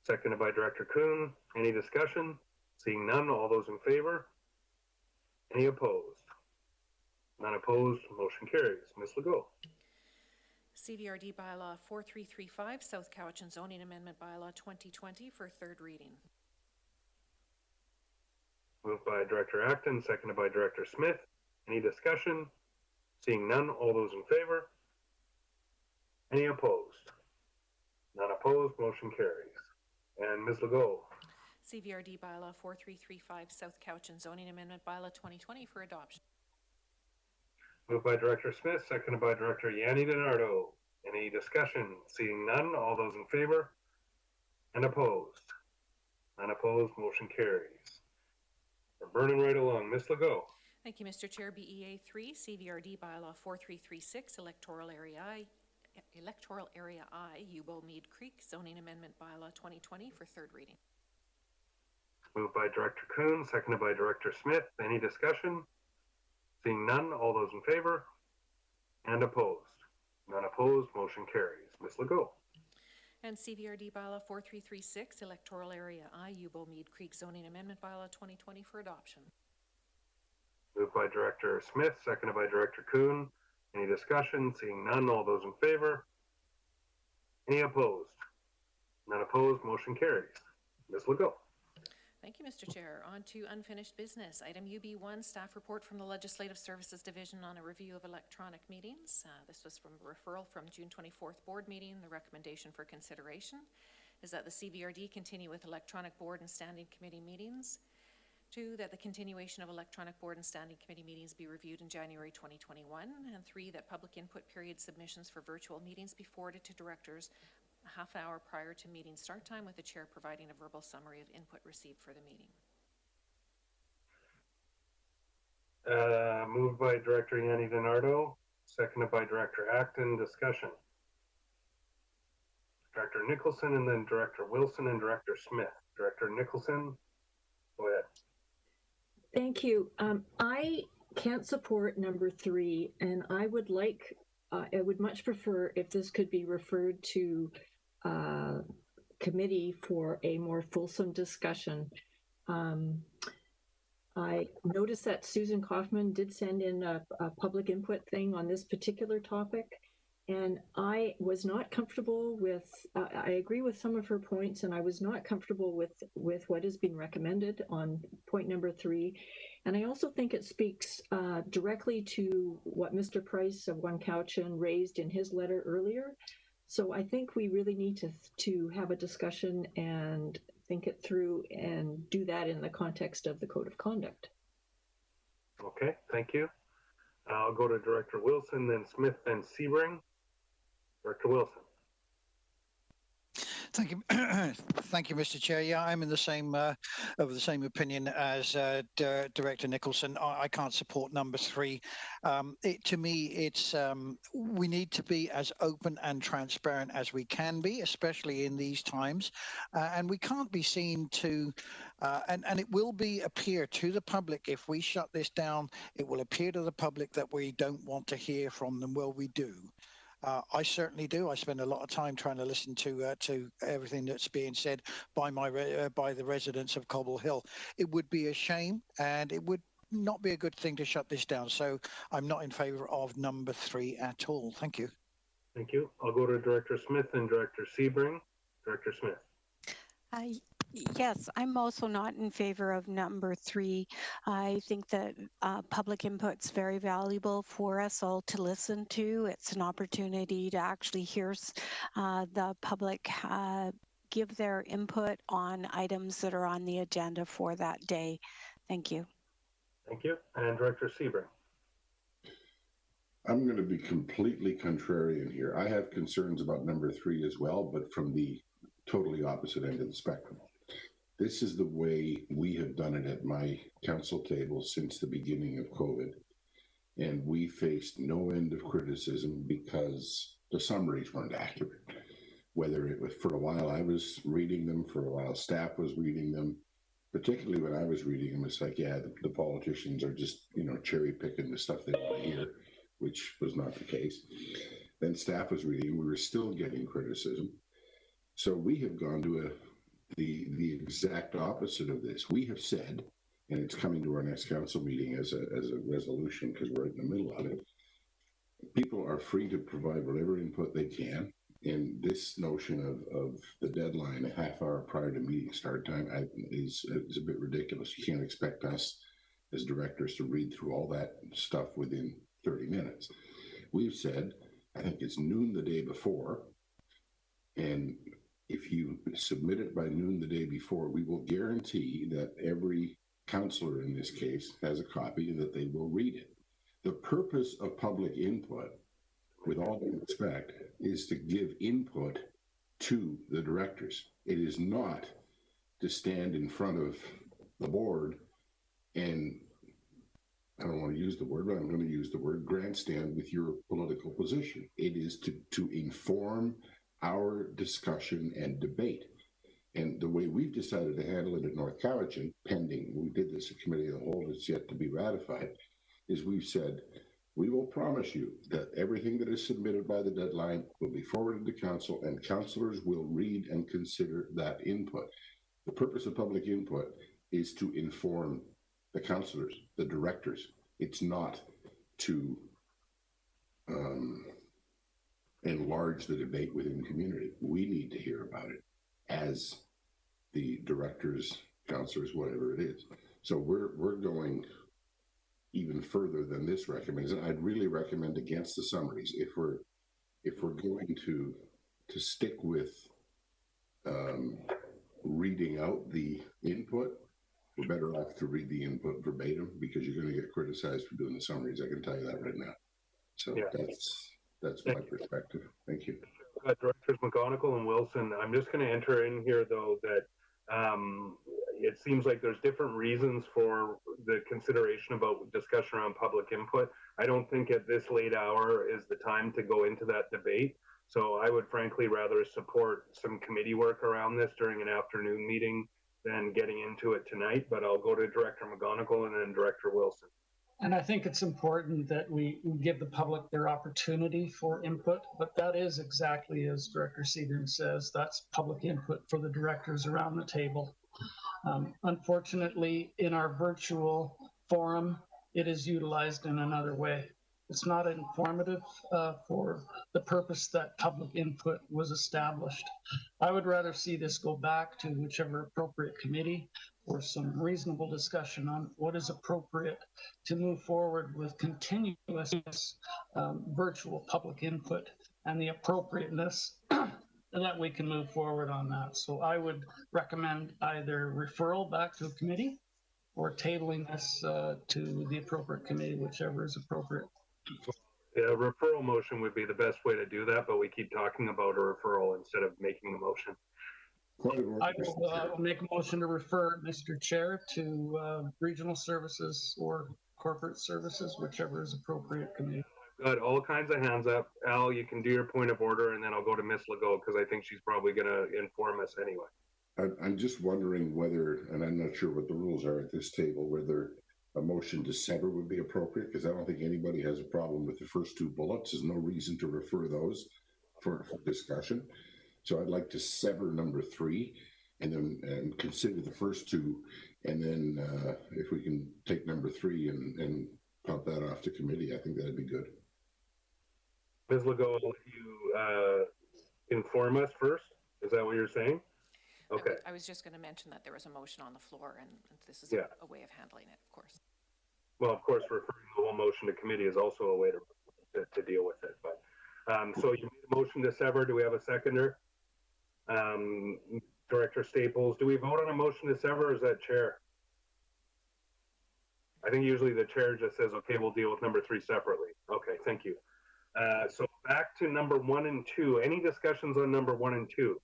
seconded by Director Kuhn. Any discussion? Seeing none, all those in favor? Any opposed? None opposed, motion carries. Ms. Legault. CVRD Bylaw 4335, South Cowichan Zoning Amendment Bylaw 2020 for third reading. Moved by Director Acton, seconded by Director Smith. Any discussion? Seeing none, all those in favor? Any opposed? None opposed, motion carries. And Ms. Legault. CVRD Bylaw 4335, South Cowichan Zoning Amendment Bylaw 2020 for adoption. Moved by Director Smith, seconded by Director Yanni DiNardo. Any discussion? Seeing none, all those in favor? And opposed? None opposed, motion carries. We're burning right along. Ms. Legault. Thank you, Mr. Chair. BEA 3, CVRD Bylaw 4336, Electoral Area I, Yubo Mead Creek Zoning Amendment Bylaw 2020 for third reading. Moved by Director Kuhn, seconded by Director Smith. Any discussion? Seeing none, all those in favor? And opposed? None opposed, motion carries. Ms. Legault. And CVRD Bylaw 4336, Electoral Area I, Yubo Mead Creek Zoning Amendment Bylaw 2020 for adoption. Moved by Director Smith, seconded by Director Kuhn. Any discussion? Seeing none, all those in favor? Any opposed? None opposed, motion carries. Ms. Legault. Thank you, Mr. Chair. On to unfinished business. Item UB1, staff report from the Legislative Services Division on a review of electronic meetings. This was from a referral from June 24th board meeting. The recommendation for consideration is that the CVRD continue with electronic board and standing committee meetings. 2, that the continuation of electronic board and standing committee meetings be reviewed in January 2021. And 3, that public input period submissions for virtual meetings be forwarded to directors a half hour prior to meeting start time, with the chair providing a verbal summary of input received for the meeting. Moved by Director Yanni DiNardo, seconded by Director Acton. Discussion. Director Nicholson, and then Director Wilson and Director Smith. Director Nicholson, go ahead. Thank you. I can't support number 3, and I would much prefer if this could be referred to committee for a more fulsome discussion. I noticed that Susan Kaufman did send in a public input thing on this particular topic, and I was not comfortable with, I agree with some of her points, and I was not comfortable with what has been recommended on point number 3. And I also think it speaks directly to what Mr. Price of One Cowichan raised in his letter earlier. So I think we really need to have a discussion and think it through and do that in the context of the Code of Conduct. Okay, thank you. I'll go to Director Wilson, then Smith, then Sebring. Director Wilson. Thank you, thank you, Mr. Chair. Yeah, I'm in the same of the same opinion as Director Nicholson. I can't support number 3. To me, it's we need to be as open and transparent as we can be, especially in these times, and we can't be seen to. And it will appear to the public if we shut this down. It will appear to the public that we don't want to hear from them. Well, we do. I certainly do. I spend a lot of time trying to listen to everything that's being said by by the residents of Cobble Hill. It would be a shame, and it would not be a good thing to shut this down. So I'm not in favour of number 3 at all. Thank you. Thank you. I'll go to Director Smith and Director Sebring. Director Smith. Yes, I'm also not in favor of number 3. I think that public input's very valuable for us all to listen to. It's an opportunity to actually hear the public give their input on items that are on the agenda for that day. Thank you. Thank you. And Director Sebring. I'm going to be completely contrarian here. I have concerns about number 3 as well, but from the totally opposite end of the spectrum. This is the way we have done it at my council table since the beginning of COVID. And we faced no end of criticism because the summaries weren't accurate. Whether it was, for a while I was reading them, for a while staff was reading them, particularly when I was reading them, it's like, yeah, the politicians are just, cherry picking the stuff they want to hear, which was not the case. Then staff was reading, we were still getting criticism. So we have gone to the exact opposite of this. We have said, and it's coming to our next council meeting as a resolution because we're in the middle of it, people are free to provide whatever input they can. And this notion of the deadline a half hour prior to meeting start time is a bit ridiculous. You can't expect us as directors to read through all that stuff within 30 minutes. We've said, I think it's noon the day before, and if you submit it by noon the day before, we will guarantee that every councillor in this case has a copy and that they will read it. The purpose of public input, with all due respect, is to give input to the directors. It is not to stand in front of the board and, I don't want to use the word, but I'm going to use the word, grandstand with your political position. It is to inform our discussion and debate. And the way we've decided to handle it at North Cowichan, pending, we did this at Committee of the Whole, it's yet to be ratified, is we've said, we will promise you that everything that is submitted by the deadline will be forwarded to council and councillors will read and consider that input. The purpose of public input is to inform the councillors, the directors. It's not to enlarge the debate within the community. We need to hear about it as the directors councillors, whatever it is. So we're going even further than this recommends. And I'd really recommend against the summaries. If we're going to stick with reading out the input, we're better off to read the input verbatim, because you're going to get criticized for doing the summaries. I can tell you that right now. So yeah, that's my perspective. Thank you. Directors McGonigal and Wilson, I'm just going to enter in here though that it seems like there's different reasons for the consideration about discussion around public input. I don't think at this late hour is the time to go into that debate. So I would frankly rather support some committee work around this during an afternoon meeting than getting into it tonight. But I'll go to Director McGonigal and then Director Wilson. And I think it's important that we give the public their opportunity for input, but that is exactly as Director Sebring says, that's public input for the directors around the table. Unfortunately, in our virtual forum, it is utilized in another way. It's not informative for the purpose that public input was established. I would rather see this go back to whichever appropriate committee for some reasonable discussion on what is appropriate to move forward with continuous virtual public input and the appropriateness that we can move forward on that. So I would recommend either referral back to a committee or tabling this to the appropriate committee, whichever is appropriate. Yeah, a referral motion would be the best way to do that, but we keep talking about a referral instead of making a motion. I will make a motion to refer, Mr. Chair, to regional services or corporate services, whichever is appropriate committee. Got all kinds of hands up. Al, you can do your point of order, and then I'll go to Ms. Legault because I think she's probably going to inform us anyway. I'm just wondering whether, and I'm not sure what the rules are at this table, whether a motion to sever would be appropriate, because I don't think anybody has a problem with the first two bullets. There's no reason to refer those for discussion. So I'd like to sever number 3 and then consider the first two. And then if we can take number 3 and pump that off to committee, I think that'd be good. Ms. Legault, will you inform us first? Is that what you're saying? Okay. I was just going to mention that there was a motion on the floor, and this is a way of handling it, of course. Well, of course, referring the whole motion to committee is also a way to deal with it. But so you made a motion to sever. Do we have a seconder? Director Staples, do we vote on a motion to sever, or is that chair? I think usually the chair just says, okay, we'll deal with number 3 separately. Okay, thank you. So back to number 1 and 2. Any discussions on number 1 and 2?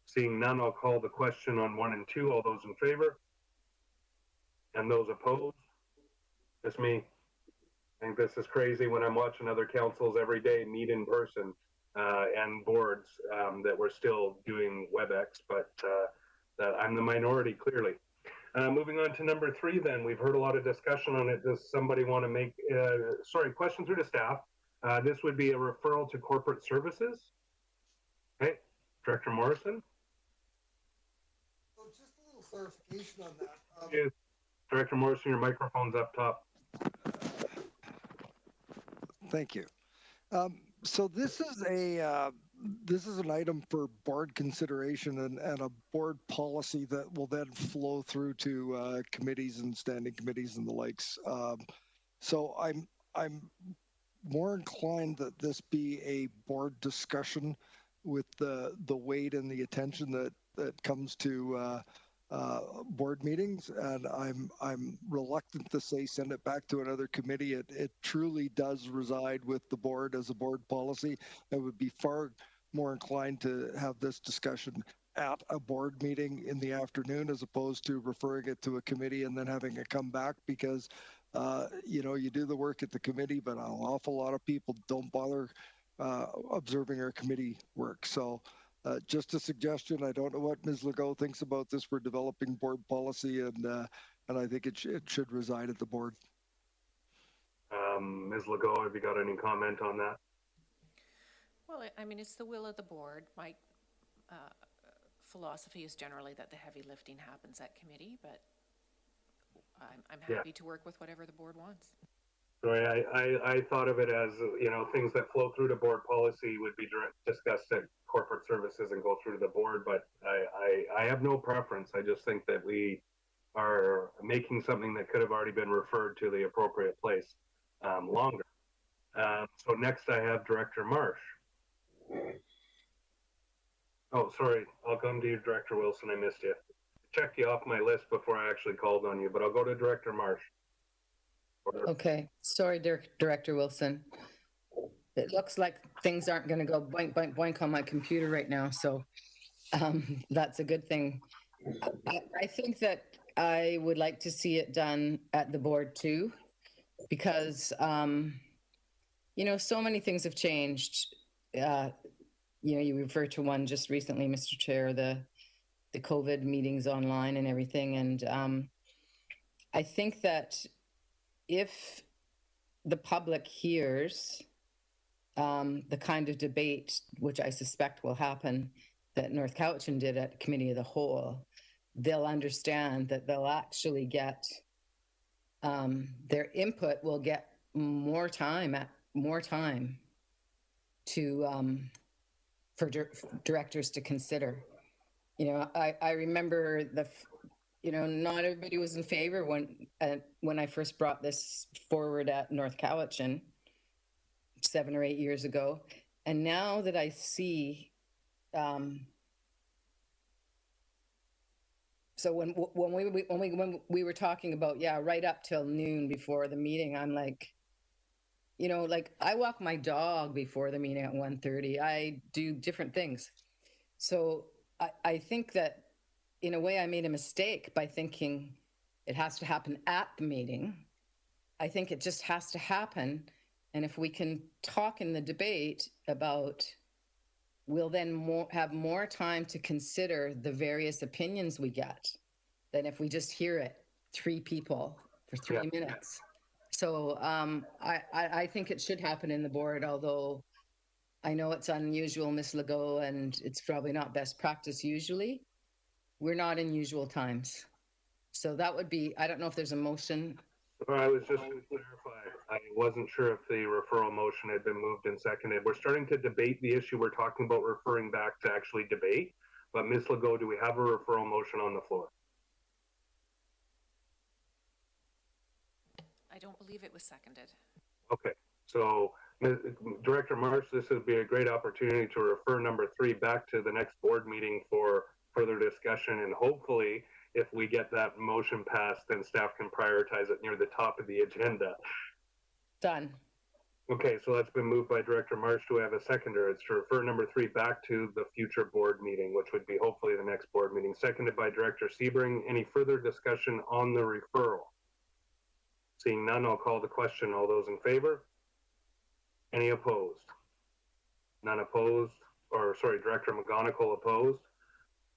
Seeing none, I'll call the question on 1 and 2. All those in favor? And those opposed? Just me. I think this is crazy when I'm watching other councils every day meet in person and boards that we're still doing WebEx, but that I'm the minority, clearly. Moving on to number 3 then. We've heard a lot of discussion on it. Does somebody want to make, question through to staff. This would be a referral to corporate services. Okay, Director Morrison. So just a little clarification on that. Yes. Director Morrison, your microphone's up top. Thank you. So this is an item for board consideration and a board policy that will then flow through to committees and standing committees and the likes. So I'm more inclined that this be a board discussion with the weight and the attention that comes to board meetings, and I'm reluctant to say send it back to another committee. It truly does reside with the board as a board policy. I would be far more inclined to have this discussion at a board meeting in the afternoon as opposed to referring it to a committee and then having it come back, because you do the work at the committee, but an awful lot of people don't bother observing our committee work. So just a suggestion. I don't know what Ms. Legault thinks about this. We're developing board policy, and I think it should reside at the board. Ms. Legault, have you got any comment on that? Well, I mean, it's the will of the board. My philosophy is generally that the heavy lifting happens at committee, but I'm happy to work with whatever the board wants. Sorry, I thought of it as, you know, things that flow through to board policy would be discussed at corporate services and go through to the board, but I have no preference. I just think that we are making something that could have already been referred to the appropriate place longer. So next I have Director Marsh. Oh, sorry, I'll come to you, Director Wilson, I missed you. Checked you off my list before I actually called on you, but I'll go to Director Marsh. Okay, sorry, Director Wilson. It looks like things aren't going to go boink, boink, boink on my computer right now, so that's a good thing. I think that I would like to see it done at the board too, because, you know, so many things have changed. You know, you referred to one just recently, Mr. Chair, the COVID meetings online and everything. And I think that if the public hears the kind of debate, which I suspect will happen, that North Cowichan did at Committee of the Whole, they'll understand that they'll actually get, their input will get more time to, for directors to consider. You know, I remember you know, not everybody was in favor when I first brought this forward at North Cowichan 7 or 8 years ago. And now that I see, so when we were talking about, yeah, right up till noon before the meeting, I'm like, you know, like I walk my dog before the meeting at 1:30. I do different things. So I think that in a way I made a mistake by thinking it has to happen at the meeting. I think it just has to happen. And if we can talk in the debate about, we'll then have more time to consider the various opinions we get than if we just hear it, 3 people for 3 minutes. So I think it should happen in the board, although I know it's unusual, Ms. Legault, and it's probably not best practice usually. We're not in usual times. So that would be, I don't know if there's a motion. I was just going to clarify. I wasn't sure if the referral motion had been moved and seconded. We're starting to debate the issue we're talking about referring back to actually debate. But Ms. Legault, do we have a referral motion on the floor? I don't believe it was seconded. Okay, so Director Marsh, this would be a great opportunity to refer number 3 back to the next board meeting for further discussion, and hopefully if we get that motion passed, then staff can prioritize it near the top of the agenda. Done. Okay, so that's been moved by Director Marsh. Do we have a seconder? It's to refer number 3 back to the future board meeting, which would be hopefully the next board meeting. Seconded by Director Sebring. Any further discussion on the referral? Seeing none, I'll call the question. All those in favor? Any opposed? None opposed, or sorry, Director McGonigal opposed.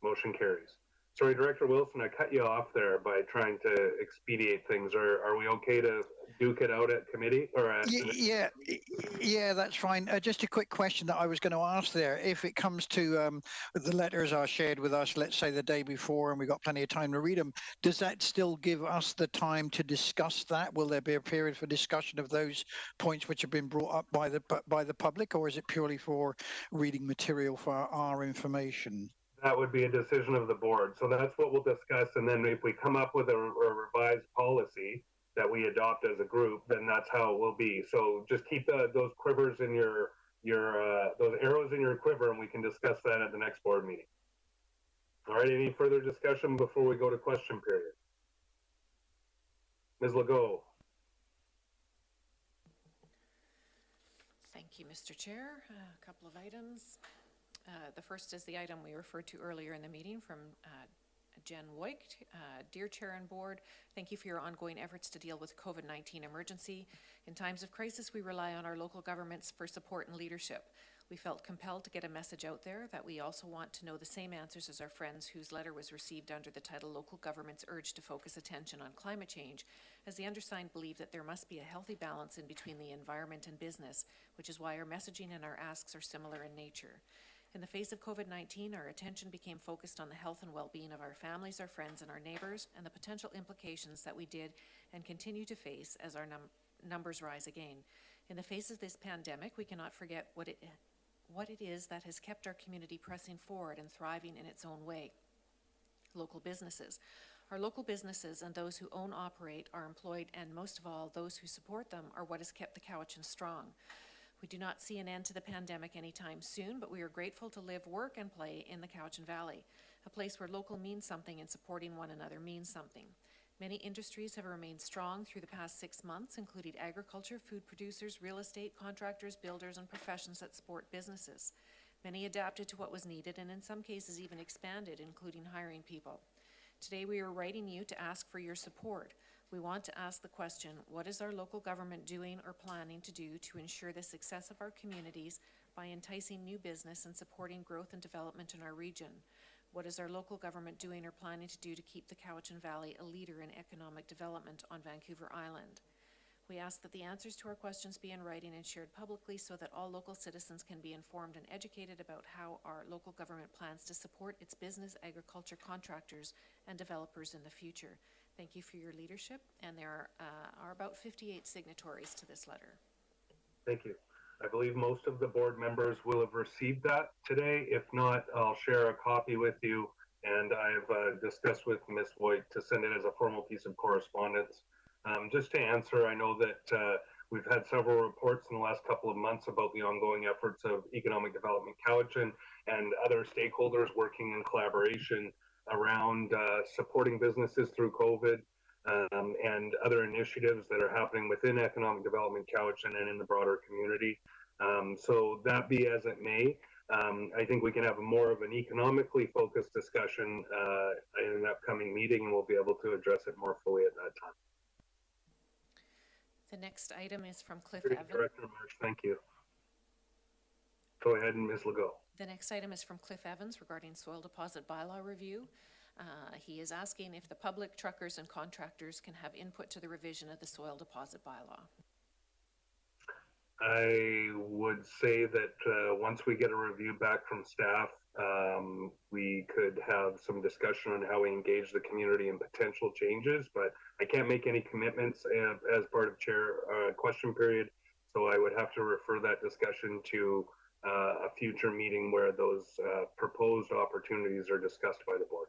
Motion carries. Sorry, Director Wilson, I cut you off there by trying to expedite things. Are we okay to duke it out at committee or at? Yeah, that's fine. Just a quick question that I was going to ask there. If it comes to the letters are shared with us, let's say the day before, and we've got plenty of time to read them, does that still give us the time to discuss that? Will there be a period for discussion of those points which have been brought up by the public, or is it purely for reading material for our information? That would be a decision of the board. So that's what we'll discuss. And then if we come up with a revised policy that we adopt as a group, then that's how it will be. So just keep those quivers in those arrows in your quiver, and we can discuss that at the next board meeting. All right, any further discussion before we go to question period? Ms. Legault. Thank you, Mr. Chair. A couple of items. The first is the item we referred to earlier in the meeting from Jen Voigt. Dear Chair and Board, thank you for your ongoing efforts to deal with COVID-19 emergency. In times of crisis, we rely on our local governments for support and leadership. We felt compelled to get a message out there that we also want to know the same answers as our friends whose letter was received under the title Local Governments Urge to Focus Attention on Climate Change, as the undersigned believe that there must be a healthy balance in between the environment and business, which is why our messaging and our asks are similar in nature. In the face of COVID-19, our attention became focused on the health and well-being of our families, our friends, and our neighbors, and the potential implications that we did and continue to face as our numbers rise again. In the face of this pandemic, we cannot forget what it is that has kept our community pressing forward and thriving in its own way. Local businesses. Our local businesses and those who own, operate, are employed, and most of all, those who support them are what has kept the Cowichan strong. We do not see an end to the pandemic anytime soon, but we are grateful to live, work, and play in the Cowichan Valley, a place where local means something and supporting one another means something. Many industries have remained strong through the past 6 months, including agriculture, food producers, real estate, contractors, builders, and professions that support businesses. Many adapted to what was needed and in some cases even expanded, including hiring people. Today we are writing you to ask for your support. We want to ask the question, what is our local government doing or planning to do to ensure the success of our communities by enticing new business and supporting growth and development in our region? What is our local government doing or planning to do to keep the Cowichan Valley a leader in economic development on Vancouver Island? We ask that the answers to our questions be in writing and shared publicly so that all local citizens can be informed and educated about how our local government plans to support its business, agriculture, contractors, and developers in the future. Thank you for your leadership, and there are about 58 signatories to this letter. Thank you. I believe most of the board members will have received that today. If not, I'll share a copy with you, and I've discussed with Ms. Voigt to send it as a formal piece of correspondence. Just to answer, I know that we've had several reports in the last couple of months about the ongoing efforts of Economic Development Cowichan and other stakeholders working in collaboration around supporting businesses through COVID and other initiatives that are happening within Economic Development Cowichan and in the broader community. So that be as it may, I think we can have more of an economically focused discussion in an upcoming meeting, and we'll be able to address it more fully at that time. The next item is from Cliff Evans. Director March, thank you. Go ahead, Ms. Legault. The next item is from Cliff Evans regarding soil deposit bylaw review. He is asking if the public, truckers, and contractors can have input to the revision of the soil deposit bylaw. I would say that once we get a review back from staff, we could have some discussion on how we engage the community in potential changes, but I can't make any commitments as part of chair question period. So I would have to refer that discussion to a future meeting where those proposed opportunities are discussed by the board.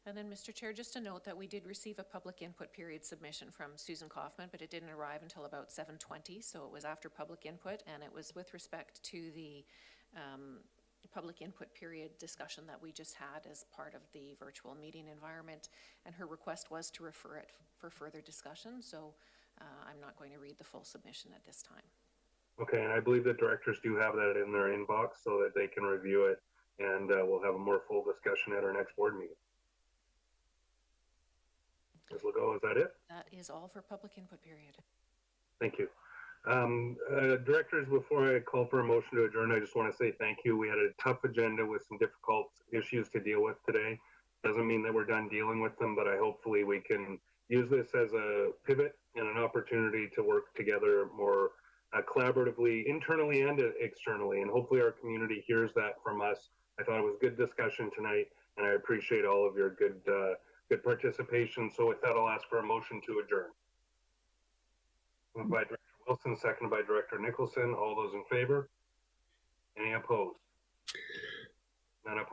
And then, Mr. Chair, just a note that we did receive a public input period submission from Susan Kaufman, but it didn't arrive until about 7:20, so it was after public input, and it was with respect to the public input period discussion that we just had as part of the virtual meeting environment, and her request was to refer it for further discussion, so I'm not going to read the full submission at this time. Okay, and I believe the directors do have that in their inbox so that they can review it, and we'll have a more full discussion at our next board meeting. Ms. Legault, is that it? That is all for public input period. Thank you. Directors, before I call for a motion to adjourn, I just want to say thank you. We had a tough agenda with some difficult issues to deal with today. Doesn't mean that we're done dealing with them, but hopefully we can use this as a pivot and an opportunity to work together more collaboratively, internally and externally. And hopefully our community hears that from us. I thought it was good discussion tonight, and I appreciate all of your good participation. So with that, I'll ask for a motion to adjourn. Moved by Director Wilson, seconded by Director Nicholson. All those in favor? Any opposed? None opposed.